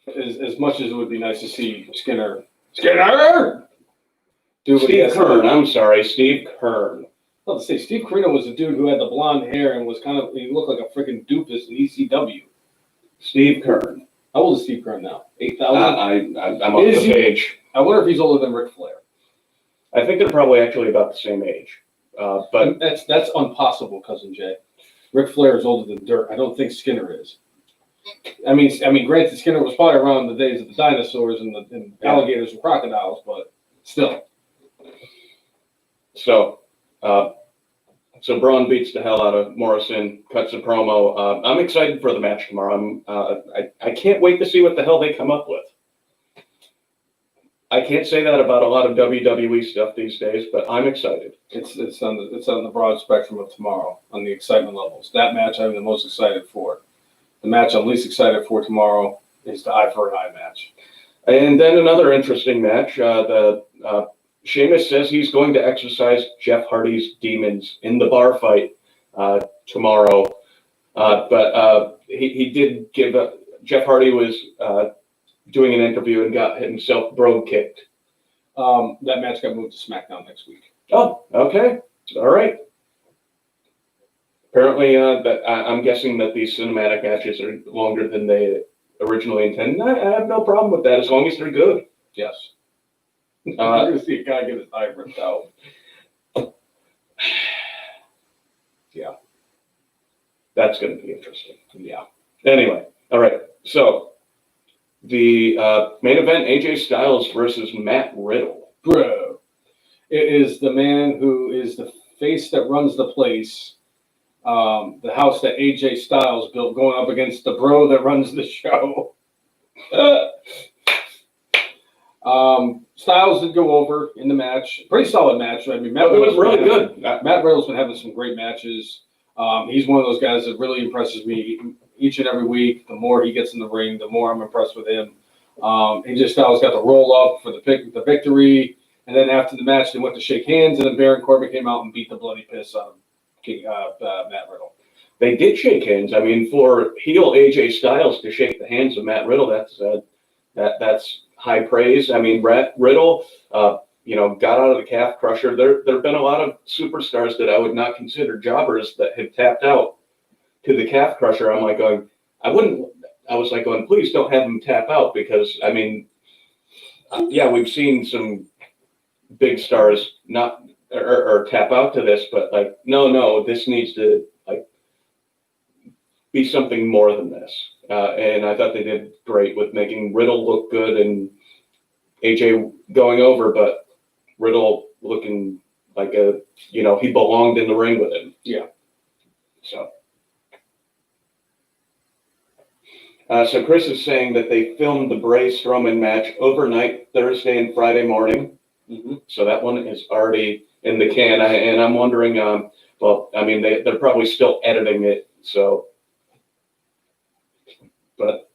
As much as it would be nice to see Skinner do what he Steve has to Kern. do. I'm sorry, Steve Kern. Well, to say Steve Corino was a dude who had the blonde hair and was he looked like a freaking doofus in ECW. Steve Kern. How old is Steve Kern now? 8,000? I'm on the page. I wonder if he's older than Ric Flair. I think they're probably actually about the same age. But That's impossible, Cousin Jay. Ric Flair is older than dirt. I don't think Skinner is. I mean, granted, Skinner was probably around the days of the dinosaurs and alligators and crocodiles, but still. So Braun beats the hell out of Morrison, cuts a promo. I'm excited for the match tomorrow. I can't wait to see what the hell they come up with. I can't say that about a lot of WWE stuff these days, but I'm excited. It's on the broad spectrum of tomorrow on the excitement levels. That match I'm the most excited for. The match I'm least excited for tomorrow is the eye for an eye match. And then another interesting match. Sheamus says he's going to exercise Jeff Hardy's demons in the bar fight tomorrow. But he did give up. Jeff Hardy was doing an interview and got himself bro kicked. That match got moved to SmackDown next week. Oh, okay. All right. Apparently, I'm guessing that these cinematic matches are longer than they originally intended. I have no problem with that as long as they're good. Yes. You're going to see a guy get his eye ripped out. Yeah. That's going to be interesting. Yeah. Anyway, all right. So, the main event, AJ Styles versus Matt Riddle. Bro. It is the man who is the face that runs the place. The house that AJ Styles built going up against the bro that runs the show. Styles did go over in the match. Pretty solid match. I mean, It was really good. Matt Riddle's been having some great matches. He's one of those guys that really impresses me each and every week. The more he gets in the ring, the more I'm impressed with him. AJ Styles got the roll up for the victory. And then after the match, they went to shake hands, and then Baron Corbin came out and beat the bloody piss out of Matt Riddle. They did shake hands. I mean, for heel AJ Styles to shake the hands of Matt Riddle, that's high praise. I mean, Riddle, got out of the calf crusher. There have been a lot of superstars that I would not consider jobbers that have tapped out to the calf crusher. I was like going, please don't have them tap out because, I mean, we've seen some big stars not or tap out to this, but like, no, this needs to be something more than this. And I thought they did great with making Riddle look good and AJ going over, but Riddle looking like he belonged in the ring with him. Yeah. So Chris is saying that they filmed the Bray Strowman match overnight, Thursday and Friday morning. Mm-hmm. So that one is already in the can. And I'm wondering, they're probably still editing it. So, but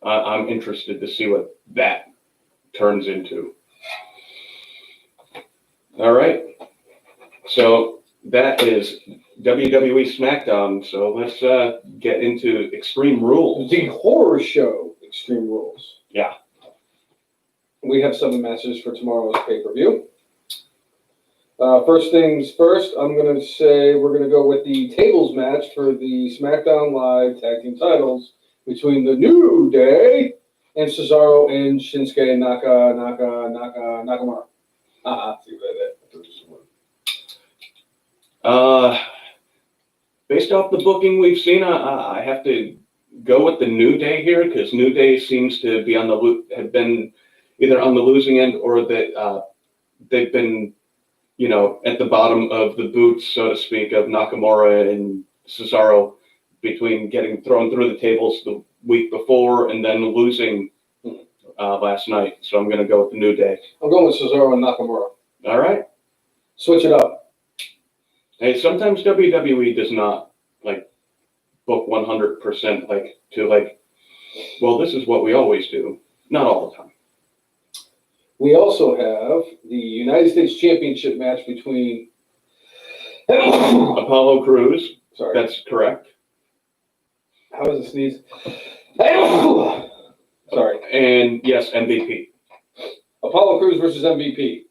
I'm interested to see what that turns into. All right. So that is WWE SmackDown. So let's get into Extreme Rules. The horror show, Extreme Rules. Yeah. We have 7 matches for tomorrow's pay-per-view. First things first, I'm going to say we're going to go with the tables match for the SmackDown Live Tag Team titles between the New Day and Cesaro and Shinsuke Nakamura. See what I did? based off the booking we've seen, I have to go with the New Day here because New Day seems to be have been either on the losing end or that they've been, at the bottom of the boots, so to speak, of Nakamura and Cesaro between getting thrown through the tables the week before and then losing last night. So I'm going to go with the New Day. I'm going with Cesaro and Nakamura. All right. Switch it up. Hey, sometimes WWE does not book 100% well, this is what we always do. Not all the time. We also have the United States Championship match between Apollo Crews. Sorry. That's correct. How is it sneeze? Sorry. And yes, MVP. Apollo Crews versus MVP.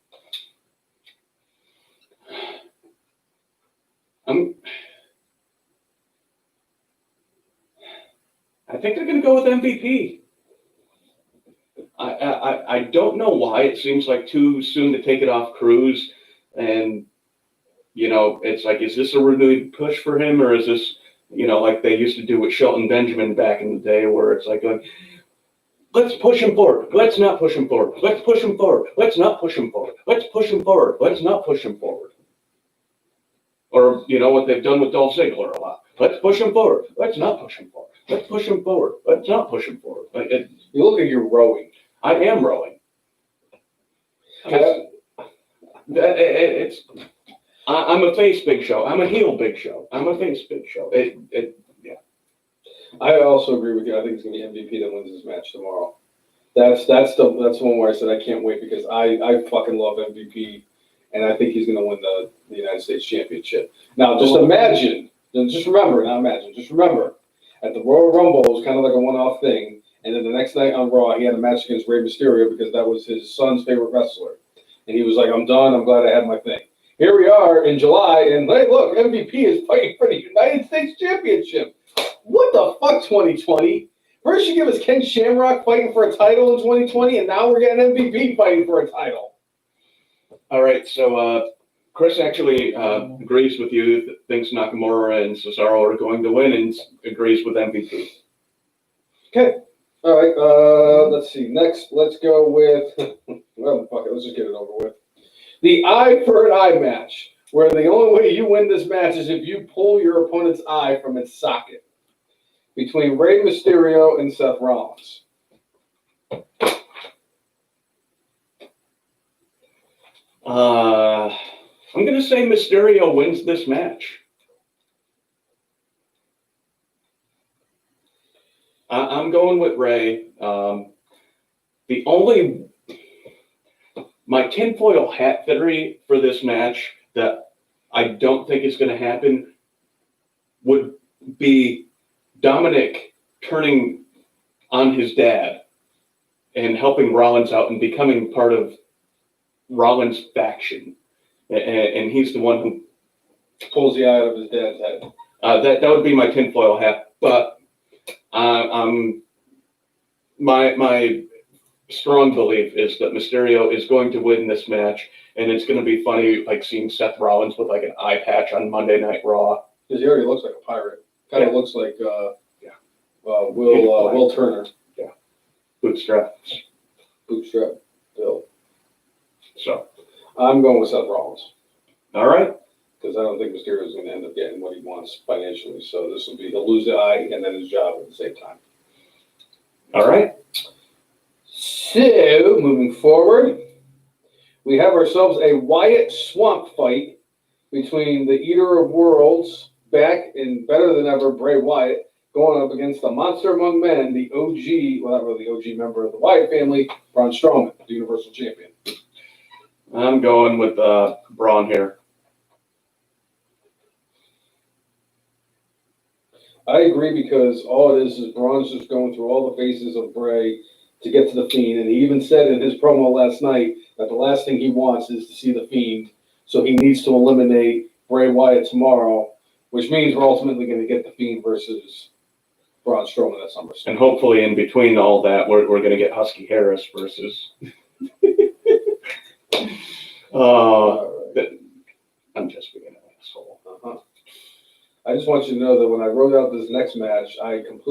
I think they're going to go with MVP. I don't know why it seems like too soon to take it off Crews, and it's like, is this a renewed push for him, or is this like they used to do with Shelton Benjamin back in the day, where it's like going, let's push him forward, let's not push him forward, let's push him forward, let's not push him forward, let's push him forward, let's not push him forward. Or what they've done with Dolph Ziggler a lot. Let's push him forward. Let's not push him forward. Let's push him forward. Let's not push him forward. You look like you're rowing. I am rowing. I'm a face Big Show. I'm a heel Big Show. I'm a face Big Show. Yeah. I also agree with you. I think it's going to be MVP that wins this match tomorrow. That's the one where I said I can't wait because I fucking love MVP, and I think he's going to win the United States Championship. Now, just remember, at the Royal Rumble, it was kind of like a one-off thing. And then the next night on Raw, he had a match against Rey Mysterio because that was his son's favorite wrestler. And he was like, I'm done. I'm glad I had my thing. Here we are in July, and hey, look, MVP is fighting for the United States Championship. What the fuck, 2020? First you give us Ken Shamrock fighting for a title in 2020, and now we're getting MVP fighting for a title. All right, so Chris actually agrees with you, thinks Nakamura and Cesaro are going to win, and agrees with MVP. Okay. All right, let's see. Next, let's go with, well, fuck it, let's just get it over with. The eye for an eye match, where the only way you win this match is if you pull your opponent's eye from its socket, between Rey Mysterio and Seth Rollins. I'm going to say Mysterio wins this match. I'm going with Rey. My tinfoil hat theory for this match that I don't think is going to happen would be Dominik turning on his dad and helping Rollins out and becoming part of Rollins' faction. And he's the one who Pulls the eye out of his dad's head. that would be my tinfoil hat. But my strong belief is that Mysterio is going to win this match, and it's going to be funny, like seeing Seth Rollins with like an eye patch on Monday Night Raw. Because he already looks like a pirate. Kind of looks like Will Turner. Yeah, bootstrap Bill. So I'm going with Seth Rollins. all right. Because I don't think Mysterio is going to end up getting what he wants financially. So this will be, he'll lose the eye and then his job at the same time. All right. So, moving forward, we have ourselves a Wyatt Swamp fight between the Eater of Worlds, back and better than ever, Bray Wyatt, going up against the Monster Among Men, the OG, well, not really the OG member of the Wyatt family, Braun Strowman, the Universal Champion. I'm going with Braun here. I agree because all it is Braun's just going through all the phases of Bray to get to the Fiend. And he even said in his promo last night that the last thing he wants is to see the Fiend. So he needs to eliminate Bray Wyatt tomorrow, which means we're ultimately going to get the Fiend versus Braun Strowman at SummerSlam. And hopefully in between all that, we're going to get Husky Harris versus... I'm just being an asshole. I just want you to know that when I wrote out this next match, I don't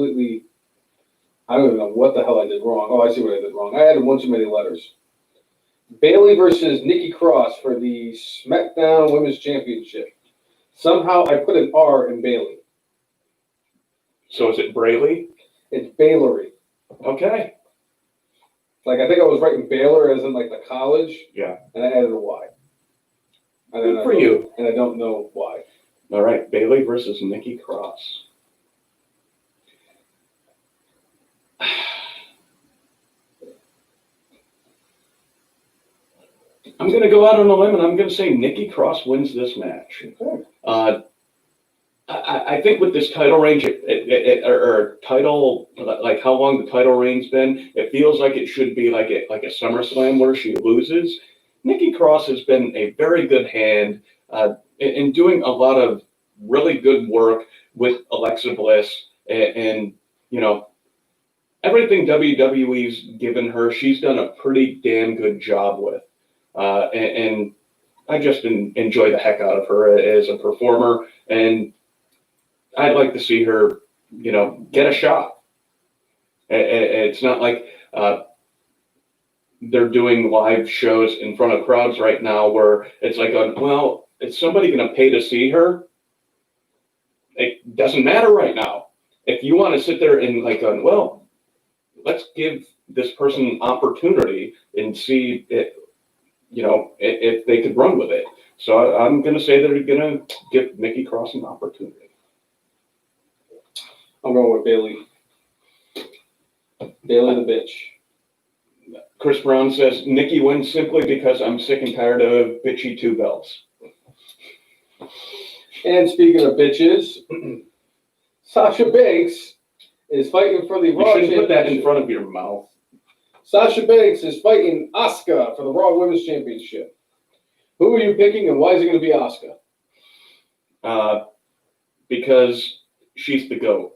even know what the hell I did wrong. Oh, I see what I did wrong. I added one too many letters. Bayley versus Nikki Cross for the SmackDown Women's Championship. Somehow I put an R in Bayley. So is it Brayley? It's Baylery. Okay. Like, I think I was writing Baylor as in, like, the college. Yeah. And I added a Y. Good for you. And I don't know why. All right. Bayley versus Nikki Cross. I'm going to go out on a limb, and I'm going to say Nikki Cross wins this match. Okay. I think with this title range, or title, like how long the title reign's been, it feels like it should be like a SummerSlam where she loses. Nikki Cross has been a very good hand in doing a lot of really good work with Alexa Bliss, and you know, everything WWE's given her, she's done a pretty damn good job with, and I just enjoy the heck out of her as a performer, and I'd like to see her, get a shot. It's not like they're doing live shows in front of crowds right now where it's like, well, is somebody going to pay to see her? It doesn't matter right now. If you want to sit there and well, let's give this person an opportunity and see if they could run with it. So I'm going to say they're going to give Nikki Cross an opportunity. I'm going with Bayley. Bayley the bitch. Chris Brown says, Nikki wins simply because I'm sick and tired of bitchy two belts. And speaking of bitches, Sasha Banks is fighting for the Raw Championship. You shouldn't put that in Championship. front of your mouth. Sasha Banks is fighting Asuka for the Raw Women's Championship. Who are you picking, and why is it going to be Asuka? Because she's the GOAT.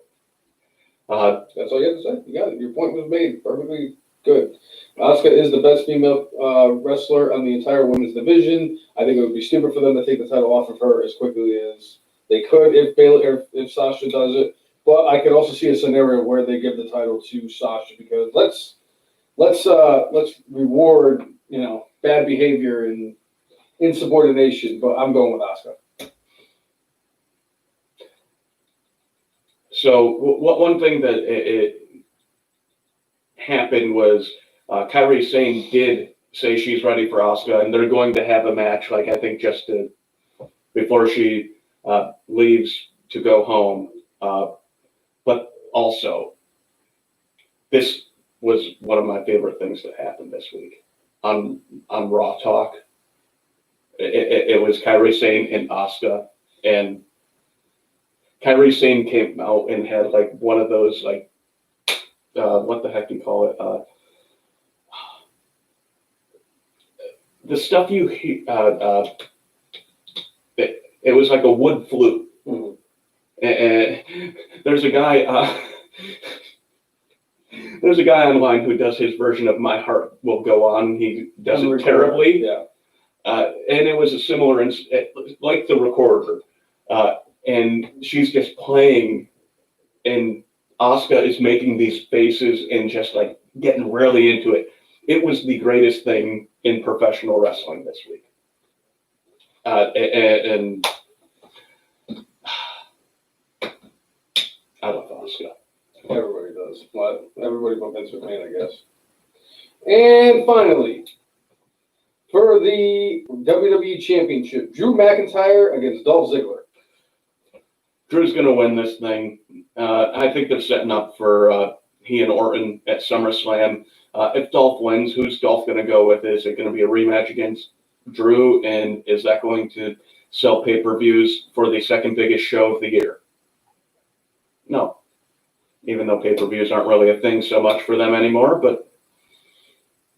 That's all you have to say. You got it. Your point was made. Perfectly good. Asuka is the best female wrestler on the entire women's division. I think it would be stupid for them to take the title off of her as quickly as they could if Sasha does it. But I could also see a scenario where they give the title to Sasha, because let's reward bad behavior and insubordination. But I'm going with Asuka. So one thing that it happened was Kairi Sane did say she's ready for Asuka, and they're going to have a match, I think just before she leaves to go home. But also, this was one of my favorite things that happened this week on Raw Talk. It was Kairi Sane and Asuka, and Kairi Sane came out and had one of those what the heck do you call it? The stuff you it was like a wood flute. Mm-hmm. And there's a guy online who does his version of "My Heart Will Go On." He does it terribly. Yeah. And it was a similar, like the recorder. And she's just playing, and Asuka is making these faces and just getting really into it. It was the greatest thing in professional wrestling this week. And I love Asuka. Everybody does. Well, everybody but Vince McMahon, I guess. And finally, for the WWE Championship, Drew McIntyre against Dolph Ziggler. Drew's going to win this thing. I think they're setting up for he and Orton at SummerSlam. If Dolph wins, who's Dolph going to go with? Is it going to be a rematch against Drew? And is that going to sell pay-per-views for the second biggest show of the year? No. Even though pay-per-views aren't really a thing so much for them anymore. But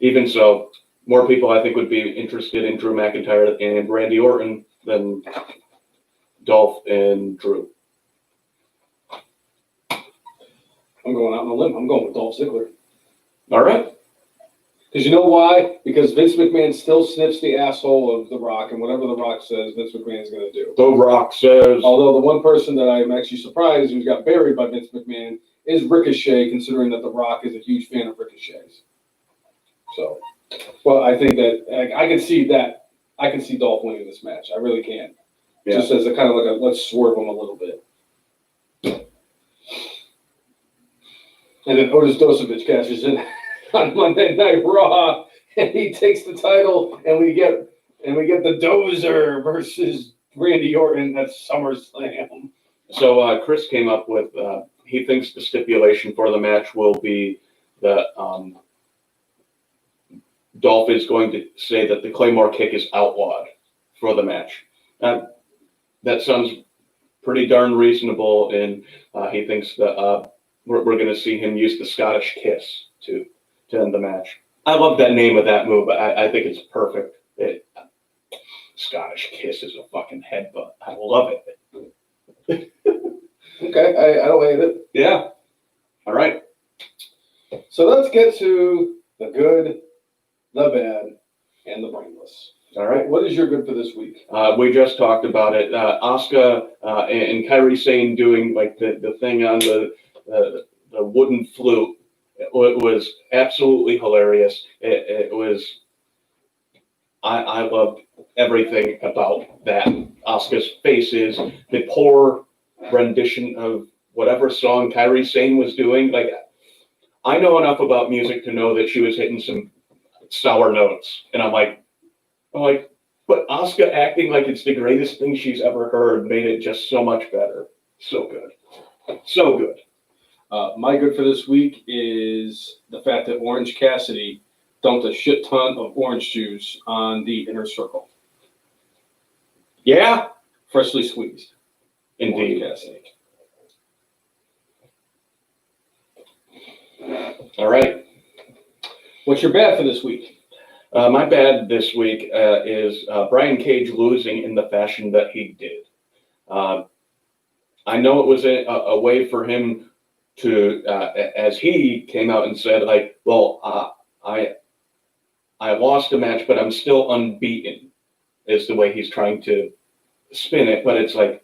even so, more people I think would be interested in Drew McIntyre and Randy Orton than Dolph and Drew. I'm going out on a limb. I'm going with Dolph Ziggler. All right. Because you know why? Because Vince McMahon still sniffs the asshole of The Rock, and whatever The Rock says, Vince McMahon is going to do. The Rock says. Although the one person that I'm actually surprised who's got buried by Vince McMahon is Ricochet, considering that The Rock is a huge fan of Ricochet's. So, well, I think that I can see that. I can see Dolph winning this match. I really can. Yeah. Just as a kind of like a let's swerve him a little bit. And then Otis Dosovich cashes in on Monday Night Raw, and he takes the title, and we get the Dozer versus Randy Orton at SummerSlam. So Chris came up with, he thinks the stipulation for the match will be that Dolph is going to say that the Claymore kick is outlawed for the match. That sounds pretty darn reasonable, and he thinks that we're going to see him use the Scottish Kiss to end the match. I love that name of that move. I think it's perfect. Scottish Kiss is a fucking headbutt. I love it. Okay, I don't hate it. Yeah. All right. So let's get to the good, the bad, and the brainless. All right. What is your good for this week? We just talked about it. Asuka and Kairi Sane doing like the thing on the wooden flute. It was absolutely hilarious. It was. I loved everything about that. Asuka's faces, the poor rendition of whatever song Kairi Sane was doing. Like, I know enough about music to know that she was hitting some sour notes, and I'm like, but Asuka acting like it's the greatest thing she's ever heard made it just so much better. So good. So good. My good for this week is the fact that Orange Cassidy dumped a shit ton of orange juice on the inner circle. Yeah. Freshly squeezed. Indeed. Orange Cassidy. All right. What's your bad for this week? My bad this week is Brian Cage losing in the fashion that he did. I know it was a way for him to, as he came out and said, like, well, I lost a match, but I'm still unbeaten, is the way he's trying to spin it. But it's like,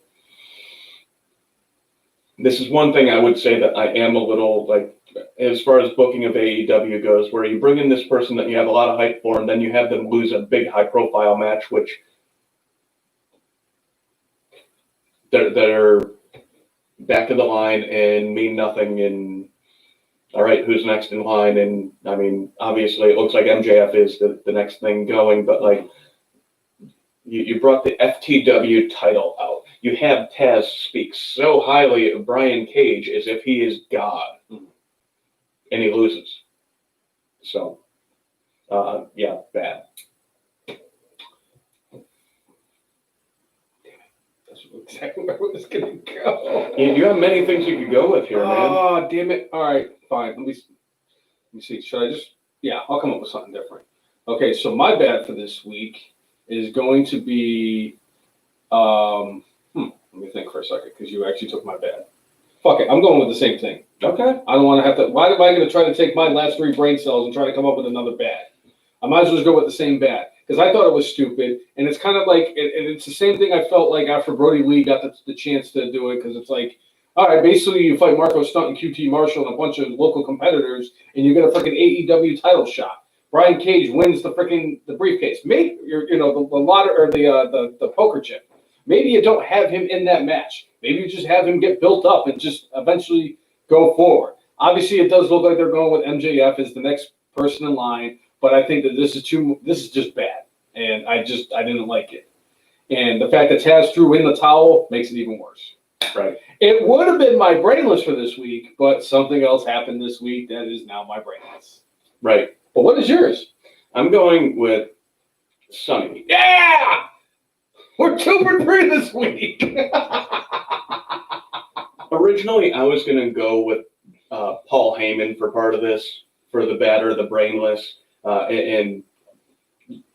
this is one thing I would say that I am a little, like, as far as booking of AEW goes, where you bring in this person that you have a lot of hype for, and then you have them lose a big high-profile match, which they're back of the line and mean nothing, and all right, who's next in line? And I mean, obviously, it looks like MJF is the next thing going, but like, you brought the FTW title out. You have Taz speak so highly of Brian Cage as if he is God, and he loses. So, yeah, bad. Exactly where I was going to go. You have many things you could go with here, man. Oh, damn it. All right, fine. Let me see. Should I just... Yeah, I'll come up with something different. Okay, so my bad for this week is going to be... let me think for a second, because you actually took my bad. Fuck it. I'm going with the same thing. Okay. I don't want to have to... Why am I going to try to take my last 3 brain cells and try to come up with another bad? I might as well just go with the same bad. Because I thought it was stupid, and it's kind of like, it's the same thing I felt like after Brody Lee got the chance to do it, because it's like, all right, basically you fight Marco Stunt and QT Marshall and a bunch of local competitors, and you get a freaking AEW title shot. Brian Cage wins the briefcase. Maybe the poker chip. Maybe you don't have him in that match. Maybe you just have him get built up and just eventually go forward. Obviously, it does look like they're going with MJF as the next person in line. But I think that this is just bad, and I didn't like it. And the fact that Taz threw in the towel makes it even worse. Right. It would have been my brainless for this week, but something else happened this week that is now my brainless. Right. But what is yours? I'm going with Sunny. Yeah! We're 2 for 3 this week. Originally, I was going to go with Paul Heyman for part of this, for the bad or the brainless. And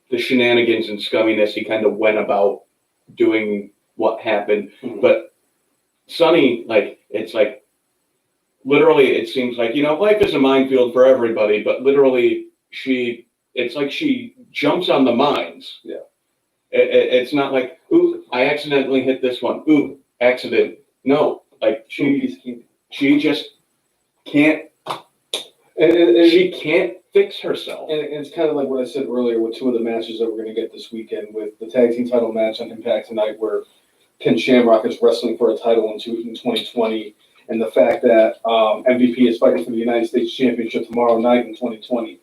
the shenanigans and scumminess he kind of went about doing what happened. Mm-hmm. But Sonny, like, it's like, literally, it seems like, life is a minefield for everybody, but literally, it's like she jumps on the mines. Yeah. It's not like, ooh, I accidentally hit this one. Ooh, accident. No, like she just can't. She can't fix herself. And it's kind of like what I said earlier with two of the matches that we're going to get this weekend, with the tag team title match on Impact tonight, where Ken Shamrock is wrestling for a title in 2020, and the fact that MVP is fighting for the United States Championship tomorrow night in 2020.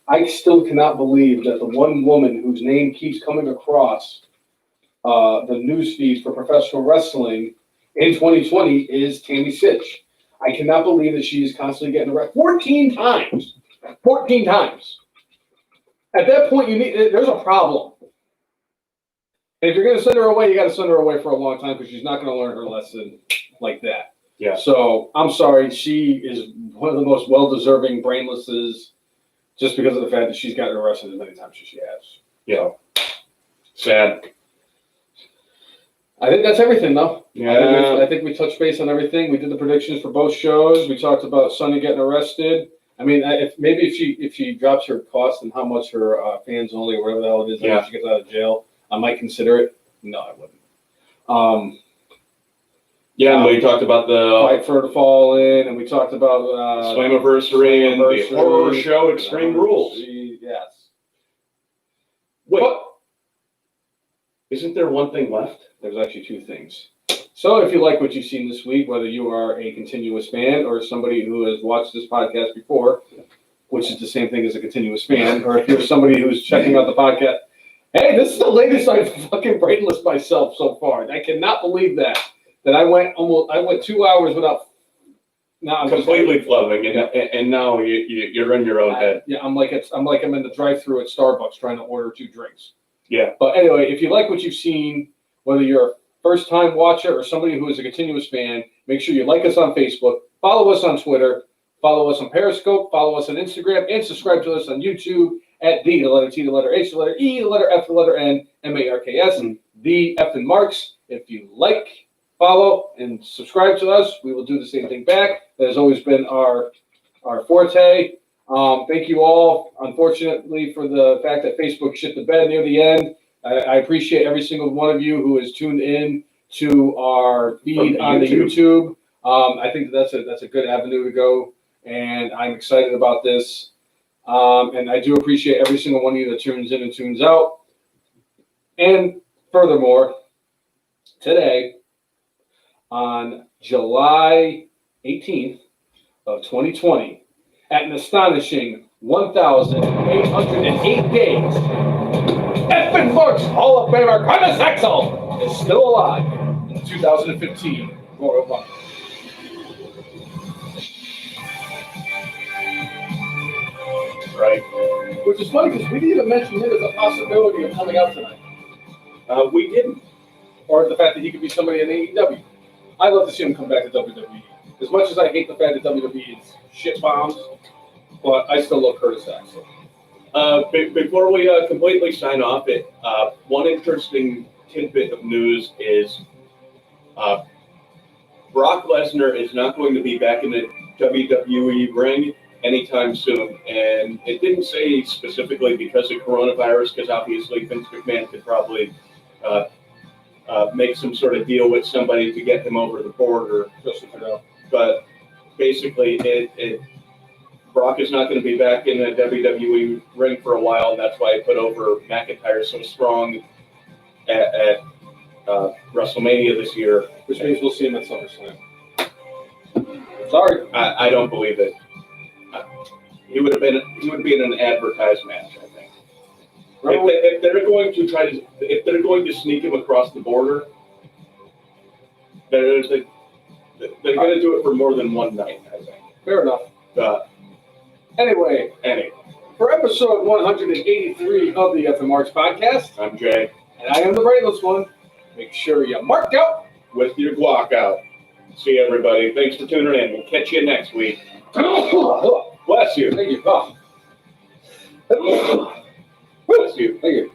I still cannot believe that the one woman whose name keeps coming across the news feed for professional wrestling in 2020 is Tammy Sytch. I cannot believe that she is constantly getting arrested 14 times. 14 times. At that point, there's a problem. And if you're going to send her away, you got to send her away for a long time, because she's not going to learn her lesson like that. Yeah. So I'm sorry. She is one of the most well-deserving brainlesses, just because of the fact that she's gotten arrested as many times as she has. Yeah. Sad. I think that's everything, though. Yeah. I think we touched base on everything. We did the predictions for both shows. We talked about Sunny getting arrested. I mean, if she drops her cost and how much her fans only, or whatever the hell it is, after she gets out of jail, I might consider it. No, I wouldn't. And we talked about the Fight for the Fall In, and we talked about Slammiversary and the horror show Extreme Rules. Yes. Wait, isn't there one thing left? There's actually two things. So if you like what you've seen this week, whether you are a continuous fan or somebody who has watched this podcast before, which is the same thing as a continuous fan, or if you're somebody who's checking out the podcast, hey, this is the latest I've fucking brainless myself so far. I cannot believe that I went 2 hours without. Now I'm completely flowing, and now you're in your own head. Yeah, I'm like I'm in the drive-thru at Starbucks trying to order 2 drinks. Yeah. But anyway, if you like what you've seen, whether you're a first-time watcher or somebody who is a continuous fan, make sure you like us on Facebook, follow us on Twitter, follow us on Periscope, follow us on Instagram, and subscribe to us on YouTube at the letter T, the letter H, the letter E, the letter F, the letter N, M-A-R-K-S, and the F and Marks. If you like, follow, and subscribe to us, we will do the same thing back. That has always been our forte. Thank you all, unfortunately, for the fact that Facebook shit the bed near the end. I appreciate every single one of you who has tuned in to our feed on the YouTube. I think that's a good avenue to go, and I'm excited about this. And I do appreciate every single one of you that tunes in and tunes out. And furthermore, today, on July 18th of 2020, at an astonishing 1,808 days, F. Marks Hall of Famer Curtis Axel is still alive in the 2015 Royal Rumble. Right. Which is funny, because we didn't even mention him as a possibility of coming out tonight. We didn't. Or the fact that he could be somebody in AEW. I'd love to see him come back to WWE. As much as I hate the fact that WWE is shit bombs, but I still love Curtis Axel. Before we completely sign off, one interesting tidbit of news is Brock Lesnar is not going to be back in the WWE ring anytime soon. And it didn't say specifically because of coronavirus, because obviously Vince McMahon could probably make some sort of deal with somebody to get him over the border. But basically, Brock is not going to be back in the WWE ring for a while, and that's why I put over McIntyre so strong at WrestleMania this year. Which means we'll see him at SummerSlam. Sorry. I don't believe it. He would be in an advertised match, I think. If they're going to sneak him across the border, they're going to do it for more than one night, I think. Fair enough. Anyway, for episode 183 of the F and Marks podcast, I'm Jay. And I am the brainless one. Make sure you mark out with your guac out. See everybody. Thanks for tuning in. We'll catch you next week. Bless you. Thank you. Bless you. Thank you.